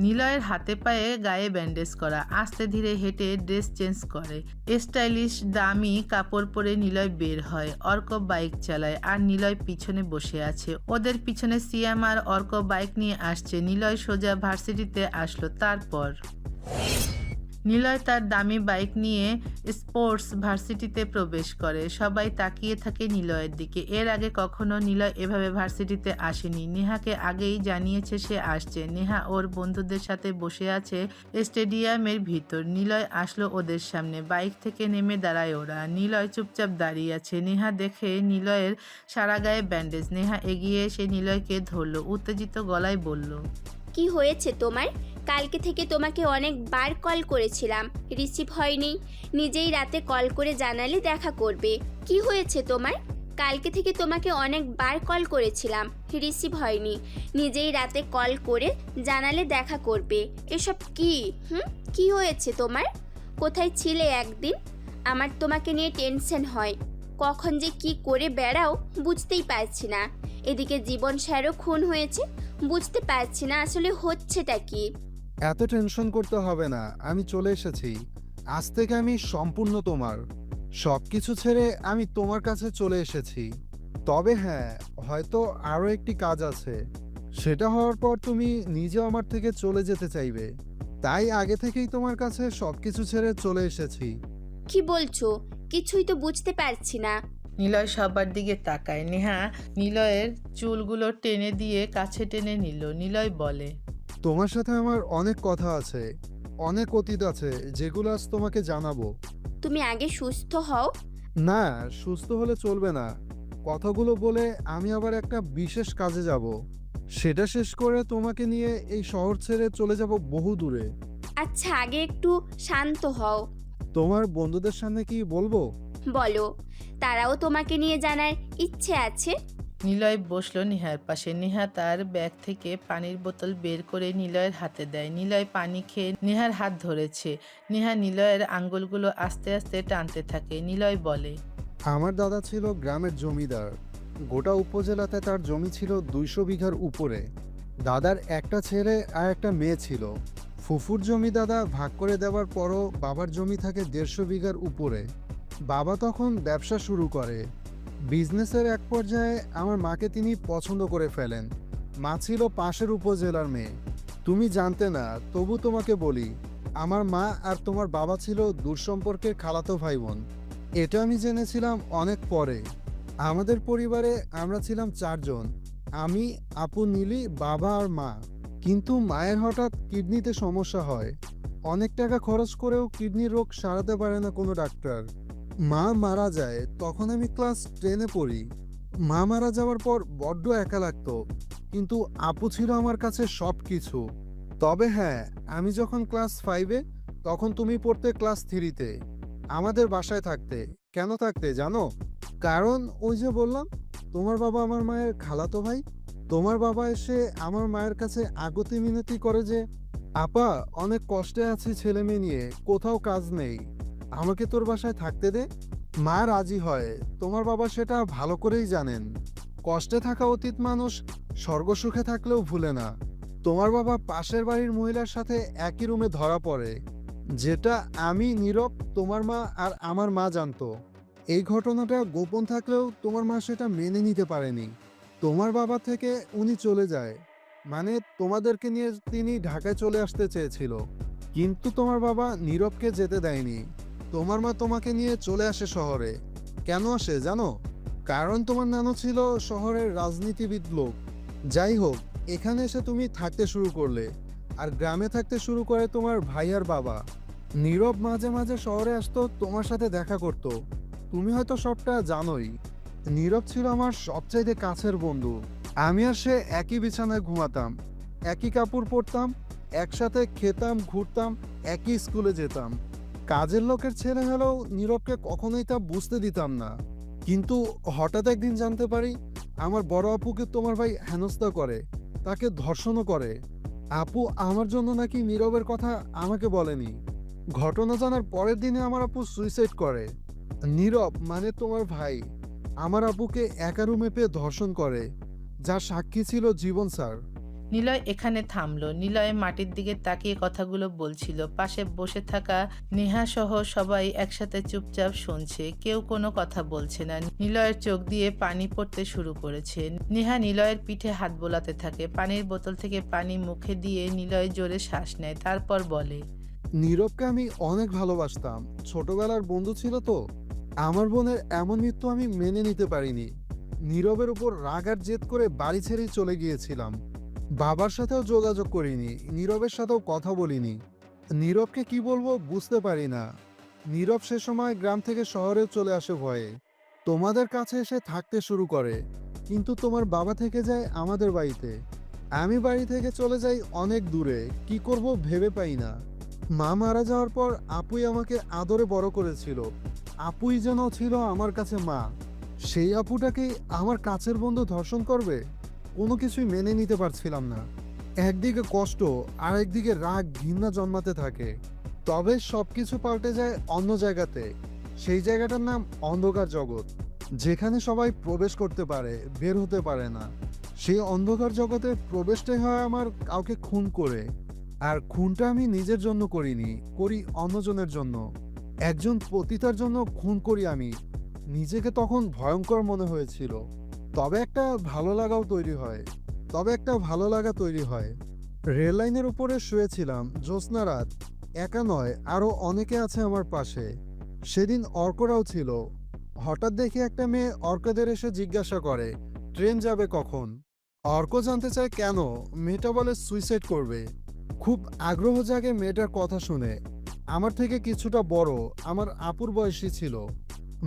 নিলয়ের হাতে পায়ে গায়ে ব্যান্ডেজ করা। আস্তে ধীরে হেঁটে ড্রেস চেঞ্জ করে। স্টাইলিশ দামি কাপড় পরে নিলয় বের হয়। অর্ক বাইক চালায় আর নিলয় পিছনে বসে আছে। ওদের পিছনে সিয়াম আর অর্ক বাইক নিয়ে আসছে। নিলয় সোজা ভার্সিটিতে আসলো। তারপর নিলয় তার দামি বাইক নিয়ে স্পোর্টস ভার্সিটিতে প্রবেশ করে। সবাই তাকিয়ে থাকে নিলয়ের দিকে। এর আগে কখনো নিলয় এভাবে ভার্সিটিতে আসেনি। নেহাকে আগেই জানিয়েছে সে আসছে। নেহা ওর বন্ধুদের সাথে বসে আছে স্টেডিয়ামের ভিতর। নিলয় আসলো ওদের সামনে। বাইক থেকে নেমে দাঁড়ায় ওরা। নিলয় চুপচাপ দাঁড়িয়ে আছে। নেহা দেখে নিলয়ের সারা গায়ে ব্যান্ডেজ। নেহা এগিয়ে এসে নিলয়কে ধরলো। উত্তেজিত গলায় বলল, কি হয়েছে তোমার? কালকে থেকে তোমাকে অনেকবার কল করেছিলাম, রিসিভ হয়নি। নিজেই রাতে কল করে জানালে দেখা করবে। কি হয়েছে তোমার? কালকে থেকে তোমাকে অনেকবার কল করেছিলাম, রিসিভ হয়নি। নিজেই রাতে কল করে জানালে দেখা করবে। এসব কি? কি হয়েছে তোমার? কোথায় ছিলে একদিন? আমার তোমাকে নিয়ে টেনশন হয়। কখন যে কি করে বেড়াও বুঝতেই পারছি না। এদিকে জীবন স্যারও খুন হয়েছে। বুঝতে পারছি না আসলে হচ্ছেটা কি। এত টেনশন করতে হবে না। আমি চলে এসেছি। আজ থেকে আমি সম্পূর্ণ তোমার। সবকিছু ছেড়ে আমি তোমার কাছে চলে এসেছি। তবে হ্যাঁ, হয়তো আরও একটি কাজ আছে। সেটা হওয়ার পর তুমি নিজেও আমার থেকে চলে যেতে চাইবে। তাই আগে থেকেই তোমার কাছে সবকিছু ছেড়ে চলে এসেছি। কি বলছো? কিছুই তো বুঝতে পারছি না। নিলয় সবার দিকে তাকায়। নেহা নিলয়ের চুলগুলো টেনে দিয়ে কাছে টেনে নিল। নিলয় বলে, তোমার সাথে আমার অনেক কথা আছে, অনেক অতীত আছে, যেগুলো আজ তোমাকে জানাবো। তুমি আগে সুস্থ হও। না, সুস্থ হলে চলবে না। কথাগুলো বলে আমি আবার একটা বিশেষ কাজে যাব। সেটা শেষ করে তোমাকে নিয়ে এই শহর ছেড়ে চলে যাব বহু দূরে। আচ্ছা আগে একটু শান্ত হও। তোমার বন্ধুদের সামনে কি বলবো? বলো, তারাও তোমাকে নিয়ে জানার ইচ্ছে আছে। নিলয় বসলো নিহার পাশে। নিহা তার ব্যাগ থেকে পানির বোতল বের করে নিলয়ের হাতে দেয়। নিলয় পানি খেয়ে নিহার হাত ধরেছে। নিহা নিলয়ের আঙ্গুলগুলো আস্তে আস্তে টানতে থাকে। নিলয় বলে, আমার দাদা ছিল গ্রামের জমিদার। গোটা উপজেলাতে তার জমি ছিল 200 বিঘার উপরে। দাদার একটা ছেলে আর একটা মেয়ে ছিল। ফুফুর জমি দাদা ভাগ করে দেওয়ার পরও বাবার জমি থাকে 150 বিঘার উপরে। বাবা তখন ব্যবসা শুরু করে। বিজনেসের এক পর্যায়ে আমার মাকে তিনি পছন্দ করে ফেলেন। মা ছিল পাশের উপজেলার মেয়ে। তুমি জানতে না, তবু তোমাকে বলি, আমার মা আর তোমার বাবা ছিল দূরসম্পর্কের খালাতো ভাই বোন। এটা আমি জেনেছিলাম অনেক পরে। আমাদের পরিবারে আমরা ছিলাম 4 জন, আমি, আপু, নীলি, বাবা আর মা। কিন্তু মায়ের হঠাৎ কিডনিতে সমস্যা হয়। অনেক টাকা খরচ করেও কিডনির রোগ সারাতে পারে না কোনো ডাক্তার। মা মারা যায় তখন আমি ক্লাস 10-এ পড়ি। মা মারা যাওয়ার পর বড্ড একা লাগতো, কিন্তু আপু ছিল আমার কাছে সব কিছু। তবে হ্যাঁ, আমি যখন ক্লাস 5-এ, তখন তুমি পড়তে ক্লাস 3-তে। আমাদের বাসায় থাকতে। কেন থাকতে জানো? কারণ ওই যে বললাম, তোমার বাবা আমার মায়ের খালাতো ভাই। তোমার বাবা এসে আমার মায়ের কাছে আগতি মিনতি করে যে, আপা অনেক কষ্টে আছি ছেলে মেয়ে নিয়ে, কোথাও কাজ নেই, আমাকে তোর বাসায় থাকতে দে। মা রাজি হয়। তোমার বাবা সেটা ভালো করেই জানেন। কষ্টে থাকা অতীত মানুষ স্বর্গসুখে থাকলেও ভুলে না। তোমার বাবা পাশের বাড়ির মহিলার সাথে একই রুমে ধরা পড়ে, যেটা আমি, নীরব, তোমার মা আর আমার মা জানতো। এই ঘটনাটা গোপন থাকলেও তোমার মা সেটা মেনে নিতে পারেনি। তোমার বাবা থেকে উনি চলে যায়, মানে তোমাদেরকে নিয়ে তিনি ঢাকায় চলে আসতে চেয়েছিল, কিন্তু তোমার বাবা নীরবকে যেতে দেয়নি। তোমার মা তোমাকে নিয়ে চলে আসে শহরে। কেন আসে জানো? কারণ তোমার নানু ছিল শহরের রাজনীতিবিদ লোক। যাই হোক, এখানে এসে তুমি থাকতে শুরু করলে, আর গ্রামে থাকতে শুরু করে তোমার ভাই আর বাবা। নীরব মাঝে মাঝে শহরে আসতো, তোমার সাথে দেখা করত। তুমি হয়তো সবটা জানোই। নীরব ছিল আমার সবচাইতে কাছের বন্ধু। আমি আর সে একই বিছানায় ঘুমাতাম, একই কাপড় পরতাম, একসাথে খেতাম, ঘুরতাম, একই স্কুলে যেতাম। কাজের লোকের ছেলে হলেও নীরবকে কখনোই তা বুঝতে দিতাম না। কিন্তু হঠাৎ একদিন জানতে পারি, আমার বড় আপুকে তোমার ভাই হেনস্থা করে, তাকে ধর্ষণও করে। আপু আমার জন্য নাকি নীরবের কথা আমাকে বলেনি। ঘটনা জানার পরের দিনে আমার আপু সুইসাইড করে। নীরব মানে তোমার ভাই আমার আপুকে একা রুমে পেয়ে ধর্ষণ করে, যার সাক্ষী ছিল জীবন স্যার। নিলয় এখানে থামলো। নিলয় মাটির দিকে তাকিয়ে কথাগুলো বলছিল। পাশে বসে থাকা নেহা সহ সবাই একসাথে চুপচাপ শুনছে, কেউ কোনো কথা বলছে না। নিলয়ের চোখ দিয়ে পানি পড়তে শুরু করেছে। নেহা নিলয়ের পিঠে হাত বোলাতে থাকে। পানির বোতল থেকে পানি মুখে দিয়ে নিলয় জোরে শ্বাস নেয়, তারপর বলে, নীরবকে আমি অনেক ভালোবাসতাম, ছোটবেলার বন্ধু ছিল তো। আমার বোনের এমন মৃত্যু আমি মেনে নিতে পারিনি। নীরবের উপর রাগ আর জেদ করে বাড়ি ছেড়ে চলে গিয়েছিলাম। বাবার সাথেও যোগাযোগ করিনি, নীরবের সাথেও কথা বলিনি। নীরবকে কি বলবো বুঝতে পারি না। নীরব সে সময় গ্রাম থেকে শহরে চলে আসে ভয়ে। তোমাদের কাছে এসে থাকতে শুরু করে, কিন্তু তোমার বাবা থেকে যায় আমাদের বাড়িতে। আমি বাড়ি থেকে চলে যাই অনেক দূরে, কি করব ভেবে পাই না। মা মারা যাওয়ার পর আপুই আমাকে আদরে বড় করেছিল। আপুই যেন ছিল আমার কাছে মা। সেই আপুটাকে আমার কাছের বন্ধু ধর্ষণ করবে, কোনো কিছুই মেনে নিতে পারছিলাম না। একদিকে কষ্ট আর একদিকে রাগ ঘৃণা জন্মাতে থাকে। তবে সবকিছু পাল্টে যায় অন্য জায়গাতে। সেই জায়গাটার নাম অন্ধকার জগৎ, যেখানে সবাই প্রবেশ করতে পারে, বের হতে পারে না। সেই অন্ধকার জগতে প্রবেশটাই হয় আমার কাউকে খুন করে। আর খুনটা আমি নিজের জন্য করিনি, করি অন্যজনের জন্য। একজন পতিতার জন্য খুন করি আমি। নিজেকে তখন ভয়ঙ্কর মনে হয়েছিল। তবে একটা ভালো লাগা তৈরি হয়। রেল লাইনের উপরে শুয়েছিলাম, জ্যোৎস্না রাত, একা নয়, আরো অনেকে আছে আমার পাশে। সেদিন অর্করাও ছিল। হঠাৎ দেখি একটা মেয়ে অর্কদের এসে জিজ্ঞাসা করে ট্রেন যাবে কখন। অর্ক জানতে চায় কেন। মেয়েটা বলে সুইসাইড করবে। খুব আগ্রহ জাগে মেয়েটার কথা শুনে। আমার থেকে কিছুটা বড়, আমার আপুর বয়সী ছিল।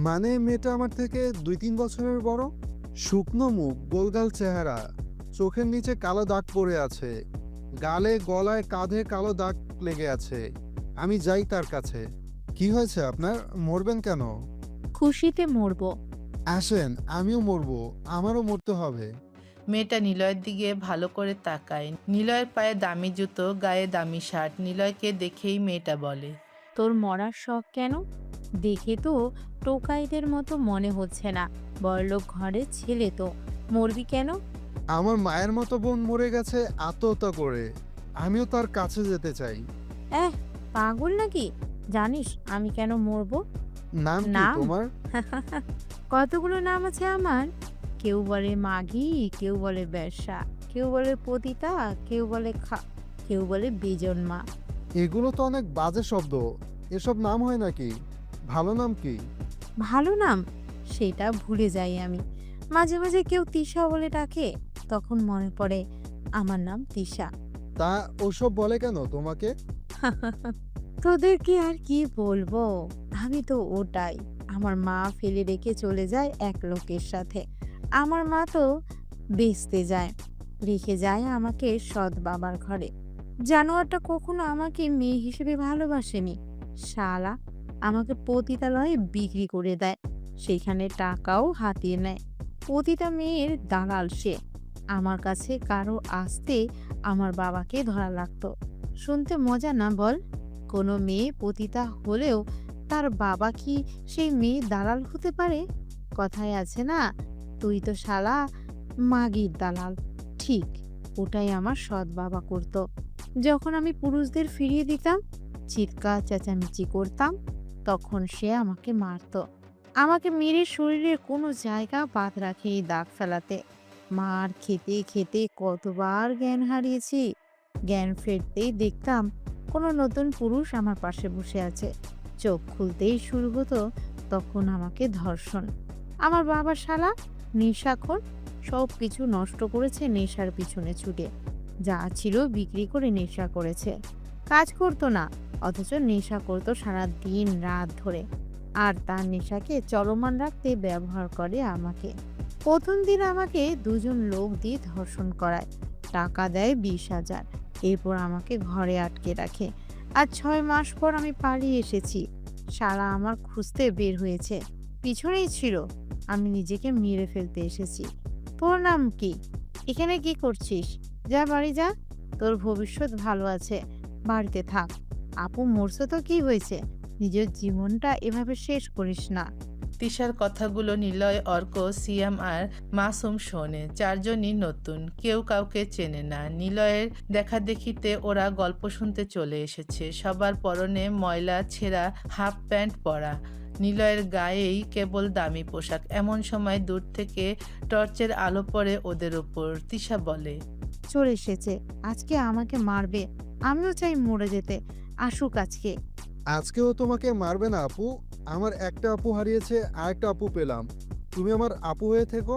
মানে মেয়েটা আমার থেকে 2-3 বছরের বড়। শুকনো মুখ, গোলগাল চেহারা, চোখের নিচে কালো দাগ পড়ে আছে, গালে গলায় কাঁধে কালো দাগ লেগে আছে। আমি যাই তার কাছে। কি হয়েছে আপনার, মরবেন কেন? খুশিতে মরবো। আসেন, আমিও মরবো, আমারও মরতে হবে। মেয়েটা নিলয়ের দিকে ভালো করে তাকায়। নিলয়ের পায়ে দামি জুতো, গায়ে দামি শার্ট। নিলয়কে দেখেই মেয়েটা বলে, তোর মরার শখ কেন? দেখে তো টোকাইদের মতো মনে হচ্ছে না। বড়লোক ঘরের ছেলে তো, মরবি কেন? আমার মায়ের মতো বোন মরে গেছে আত্মহত্যা করে, আমিও তার কাছে যেতে চাই। পাগল নাকি? জানিস আমি কেন মরবো? নাম কি নাম? তোমার? কতগুলো নাম আছে আমার। কেউ বলে মাগি, কেউ বলে বেশ্যা, কেউ বলে পতিতা, কেউ বলে কেউ বলে বেজন্মা। এগুলো তো অনেক বাজে শব্দ, এসব নাম হয় নাকি? ভালো নাম কি? ভালো নাম সেটা ভুলে যাই আমি। মাঝে মাঝে কেউ তিশা বলে ডাকে, তখন মনে পড়ে আমার নাম তিশা। তা ওসব বলে কেন তোমাকে? তোদেরকে আর কি বলবো, আমি তো ওটাই। আমার মা ফেলে রেখে চলে যায় এক লোকের সাথে। আমার মা তো বেচতে যায়, রেখে যায় আমাকে সৎ বাবার ঘরে। জানোয়ারটা কখনো আমাকে মেয়ে হিসেবে ভালোবাসেনি। শালা আমাকে পতিতালয়ে বিক্রি করে দেয়, সেখানে টাকাও হাতিয়ে নেয়। পতিতা মেয়ের দালাল সে। আমার কাছে কারো আসতে আমার বাবাকে ধরা লাগতো। শুনতে মজা না বল? কোনো মেয়ে পতিতা হলেও তার বাবা কি সেই মেয়ে দালাল হতে পারে? কথায় আছে না, তুই তো শালা মাগির দালাল। ঠিক ওটাই আমার সৎ বাবা করতো। যখন আমি পুরুষদের ফিরিয়ে দিতাম, চিৎকার চেঁচামেচি করতাম, তখন সে আমাকে মারতো। আমাকে মেরে শরীরের কোনো জায়গা বাদ রাখেই দাগ ফেলাতে। মার খেতে খেতে কতবার জ্ঞান হারিয়েছি। জ্ঞান ফেরতেই দেখতাম কোনো নতুন পুরুষ আমার পাশে বসে আছে। চোখ খুলতেই শুরু হতো তখন আমাকে ধর্ষণ। আমার বাবা শালা নেশাখোর, সব কিছু নষ্ট করেছে নেশার পিছনে ছুটে। যা ছিল বিক্রি করে নেশা করেছে। কাজ করতো না, অথচ নেশা করতো সারা দিন রাত ধরে। আর তার নেশাকে চলমান রাখতে ব্যবহার করে আমাকে। প্রথম দিন আমাকে দুজন লোক দিয়ে ধর্ষণ করায়, টাকা দেয় 20,000। এরপর আমাকে ঘরে আটকে রাখে। আর 6 মাস পর আমি পালিয়ে এসেছি। শালা আমার খুঁজতে বের হয়েছে, পিছনেই ছিল। আমি নিজেকে মেরে ফেলতে এসেছি। তোর নাম কি? এখানে কি করছিস? যা বাড়ি যা, তোর ভবিষ্যৎ ভালো আছে, বাড়িতে থাক। আপু মরছে তো কি হয়েছে, নিজের জীবনটা এভাবে শেষ করিস না। তিশার কথাগুলো নিলয়, অর্ক, সিয়াম আর মাসুম শোনে। চারজনই নতুন, কেউ কাউকে চেনে না। নিলয়ের দেখাদেখিতে ওরা গল্প শুনতে চলে এসেছে। সবার পরনে ময়লা ছেঁড়া হাফ প্যান্ট পরা, নিলয়ের গায়েই কেবল দামি পোশাক। এমন সময় দূর থেকে টর্চের আলো পড়ে ওদের উপর। তিশা বলে, চলে এসেছে, আজকে আমাকে মারবে। আমিও চাই মরে যেতে, আসুক আজকে। আজকেও তোমাকে মারবে না আপু? আমার একটা আপু হারিয়েছে, আর একটা আপু পেলাম, তুমি আমার আপু হয়ে থেকো।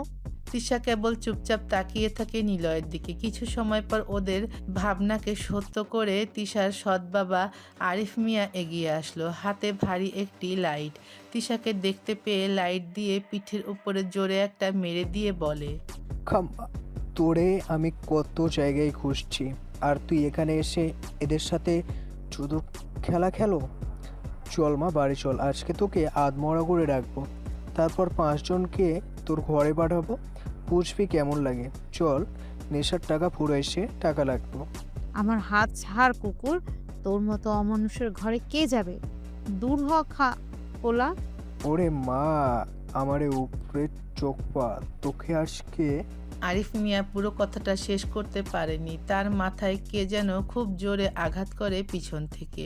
তিশা কেবল চুপচাপ তাকিয়ে থাকে নিলয়ের দিকে। কিছু সময় পর ওদের ভাবনাকে সত্য করে তিশার সৎ বাবা আরিফ মিয়া এগিয়ে আসলো, হাতে ভারী একটি লাইট। তিশাকে দেখতে পেয়ে লাইট দিয়ে পিঠের উপরে জোরে একটা মেরে দিয়ে বলে, তোরে আমি কত জায়গায় খুঁজছি, আর তুই এখানে এসে এদের সাথে শুধু খেলা খেলো। চল মা, বাড়ি চল, আজকে তোকে আধমরা করে রাখবো, তারপর 5 জনকে তোর ঘরে পাঠাবো, বুঝবি কেমন লাগে। চল, নেশার টাকা ফুরাইছে, টাকা লাগতো। আমার হাত ছাড় কুকুর, তোর মতো অমানুষের ঘরে কে যাবে? দূর হ খা পোলা। ওরে মা, আমারে উপরে চোখ পা, তোকে আজকে। আরিফ মিয়া পুরো কথাটা শেষ করতে পারেনি। তার মাথায় কে যেন খুব জোরে আঘাত করে পিছন থেকে।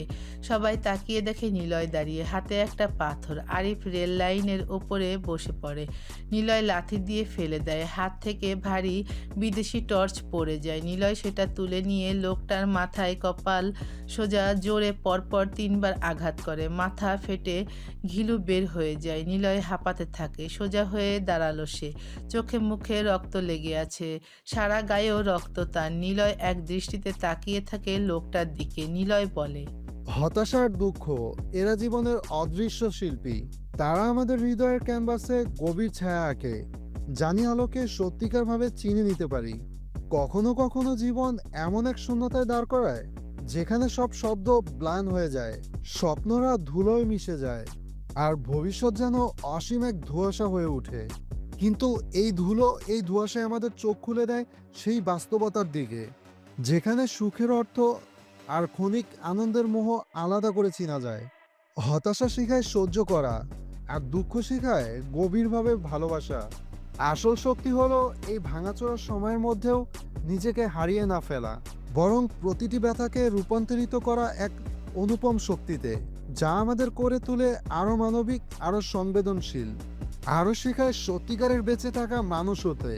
সবাই তাকিয়ে দেখে নিলয় দাঁড়িয়ে, হাতে একটা পাথর। আরিফ রেল লাইনের ওপরে বসে পড়ে। নিলয় লাথি দিয়ে ফেলে দেয়, হাত থেকে ভারী বিদেশি টর্চ পড়ে যায়। নিলয় সেটা তুলে নিয়ে লোকটার মাথায় কপাল সোজা জোরে পরপর 3 বার আঘাত করে। মাথা ফেটে ঘিলু বের হয়ে যায়। নিলয় হাঁপাতে থাকে। সোজা হয়ে দাঁড়ালো সে, চোখে মুখে রক্ত লেগে আছে, সারা গায়েও রক্ত। তার নিলয় এক দৃষ্টিতে তাকিয়ে থাকে লোকটার দিকে। নিলয় বলে, হতাশার দুঃখ, এরা জীবনের অদৃশ্য শিল্পী। তারা আমাদের হৃদয়ের ক্যানভাসে গভীর ছায়া আঁকে, জানি আলোকে সত্যিকারভাবে চিনে নিতে পারি। কখনো কখনো জীবন এমন এক শূন্যতায় দাঁড় করায় যেখানে সব শব্দ ম্লান হয়ে যায়, স্বপ্নরা ধুলোয় মিশে যায়, আর ভবিষ্যৎ যেন অসীম এক ধোঁয়াশা হয়ে ওঠে। কিন্তু এই ধোঁয়াশায় আমাদের চোখ খুলে দেয় সেই বাস্তবতার দিকে, যেখানে সুখের অর্থ আর ক্ষণিক আনন্দের মোহ আলাদা করে চেনা যায়। হতাশা শেখায় সহ্য করা, আর দুঃখ শেখায় গভীরভাবে ভালোবাসা। আসল শক্তি হলো এই ভাঙাচোরা সময়ের মধ্যেও নিজেকে হারিয়ে না ফেলা, বরং প্রতিটি ব্যথাকে রূপান্তরিত করা এক অনুপম শক্তিতে, যা আমাদের করে তোলে আরও মানবিক, আরও সংবেদনশীল, আরও শেখায় সত্যিকারের বেঁচে থাকা মানুষ হতে।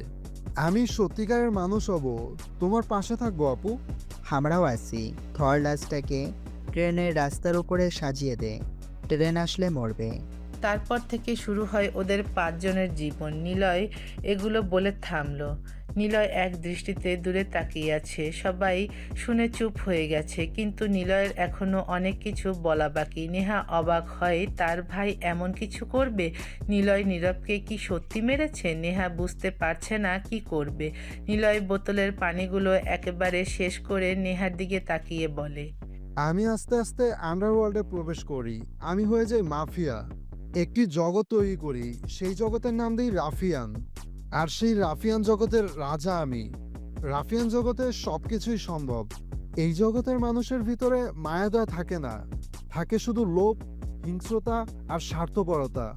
আমি সত্যিকারের মানুষ হব, তোমার পাশে থাকবো আপু। আমরাও আছি। থর লাশটাকে ট্রেনের রাস্তার উপরে সাজিয়ে দে, ট্রেন আসলে মরবে। তারপর থেকে শুরু হয় ওদের 5 জনের জীবন। নিলয় এগুলো বলে থামলো। নিলয় এক দৃষ্টিতে দূরে তাকিয়ে আছে। সবাই শুনে চুপ হয়ে গেছে, কিন্তু নিলয়ের এখনো অনেক কিছু বলা বাকি। নেহা অবাক হয় তার ভাই এমন কিছু করবে। নিলয় নীরবকে কি সত্যি মেরেছে? নেহা বুঝতে পারছে না কি করবে। নিলয় বোতলের পানিগুলো একেবারে শেষ করে নেহার দিকে তাকিয়ে বলে, আমি আস্তে আস্তে আন্ডারওয়ার্ল্ডে প্রবেশ করি। আমি হয়ে যাই মাফিয়া, একটি জগৎ তৈরি করি। সেই জগতের নাম দিই রাফিয়ান। আর সেই রাফিয়ান জগতের রাজা আমি। রাফিয়ান জগতে সবকিছুই সম্ভব। এই জগতের মানুষের ভিতরে মায়াদয়া থাকে না, থাকে শুধু লোভ, হিংস্রতা আর স্বার্থপরতা।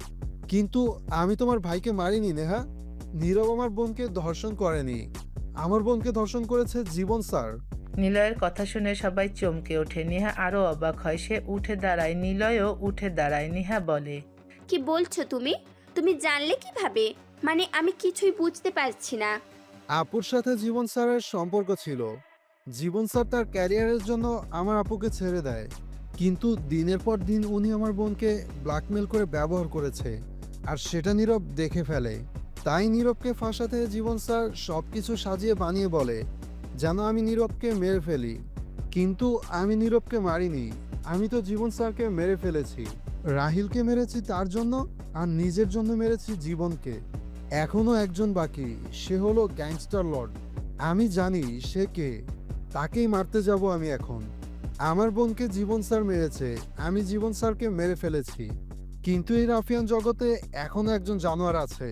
কিন্তু আমি তোমার ভাইকে মারিনি নেহা। নীরব আমার বোনকে ধর্ষণ করেনি, আমার বোনকে ধর্ষণ করেছে জীবন স্যার। নিলয়ের কথা শুনে সবাই চমকে ওঠে। নেহা আরো অবাক হয়। সে উঠে দাঁড়ায়, নিলয়ও উঠে দাঁড়ায়। নেহা বলে, কি বলছো তুমি? তুমি জানলে কিভাবে? মানে আমি কিছুই বুঝতে পারছি না। আপুর সাথে জীবন স্যারের সম্পর্ক ছিল। জীবন স্যার তার ক্যারিয়ারের জন্য আমার আপুকে ছেড়ে দেয়, কিন্তু দিনের পর দিন উনি আমার বোনকে ব্ল্যাকমেল করে ব্যবহার করেছে, আর সেটা নীরব দেখে ফেলে। তাই নীরবকে ফাঁসাতে জীবন স্যার সবকিছু সাজিয়ে বানিয়ে বলে যেন আমি নীরবকে মেরে ফেলি। কিন্তু আমি নীরবকে মারিনি, আমি তো জীবন স্যারকে মেরে ফেলেছি। রাহিলকে মেরেছি তার জন্য, আর নিজের জন্য মেরেছি জীবনকে। এখনো একজন বাকি, সে হলো গ্যাংস্টার লর্ড। আমি জানি সে কে, তাকেই মারতে যাব আমি এখন। আমার বোনকে জীবন স্যার মেরেছে, আমি জীবন স্যারকে মেরে ফেলেছি। কিন্তু এই রাফিয়ান জগতে এখনো একজন জানোয়ার আছে,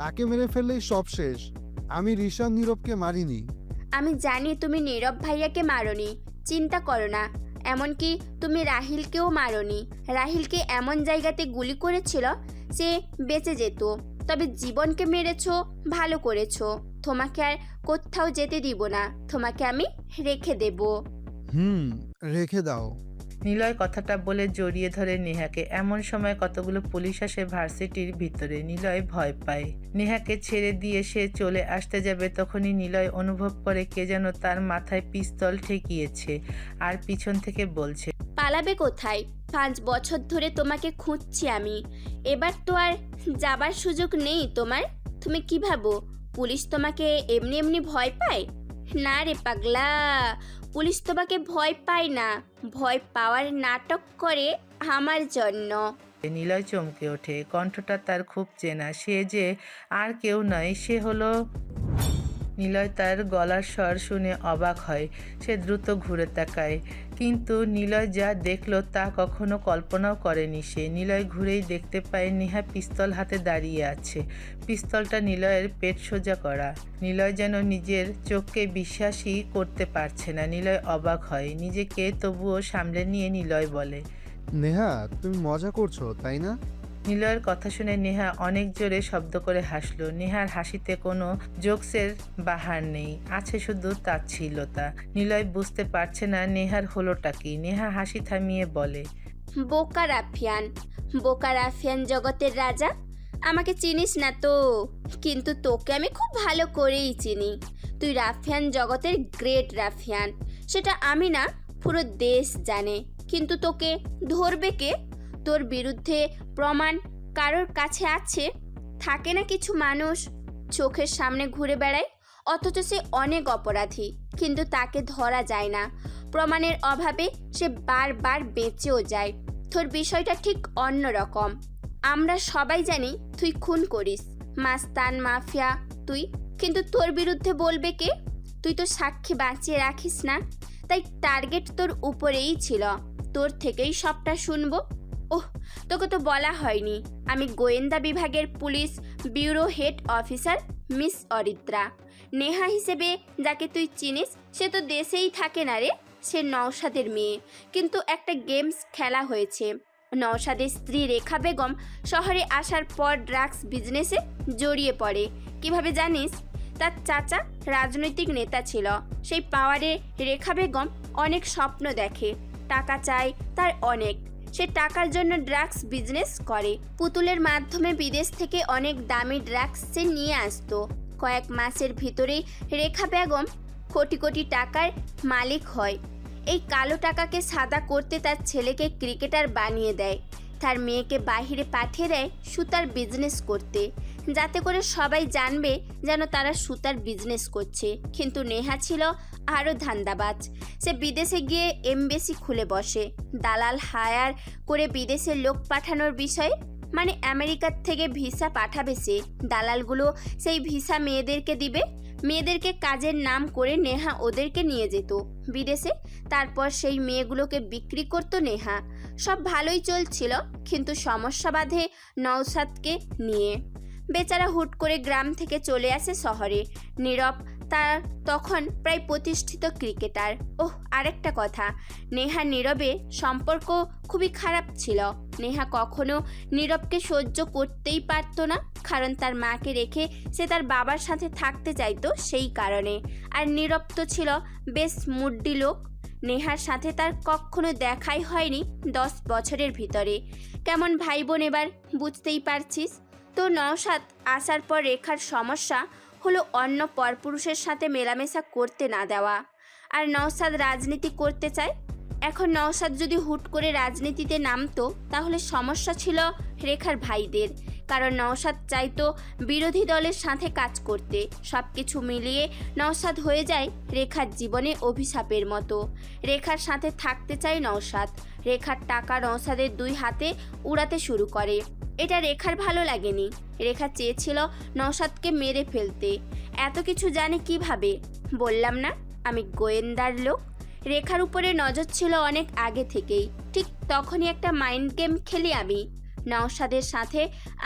তাকে মেরে ফেললেই সব শেষ। আমি রিশান নীরবকে মারিনি। আমি জানি তুমি নীরব ভাইয়াকে মারোনি, চিন্তা করো না। এমনকি তুমি রাহিলকেও মারোনি। রাহিলকে এমন জায়গাতে গুলি করেছিল সে বেঁচে যেত। তবে জীবনকে মেরেছো, ভালো করেছো। তোমাকে আর কোথাও যেতে দিব না, তোমাকে আমি রেখে দেব। রেখে দাও। নিলয় কথাটা বলে জড়িয়ে ধরে নেহাকে। এমন সময় কতগুলো পুলিশ আসে ভার্সিটির ভিতরে। নিলয় ভয় পায়। নেহাকে ছেড়ে দিয়ে সে চলে আসতে যাবে, তখনই নিলয় অনুভব করে কে যেন তার মাথায় পিস্তল ঠেকিয়েছে আর পিছন থেকে বলছে, পালাবে কোথায়? 5 বছর ধরে তোমাকে খুঁজছি আমি। এবার তো আর যাবার সুযোগ নেই তোমার। তুমি কি ভাবো পুলিশ তোমাকে এমনি এমনি ভয় পায়? না রে পাগলা, পুলিশ তোমাকে ভয় পায় না, ভয় পাওয়ার নাটক করে আমার জন্য। নিলয় চমকে ওঠে। কণ্ঠটা তার খুব চেনা। সে যে আর কেউ নয়, সে হলো নিলয়। তার গলার স্বর শুনে অবাক হয়। সে দ্রুত ঘুরে তাকায়, কিন্তু নিলয় যা দেখলো তা কখনো কল্পনাও করেনি সে। নিলয় ঘুরেই দেখতে পায় নেহা পিস্তল হাতে দাঁড়িয়ে আছে। পিস্তলটা নিলয়ের পেট সোজা করা। নিলয় যেন নিজের চোখকে বিশ্বাসই করতে পারছে না। নিলয় অবাক হয় নিজেকে, তবুও সামলে নিয়ে নিলয় বলে, নেহা তুমি মজা করছো তাই না? নিলয়ের কথা শুনে নেহা অনেক জোরে শব্দ করে হাসল। নেহার হাসিতে কোনো জোকসের বাহার নেই, আছে শুধু তাচ্ছিল্যতা। নিলয় বুঝতে পারছে না নেহার হলোটা কি। নেহা হাসি থামিয়ে বলে, বোকা রাফিয়ান, বোকা রাফিয়ান জগতের রাজা। আমাকে চিনিস না তো, কিন্তু তোকে আমি খুব ভালো করেই চিনি। তুই রাফিয়ান জগতের গ্রেট রাফিয়ান, সেটা আমি না পুরো দেশ জানে। কিন্তু তোকে ধরবে কে? তোর বিরুদ্ধে প্রমাণ কারোর কাছে আছে? থাকে না কিছু মানুষ চোখের সামনে ঘুরে বেড়ায়, অথচ সে অনেক অপরাধী, কিন্তু তাকে ধরা যায় না। প্রমাণের অভাবে সে বারবার বেঁচেও যায়। তোর বিষয়টা ঠিক অন্য রকম। আমরা সবাই জানি তুই খুন করিস, মাস্তান মাফিয়া তুই, কিন্তু তোর বিরুদ্ধে বলবে কে? তুই তো সাক্ষী বাঁচিয়ে রাখিস না, তাই টার্গেট তোর উপরেই ছিল। তোর থেকেই সবটা শুনবো। ওহ, তোকে তো বলা হয়নি, আমি গোয়েন্দা বিভাগের police bureau head officer miss Aritra. Neha হিসেবে যাকে তুই চিনিস সে তো দেশেই থাকে না রে, সে নওশাদের মেয়ে। কিন্তু একটা গেমস খেলা হয়েছে। নওশাদের স্ত্রী রেখা বেগম শহরে আসার পর ড্রাগস বিজনেসে জড়িয়ে পড়ে। কিভাবে জানিস? তার চাচা রাজনৈতিক নেতা ছিল। সেই পাওয়ারে রেখা বেগম অনেক স্বপ্ন দেখে, টাকা চায় তার অনেক। সে টাকার জন্য ড্রাগস বিজনেস করে। পুতুলের মাধ্যমে বিদেশ থেকে অনেক দামি ড্রাগস সে নিয়ে আসতো। কয়েক মাসের ভিতরেই রেখা বেগম কোটি কোটি টাকার মালিক হয়। এই কালো টাকাকে সাদা করতে তার ছেলেকে ক্রিকেটার বানিয়ে দেয়, তার মেয়েকে বাইরে পাঠিয়ে দেয় সুতার বিজনেস করতে, যাতে করে সবাই জানবে যেন তারা সুতার বিজনেস করছে। কিন্তু নেহা ছিল আরও ধান্দাবাজ। সে বিদেশে গিয়ে এমবেসি খুলে বসে, দালাল হায়ার করে বিদেশের লোক পাঠানোর বিষয়ে, মানে আমেরিকার থেকে ভিসা পাঠাবে সে। দালালগুলো সেই ভিসা মেয়েদেরকে দিবে, মেয়েদেরকে কাজের নাম করে নেহা ওদেরকে নিয়ে যেত বিদেশে। তারপর সেই মেয়েগুলোকে বিক্রি করতো নেহা। সব ভালোই চলছিল, কিন্তু সমস্যা বাধে নওশাদকে নিয়ে। বেচারা হুট করে গ্রাম থেকে চলে আসে শহরে। নীরব তার তখন প্রায় প্রতিষ্ঠিত ক্রিকেটার। ওহ, আরেকটা কথা, নেহা নীরবে সম্পর্ক খুবই খারাপ ছিল। নেহা কখনো নীরবকে সহ্য করতেই পারতো না, কারণ তার মাকে রেখে সে তার বাবার সাথে থাকতে চাইতো সেই কারণে। আর নীরব তো ছিল বেশ মুড্ডি লোক। নেহার সাথে তার কখনো দেখাই হয়নি 10 বছরের ভিতরে। কেমন ভাই বোন এবার বুঝতেই পারছিস তো। নওশাদ আসার পর রেখার সমস্যা হলো অন্য পরপুরুষের সাথে মেলামেশা করতে না দেওয়া। আর নওশাদ রাজনীতি করতে চায়। এখন নওশাদ যদি হুট করে রাজনীতিতে নামতো তাহলে সমস্যা ছিল রেখার ভাইদের, কারণ নওশাদ চাইতো বিরোধী দলের সাথে কাজ করতে। সব কিছু মিলিয়ে নওশাদ হয়ে যায় রেখার জীবনে অভিশাপের মতো। রেখার সাথে থাকতে চায় নওশাদ। রেখার টাকা নওশাদের 2 হাতে উড়াতে শুরু করে। এটা রেখার ভালো লাগেনি। রেখা চেয়েছিল নওশাদকে মেরে ফেলতে। এত কিছু জানে কিভাবে? বললাম না আমি গোয়েন্দার লোক। রেখার উপরে নজর ছিল অনেক আগে থেকেই। ঠিক তখনই একটা মাইন্ড গেম খেলি আমি। নওশাদের সাথে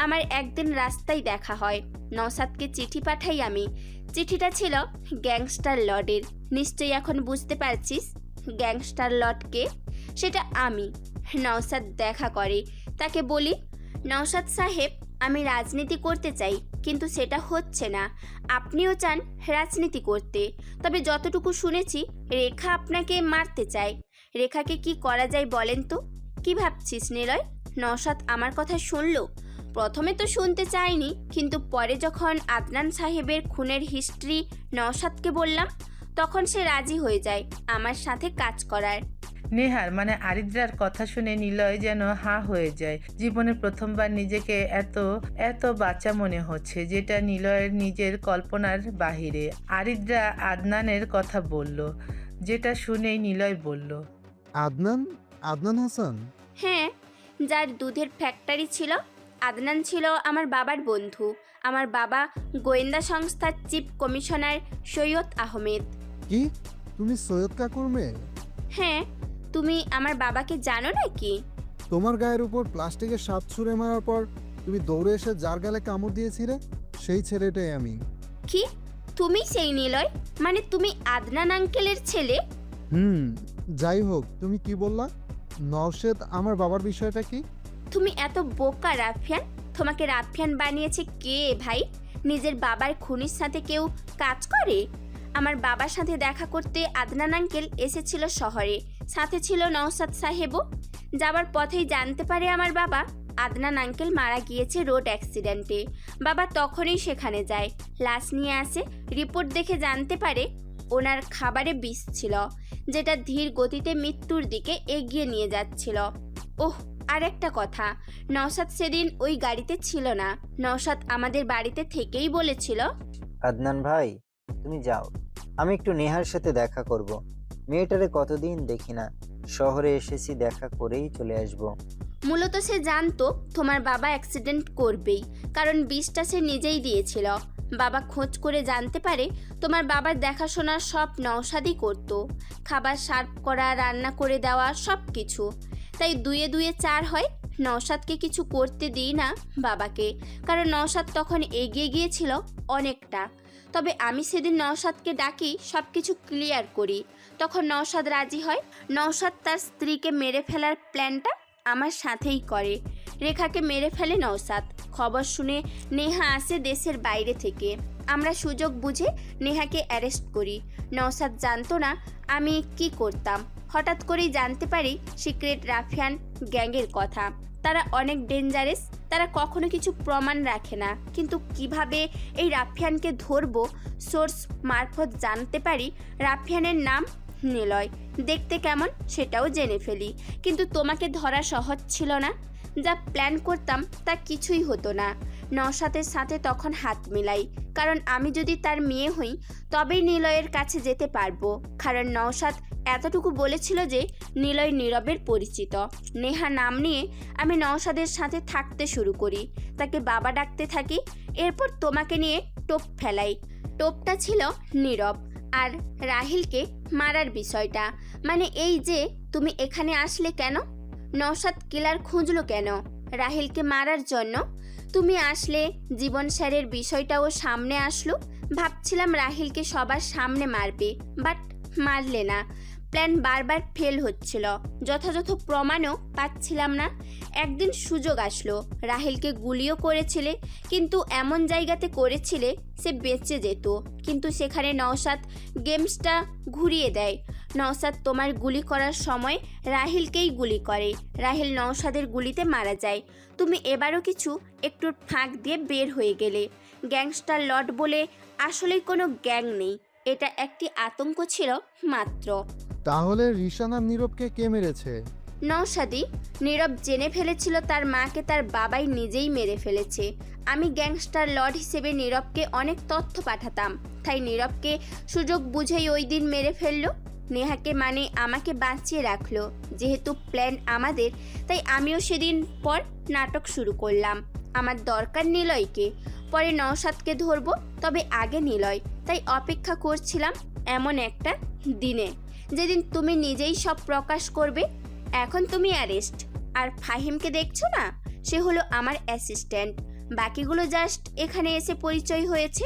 আমার একদিন রাস্তায় দেখা হয়। নওশাদকে চিঠি পাঠাই আমি। চিঠিটা ছিল গ্যাংস্টার লর্ডের। নিশ্চয়ই এখন বুঝতে পারছিস গ্যাংস্টার লর্ড কে? সেটা আমি। নওশাদ দেখা করে। তাকে বলি, নওশাদ সাহেব, আমি রাজনীতি করতে চাই, কিন্তু সেটা হচ্ছে না। আপনিও চান রাজনীতি করতে, তবে যতটুকু শুনেছি রেখা আপনাকে মারতে চায়। রেখাকে কি করা যায় বলেন তো? কি ভাবছিস নিলয়? নওশাদ আমার কথা শুনলো। প্রথমে তো শুনতে চায়নি, কিন্তু পরে যখন আদনান সাহেবের খুনের হিস্ট্রি নওশাদকে বললাম, তখন সে রাজি হয়ে যায় আমার সাথে কাজ করার। নেহার মানে আরিদ্রার কথা শুনে নিলয় যেন হাঁ হয়ে যায়। জীবনে প্রথমবার নিজেকে এত এত বাচ্চা মনে হচ্ছে, যেটা নিলয়ের নিজের কল্পনার বাহিরে। আরিদ্রা আদনানের কথা বলল, যেটা শুনেই নিলয় বলল, আদনান? আদনান হাসান? হ্যাঁ, যার দুধের ফ্যাক্টরি ছিল। আদনান ছিল আমার বাবার বন্ধু। আমার বাবা গোয়েন্দা সংস্থার চিফ কমিশনার সৈয়দ আহমেদ। কি তুমি সৈয়দ কাকুর মেয়ে? হ্যাঁ, তুমি আমার বাবাকে জানো নাকি? তোমার গায়ের উপর প্লাস্টিকের সাপ ছুঁড়ে মারার পর তুমি দৌড়ে এসে যার গালে কামড় দিয়েছিলে, সেই ছেলেটাই আমি। কি? তুমি সেই নিলয়? মানে তুমি আদনান আঙ্কেলের ছেলে? যাই হোক, তুমি কি বললা? নওশাদ আমার বাবার বিষয়টা কি? তুমি এত বোকা রাফিয়ান। তোমাকে রাফিয়ান বানিয়েছে কে ভাই? নিজের বাবার খুনির সাথে কেউ কাজ করে? আমার বাবার সাথে দেখা করতে আদনান আঙ্কেল এসেছিল শহরে, সাথে ছিল নওশাদ সাহেবও। যাবার পথেই জানতে পারে আমার বাবা আদনান আঙ্কেল মারা গিয়েছে রোড অ্যাক্সিডেন্টে। বাবা তখনই সেখানে যায়, লাশ নিয়ে আসে। রিপোর্ট দেখে জানতে পারে ওনার খাবারে বিষ ছিল, যেটা ধীর গতিতে মৃত্যুর দিকে এগিয়ে নিয়ে যাচ্ছিল। ওহ, আর একটা কথা, নওশাদ সেদিন ওই গাড়িতে ছিল না। নওশাদ আমাদের বাড়িতে থেকেই বলেছিল, আদনান ভাই তুমি যাও, আমি একটু নেহার সাথে দেখা করব। মেয়েটারে কতদিন দেখি না, শহরে এসেছি দেখা করেই চলে আসব। মূলত সে জানতো তোমার বাবা অ্যাক্সিডেন্ট করবেই, কারণ বিষটা সে নিজেই দিয়েছিল। বাবা খোঁজ করে জানতে পারে তোমার বাবার দেখাশোনা সব নওশাদই করতো, খাবার সার্ভ করা, রান্না করে দেওয়া, সব কিছু। তাই 2 এ 2 4 হয়। নওশাদকে কিছু করতে দিই না বাবাকে, কারণ নওশাদ তখন এগিয়ে গিয়েছিল অনেকটা। তবে আমি সেদিন নওশাদকে ডাকি সব কিছু ক্লিয়ার করি, তখন নওশাদ রাজি হয়। নওশাদ তার স্ত্রীকে মেরে ফেলার প্ল্যানটা আমার সাথেই করে। রেখাকে মেরে ফেলে নওশাদ। খবর শুনে নেহা আসে দেশের বাইরে থেকে। আমরা সুযোগ বুঝে নেহাকে অ্যারেস্ট করি। নওশাদ জানতো না আমি কি করতাম। হঠাৎ করেই জানতে পারি সিক্রেট রাফিয়ান গ্যাংয়ের কথা। তারা অনেক ডেঞ্জারাস, তারা কখনো কিছু প্রমাণ রাখে না। কিন্তু কিভাবে এই রাফিয়ানকে ধরবো, সোর্স মারফত জানতে পারি রাফিয়ানের নাম নিলয়। দেখতে কেমন সেটাও জেনে ফেলি। কিন্তু তোমাকে ধরা সহজ ছিল না। যা প্ল্যান করতাম তা কিছুই হতো না। নওশাদের সাথে তখন হাত মিলাই, কারণ আমি যদি তার মেয়ে হই তবেই নিলয়ের কাছে যেতে পারবো। কারণ নওশাদ এতটুকু বলেছিল যে নিলয় নীরবের পরিচিত। নেহা নাম নিয়ে আমি নওশাদের সাথে থাকতে শুরু করি, তাকে বাবা ডাকতে থাকি। এরপর তোমাকে নিয়ে টোপ ফেলাই। টোপটা ছিল নীরব আর রাহিলকে মারার বিষয়টা। মানে এই যে তুমি এখানে আসলে কেন, নওশাদ কিলার খুঁজলো কেন রাহিলকে মারার জন্য। তুমি আসলে জীবন স্যারের বিষয়টাও সামনে আসলো। ভাবছিলাম রাহিলকে সবার সামনে মারবে, বাট মারলে না। প্ল্যান বারবার ফেল হচ্ছিল, যথাযথ প্রমাণও পাচ্ছিলাম না। একদিন সুযোগ আসলো, রাহিলকে গুলিও করেছিলে, কিন্তু এমন জায়গাতে করেছিলে সে বেঁচে যেত। কিন্তু সেখানে নওশাদ গেমসটা ঘুরিয়ে দেয়। নওশাদ তোমার গুলি করার সময় রাহিলকেই গুলি করে। রাহিল নওশাদের গুলিতে মারা যায়। তুমি এবারও কিছু একটু ফাঁক দিয়ে বের হয়ে গেলে। গ্যাংস্টার লট বলে আসলেই কোনো গ্যাং নেই, এটা একটি আতঙ্ক ছিল মাত্র। তাহলে রিশান আর নীরবকে কে মেরেছে? নওশাদি। নীরব জেনে ফেলেছিল তার মাকে তার বাবাই নিজেই মেরে ফেলেছে। আমি গ্যাংস্টার লর্ড হিসেবে নীরবকে অনেক তথ্য পাঠাতাম, তাই নীরবকে সুযোগ বুঝেই ওই দিন মেরে ফেললো। নেহাকে মানে আমাকে বাঁচিয়ে রাখলো। যেহেতু প্ল্যান আমাদের, তাই আমিও সেদিন পর নাটক শুরু করলাম। আমার দরকার নিলয়কে, পরে নওশাদকে ধরবো, তবে আগে নিলয়। তাই অপেক্ষা করছিলাম এমন একটা দিনে, যেদিন তুমি নিজেই সব প্রকাশ করবে। এখন তুমি অ্যারেস্ট। আর ফাহিমকে দেখছো না, সে হলো আমার অ্যাসিস্ট্যান্ট। বাকিগুলো জাস্ট এখানে এসে পরিচয় হয়েছে।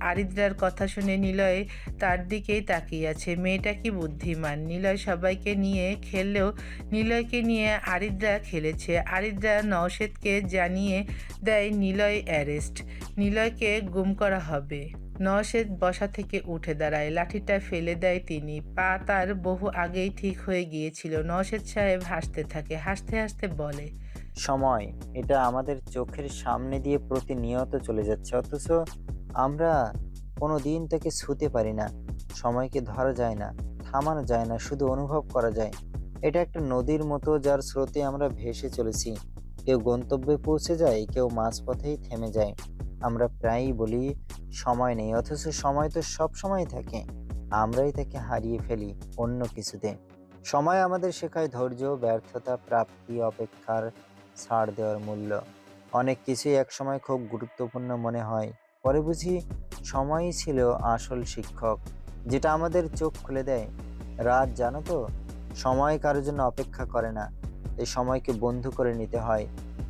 আরিদ্রার কথা শুনে নিলয় তার দিকেই তাকিয়ে আছে। মেয়েটা কি বুদ্ধিমান। নিলয় সবাইকে নিয়ে খেললেও নিলয়কে নিয়ে আরিদ্রা খেলেছে। আরিদ্রা নওশেদকে জানিয়ে দেয় নিলয় অ্যারেস্ট, নিলয়কে গুম করা হবে। নওশেদ বসা থেকে উঠে দাঁড়ায়, লাঠিটা ফেলে দেয় তিনি। পা তার বহু আগেই ঠিক হয়ে গিয়েছিল। নওশেদ সাহেব হাসতে থাকে, হাসতে হাসতে বলে, সময় এটা আমাদের চোখের সামনে দিয়ে প্রতিনিয়ত চলে যাচ্ছে, অথচ আমরা কোনো দিন তাকে ছুঁতে পারি না। সময়কে ধরা যায় না, থামানো যায় না, শুধু অনুভব করা যায়। এটা একটা নদীর মতো, যার স্রোতে আমরা ভেসে চলেছি। কেউ গন্তব্যে পৌঁছে যায়, কেউ মাঝপথেই থেমে যায়। আমরা প্রায়ই বলি সময় নেই, অথচ সময় তো সব সময় থাকে। আমরাই তাকে হারিয়ে ফেলি অন্য কিছুতে। সময় আমাদের শেখায় ধৈর্য, ব্যর্থতা, প্রাপ্তি, অপেক্ষার ছাড় দেওয়ার মূল্য। অনেক কিছুই একসময় খুব গুরুত্বপূর্ণ মনে হয়, পরে বুঝি সময়ই ছিল আসল শিক্ষক, যেটা আমাদের চোখ খুলে দেয়। রাত, জানো তো, সময় কারোর জন্য অপেক্ষা করে না। এই সময়কে বন্ধু করে নিতে হয়।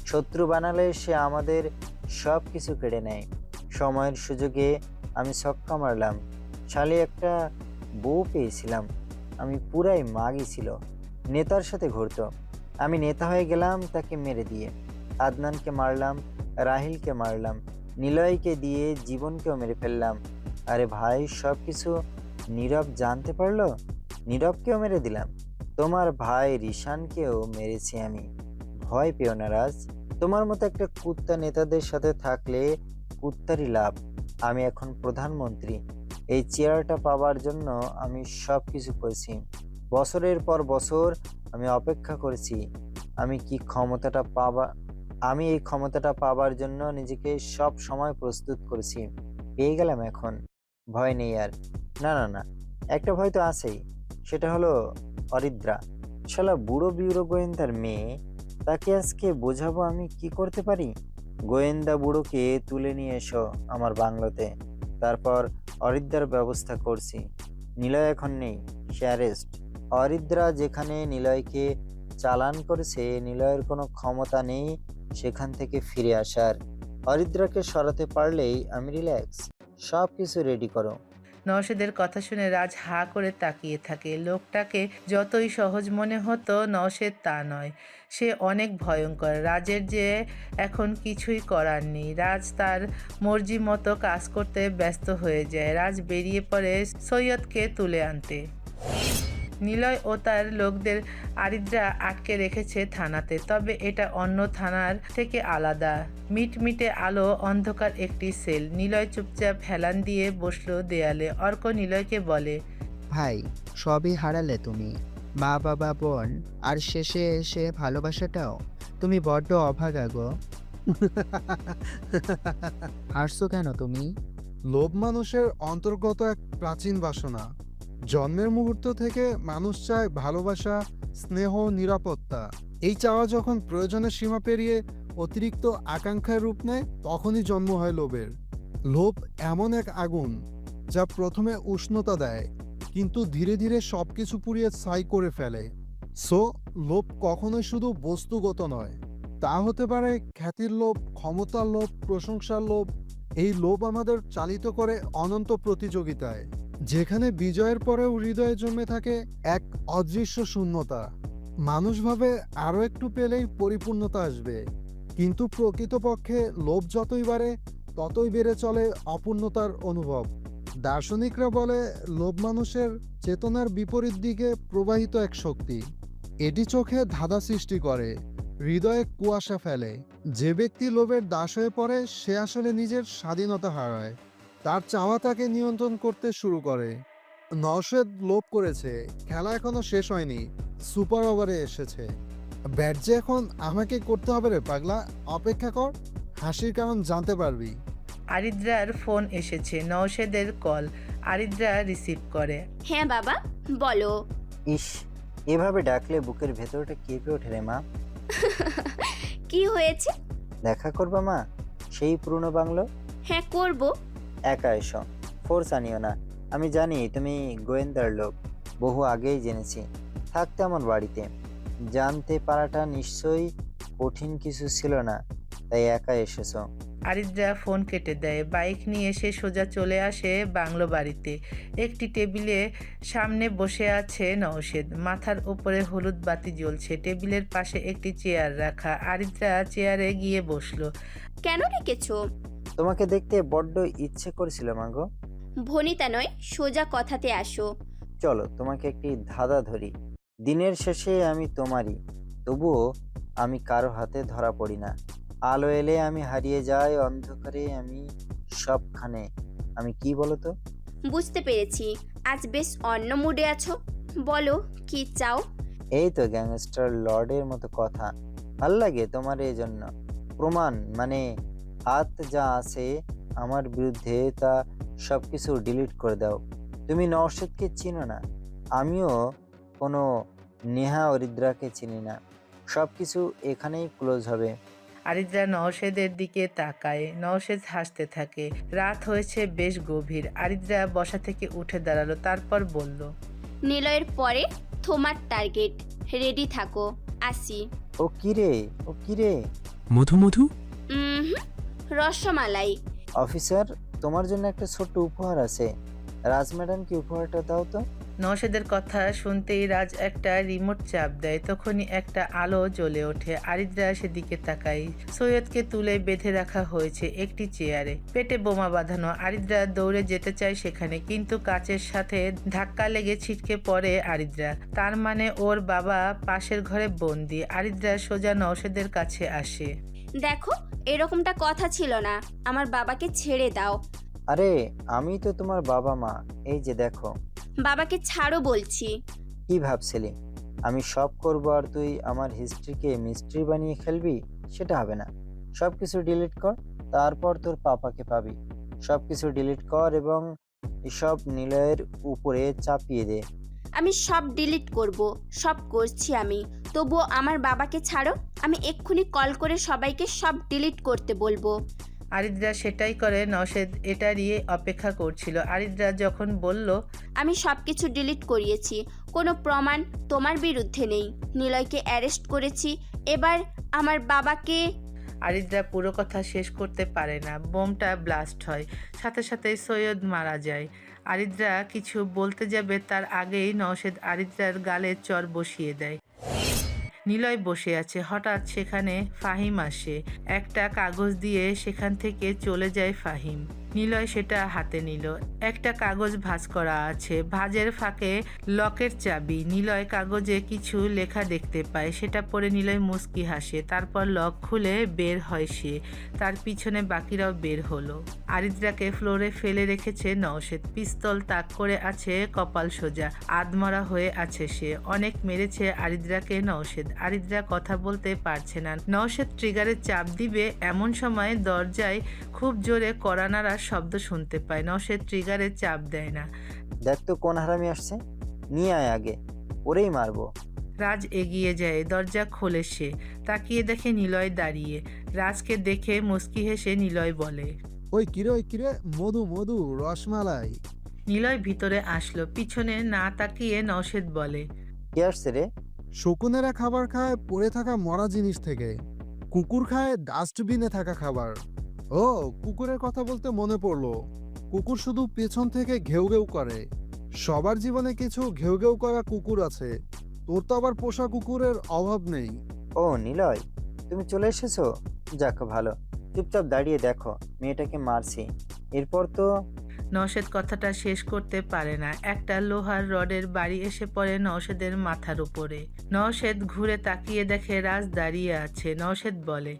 শত্রু বানালে সে আমাদের সব কিছু কেড়ে নেয়। সময়ের সুযোগে আমি ছক্কা মারলাম। শালে একটা বউ পেয়েছিলাম, আমি পুরাই মাগি ছিল। নেতার সাথে ঘুরতো, আমি নেতা হয়ে গেলাম তাকে মেরে দিয়ে। আদনানকে মারলাম, রাহিলকে মারলাম, নিলয়কে দিয়ে জীবনকেও মেরে ফেললাম। আরে ভাই, সব কিছু নীরব জানতে পারলো, নীরবকেও মেরে দিলাম। তোমার ভাই রিশানকেও মেরেছি আমি। ভয় পেও না রাজ, তোমার মতো একটা কুত্তা নেতাদের সাথে থাকলে কুত্তারই লাভ। আমি এখন প্রধানমন্ত্রী। এই চেয়ারটা পাওয়ার জন্য আমি সব কিছু করেছি। বছরের পর বছর আমি অপেক্ষা করেছি। আমি এই ক্ষমতাটা পাবার জন্য নিজেকে সব সময় প্রস্তুত করেছি। পেয়ে গেলাম এখন, ভয় নেই আর। না না না, একটা ভয় তো আছেই, সেটা হলো অরিদ্রা। শালা বুড়ো বিউরো গোয়েন্দার মেয়ে, তাকে আজকে বোঝাবো আমি কি করতে পারি। গোয়েন্দা বুড়োকে তুলে নিয়ে এসো আমার বাংলোতে, তারপর অরিদ্রার ব্যবস্থা করছি। নিলয় এখন নেই, সে অ্যারেস্ট। অরিদ্রা যেখানে নিলয়কে চালান করেছে, নিলয়ের কোনো ক্ষমতা নেই সেখান থেকে ফিরে আসার। অরিদ্রাকে সরাতে পারলেই আমি রিল্যাক্স। সব কিছু রেডি করো। নওশেদের কথা শুনে রাজ হা করে তাকিয়ে থাকে। লোকটাকে যতই সহজ মনে হতো, নওশেদ তা নয়, সে অনেক ভয়ঙ্কর। রাজের যে এখন কিছুই করার নেই। রাজ তার মর্জি মতো কাজ করতে ব্যস্ত হয়ে যায়। রাজ বেরিয়ে পড়ে সৈয়দকে তুলে আনতে। নিলয় ও তার লোকদের আরিদ্রা আটকে রেখেছে থানাতে, তবে এটা অন্য থানার থেকে আলাদা। মিটমিটে আলো, অন্ধকার একটি সেল। নিলয় চুপচাপ হেলান দিয়ে বসলো দেয়ালে। অর্ক নিলয়কে বলে, ভাই, সবই হারালে তুমি, মা বাবা বোন, আর শেষে এসে ভালোবাসাটাও। তুমি বড্ড অভাগা গো। হাসছো কেন তুমি? লোভ মানুষের অন্তর্গত এক প্রাচীন বাসনা। জন্মের মুহূর্ত থেকে মানুষ চায় ভালোবাসা, স্নেহ, নিরাপত্তা। এই চাওয়া যখন প্রয়োজনের সীমা পেরিয়ে অতিরিক্ত আকাঙ্ক্ষার রূপ নেয়, তখনই জন্ম হয় লোভের। লোভ এমন এক আগুন যা প্রথমে উষ্ণতা দেয়, কিন্তু ধীরে ধীরে সবকিছু পুড়িয়ে ছাই করে ফেলে। সো লোভ কখনোই শুধু বস্তুগত নয়, তা হতে পারে খ্যাতির লোভ, ক্ষমতার লোভ, প্রশংসার লোভ। এই লোভ আমাদের চালিত করে অনন্ত প্রতিযোগিতায়, যেখানে বিজয়ের পরেও হৃদয়ে জমে থাকে এক অদৃশ্য শূন্যতা। মানুষ ভাবে আরও একটু পেলেই পরিপূর্ণতা আসবে, কিন্তু প্রকৃতপক্ষে লোভ যতই বাড়ে ততই বেড়ে চলে অপূর্ণতার অনুভব। দার্শনিকরা বলে লোভ মানুষের চেতনার বিপরীত দিকে প্রবাহিত এক শক্তি। এটি চোখে ধাঁধা সৃষ্টি করে, হৃদয়ে কুয়াশা ফেলে। যে ব্যক্তি লোভের দাস হয়ে পড়ে, সে আসলে নিজের স্বাধীনতা হারায়। তার চাওয়া তাকে নিয়ন্ত্রণ করতে শুরু করে। নওশেদ লোভ করেছে, খেলা এখনো শেষ হয়নি, সুপার ওভারে এসেছে। ব্যাট যে এখন আমাকে করতে হবে রে পাগলা, অপেক্ষা কর, হাসির কারণ জানতে পারবি। আরিদ্রার ফোন এসেছে। নওশেদের কল। আরিদ্রা রিসিভ করে। হ্যাঁ বাবা, বলো। ইস, এভাবে ডাকলে বুকের ভেতরটা কেঁপে ওঠে রে মা। কি হয়েছে? দেখা করবা মা সেই পুরনো বাংলো? হ্যাঁ করব। একা এসো, ফোর্স আনিও না। আমি জানি তুমি গোয়েন্দার লোক, বহু আগেই জেনেছি। থাকতে আমার বাড়িতে, জানতে পারাটা নিশ্চয়ই কঠিন কিছু ছিল না, তাই একা এসেছো। আরিদ্রা ফোন কেটে দেয়। বাইক নিয়ে সে সোজা চলে আসে বাংলো বাড়িতে। একটি টেবিলে সামনে বসে আছে নওশেদ। মাথার উপরে হলুদ বাতি জ্বলছে। টেবিলের পাশে একটি চেয়ার রাখা। আরিদ্রা চেয়ারে গিয়ে বসলো। কেন ডেকেছো? তোমাকে দেখতে বড্ড ইচ্ছে করেছিল মাগো। ভনিতা নয়, সোজা কথাতে আসো। চলো তোমাকে একটি ধাঁধা ধরি। দিনের শেষে আমি তোমারই, তবুও আমি কারো হাতে ধরা পড়ি না। আলো এলে আমি হারিয়ে যাই, অন্ধকারে আমি সবখানে। আমি কি বলো তো? বুঝতে পেরেছি, আজ বেশ অন্য মুডে আছো। বলো কি চাও? এই তো গ্যাংস্টার লর্ডের মতো কথা। ভাল লাগে তোমার এই জন্য। প্রমাণ, মানে হাত যা আছে আমার বিরুদ্ধে তা সবকিছু ডিলিট করে দাও। তুমি নওশেদকে চিনো না, আমিও কোনো নেহা অরিদ্রাকে চিনি না। সবকিছু এখানেই ক্লোজ হবে। আরিদ্রা নওশেদের দিকে তাকায়। নওশেদ হাসতে থাকে। রাত হয়েছে বেশ গভীর। আরিদ্রা বসা থেকে উঠে দাঁড়ালো, তারপর বলল, নিলয়ের পরে তোমার টার্গেট। রেডি থাকো, আসি। ও কিরে, ও কিরে? মধু মধু? রসমালাই। অফিসার, তোমার জন্য একটা ছোট্ট উপহার আছে। রাজ ম্যাডামকে উপহারটা দাও তো। নওশেদের কথা শুনতেই রাজ একটা রিমোট চাপ দেয়। তখনই একটা আলো জ্বলে ওঠে। আরিদ্রা সেদিকে তাকায়। সৈয়দকে তুলে বেঁধে রাখা হয়েছে একটি চেয়ারে, পেটে বোমা বাঁধানো। আরিদ্রা দৌড়ে যেতে চায় সেখানে, কিন্তু কাচের সাথে ধাক্কা লেগে ছিটকে পড়ে আরিদ্রা। তার মানে ওর বাবা পাশের ঘরে বন্দি। আরিদ্রা সোজা নওশেদের কাছে আসে। দেখো, এরকমটা কথা ছিল না। আমার বাবাকে ছেড়ে দাও। আরে আমি তো তোমার বাবা মা, এই যে দেখো। বাবাকে ছাড়ো বলছি। কি ভাবছিলি আমি সব করবো আর তুই আমার হিস্ট্রিকে মিস্ট্রি বানিয়ে খেলবি? সেটা হবে না। সবকিছু ডিলিট কর, তারপর তোর পাপাকে পাবি। সবকিছু ডিলিট কর এবং এসব নিলয়ের উপরে চাপিয়ে দে। আমি সব ডিলিট করব, সব করছি আমি। তবুও আমার বাবাকে ছাড়ো। আমি এক্ষুনি কল করে সবাইকে সব ডিলিট করতে বলবো। আরিদ্রা সেটাই করে। নওশেদ এটারই অপেক্ষা করছিল। আরিদ্রা যখন বলল, আমি সব কিছু ডিলিট করিয়েছি, কোনো প্রমাণ তোমার বিরুদ্ধে নেই। নিলয়কে অ্যারেস্ট করেছি, এবার আমার বাবাকে। আরিদ্রা পুরো কথা শেষ করতে পারে না। বোমটা ব্লাস্ট হয়, সাথে সাথে সৈয়দ মারা যায়। আরিদ্রা কিছু বলতে যাবে তার আগেই নওশেদ আরিদ্রার গালে চর বসিয়ে দেয়। নিলয় বসে আছে, হঠাৎ সেখানে ফাহিম আসে। একটা কাগজ দিয়ে সেখান থেকে চলে যায় ফাহিম। নিলয় সেটা হাতে নিল। একটা কাগজ ভাঁজ করা আছে, ভাঁজের ফাঁকে লকের চাবি। নিলয় কাগজে কিছু লেখা দেখতে পায়, সেটা পড়ে নিলয় মুচকি হাসে। তারপর লক খুলে বের হয় সে, তার পিছনে বাকিরাও বের হলো। আরিদ্রাকে ফ্লোরে ফেলে রেখেছে নওশেদ, পিস্তল তাক করে আছে কপাল সোজা, আধমরা হয়ে আছে সে। অনেক মেরেছে আরিদ্রাকে নওশেদ। আরিদ্রা কথা বলতে পারছে না। নওশেদ ট্রিগারে চাপ দিবে এমন সময় দরজায় খুব জোরে কড়া নাড়ার শব্দ শুনতে পায়। নওশেদ ট্রিগারে চাপ দেয় না। দেখ তো কোন হারামি আসছে, নিয়ে আয় আগে, ওরেই মারবো। রাজ এগিয়ে যায়, দরজা খোলে সে। তাকিয়ে দেখে নিলয় দাঁড়িয়ে। রাজকে দেখে মুচকি হেসে নিলয় বলে, ওই কিরে মধু মধু রসমালাই। নিলয় ভিতরে আসলো। পিছনে না তাকিয়ে নওশেদ বলে, কে আসছে রে? শকুনেরা খাবার খায় পড়ে থাকা মরা জিনিস থেকে, কুকুর খায় ডাস্টবিনে থাকা খাবার। ও, কুকুরের কথা বলতে মনে পড়লো, কুকুর শুধু পেছন থেকে ঘেউ ঘেউ করে। সবার জীবনে কিছু ঘেউ ঘেউ করা কুকুর আছে, তোর তো আবার পোষা কুকুরের অভাব নেই। ও নিলয়, তুমি চলে এসেছো? যাক ভালো, চুপচাপ দাঁড়িয়ে দেখো, মেয়েটাকে মারছি, এরপর তো। নওশেদ কথাটা শেষ করতে পারে না। একটা লোহার রডের বাড়ি এসে পড়ে নওশেদের মাথার উপরে। নওশেদ ঘুরে তাকিয়ে দেখে রাজ দাঁড়িয়ে আছে। নওশেদ বলে,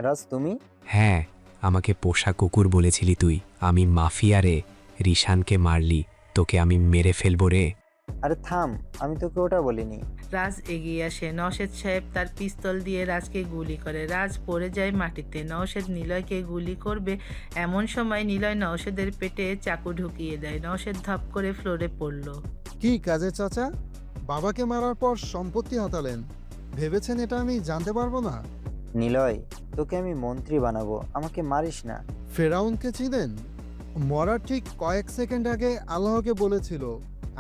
রাজ তুমি? হ্যাঁ, আমাকে পোষা কুকুর বলেছিলি তুই। আমি মাফিয়া রে, রিশানকে মারলি, তোকে আমি মেরে ফেলবো রে। আরে থাম, আমি তোকে ওটা বলিনি। রাজ এগিয়ে আসে। নওশেদ সাহেব তার পিস্তল দিয়ে রাজকে গুলি করে। রাজ পড়ে যায় মাটিতে। নওশেদ নিলয়কে গুলি করবে এমন সময় নিলয় নওশেদের পেটে চাকু ঢুকিয়ে দেয়। নওশেদ ধপ করে ফ্লোরে পড়ল। কি কাজে চাচা, বাবাকে মারার পর সম্পত্তি হাতালেন, ভেবেছেন এটা আমি জানতে পারবো না? নিলয়, তোকে আমি মন্ত্রী বানাবো, আমাকে মারিস না। ফেরাউনকে চিনেন? মরার ঠিক কয়েক সেকেন্ড আগে আল্লাহকে বলেছিল,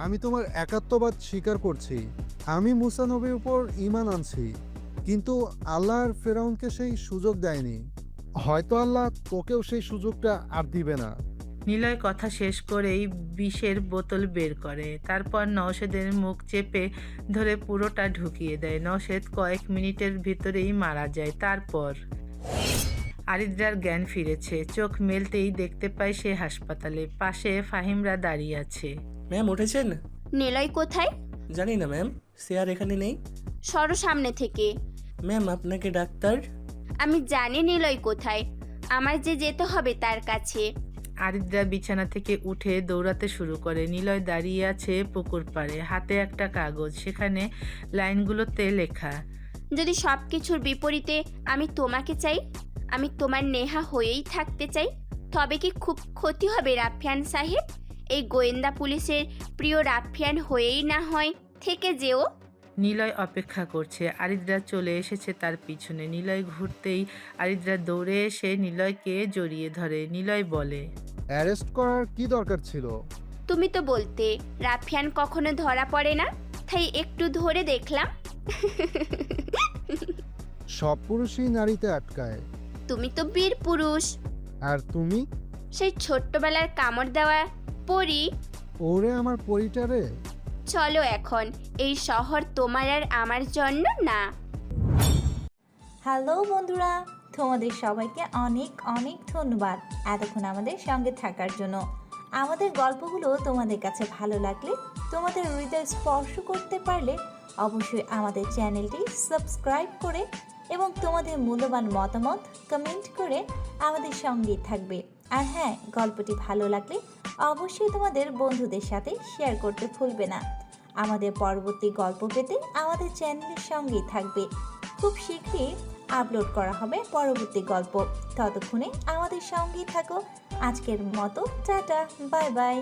আমি তোমার একাত্মবাদ স্বীকার করছি, আমি মুসা নবীর উপর ঈমান আনছি। কিন্তু আল্লাহর ফেরাউনকে সেই সুযোগ দেয়নি, হয়তো আল্লাহ তোকেও সেই সুযোগটা আর দিবে না। নিলয় কথা শেষ করেই বিষের বোতল বের করে। তারপর নওশেদের মুখ চেপে ধরে পুরোটা ঢুকিয়ে দেয়। নওশেদ কয়েক মিনিটের ভিতরেই মারা যায়। তারপর আরিদ্রার জ্ঞান ফিরেছে। চোখ মেলতেই দেখতে পায় সে হাসপাতালে। পাশে ফাহিমরা দাঁড়িয়ে আছে। ম্যাম উঠেছেন? নিলয় কোথায়? জানি না ম্যাম, সে আর এখানে নেই। সরো সামনে থেকে। ম্যাম আপনাকে ডাক্তার। আমি জানি নিলয় কোথায়, আমার যে যেতে হবে তার কাছে। আরিদ্রা বিছানা থেকে উঠে দৌড়াতে শুরু করে। নিলয় দাঁড়িয়ে আছে পুকুর পাড়ে, হাতে একটা কাগজ, সেখানে লাইনগুলোতে লেখা, যদি সব কিছুর বিপরীতে আমি তোমাকে চাই, আমি তোমার নেহা হয়েই থাকতে চাই, তবে কি খুব ক্ষতি হবে রাফিয়ান সাহেব? এই গোয়েন্দা পুলিশের প্রিয় রাফিয়ান হয়েই না হয় থেকে যেও। নিলয় অপেক্ষা করছে। আরিদ্রা চলে এসেছে তার পিছনে। নিলয় ঘুরতেই আরিদ্রা দৌড়ে এসে নিলয়কে জড়িয়ে ধরে। নিলয় বলে, অ্যারেস্ট করার কি দরকার ছিল? তুমি তো বলতে রাফিয়ান কখনো ধরা পড়ে না, তাই একটু ধরে দেখলাম। সব পুরুষই নারীতে আটকায়। তুমি তো বীর পুরুষ। আর তুমি? সেই ছোট্টবেলার কামড় দেওয়া পরি। ওরে আমার পরিটারে। চলো এখন, এই শহর তোমার আর আমার জন্য না। হ্যালো বন্ধুরা, তোমাদের সবাইকে অনেক অনেক ধন্যবাদ এতক্ষণ আমাদের সঙ্গে থাকার জন্য। আমাদের গল্পগুলো তোমাদের কাছে ভালো লাগলে, তোমাদের হৃদয় স্পর্শ করতে পারলে অবশ্যই আমাদের চ্যানেলটি সাবস্ক্রাইব করে এবং তোমাদের মূল্যবান মতামত কমেন্ট করে আমাদের সঙ্গেই থাকবে। আর হ্যাঁ, গল্পটি ভালো লাগলে অবশ্যই তোমাদের বন্ধুদের সাথে শেয়ার করতে ভুলবে না। আমাদের পরবর্তী গল্প পেতে আমাদের চ্যানেলের সঙ্গেই থাকবে। খুব শীঘ্রই আপলোড করা হবে পরবর্তী গল্প। ততক্ষণে আমাদের সঙ্গেই থাকো। আজকের মতো টাটা, বাই বাই।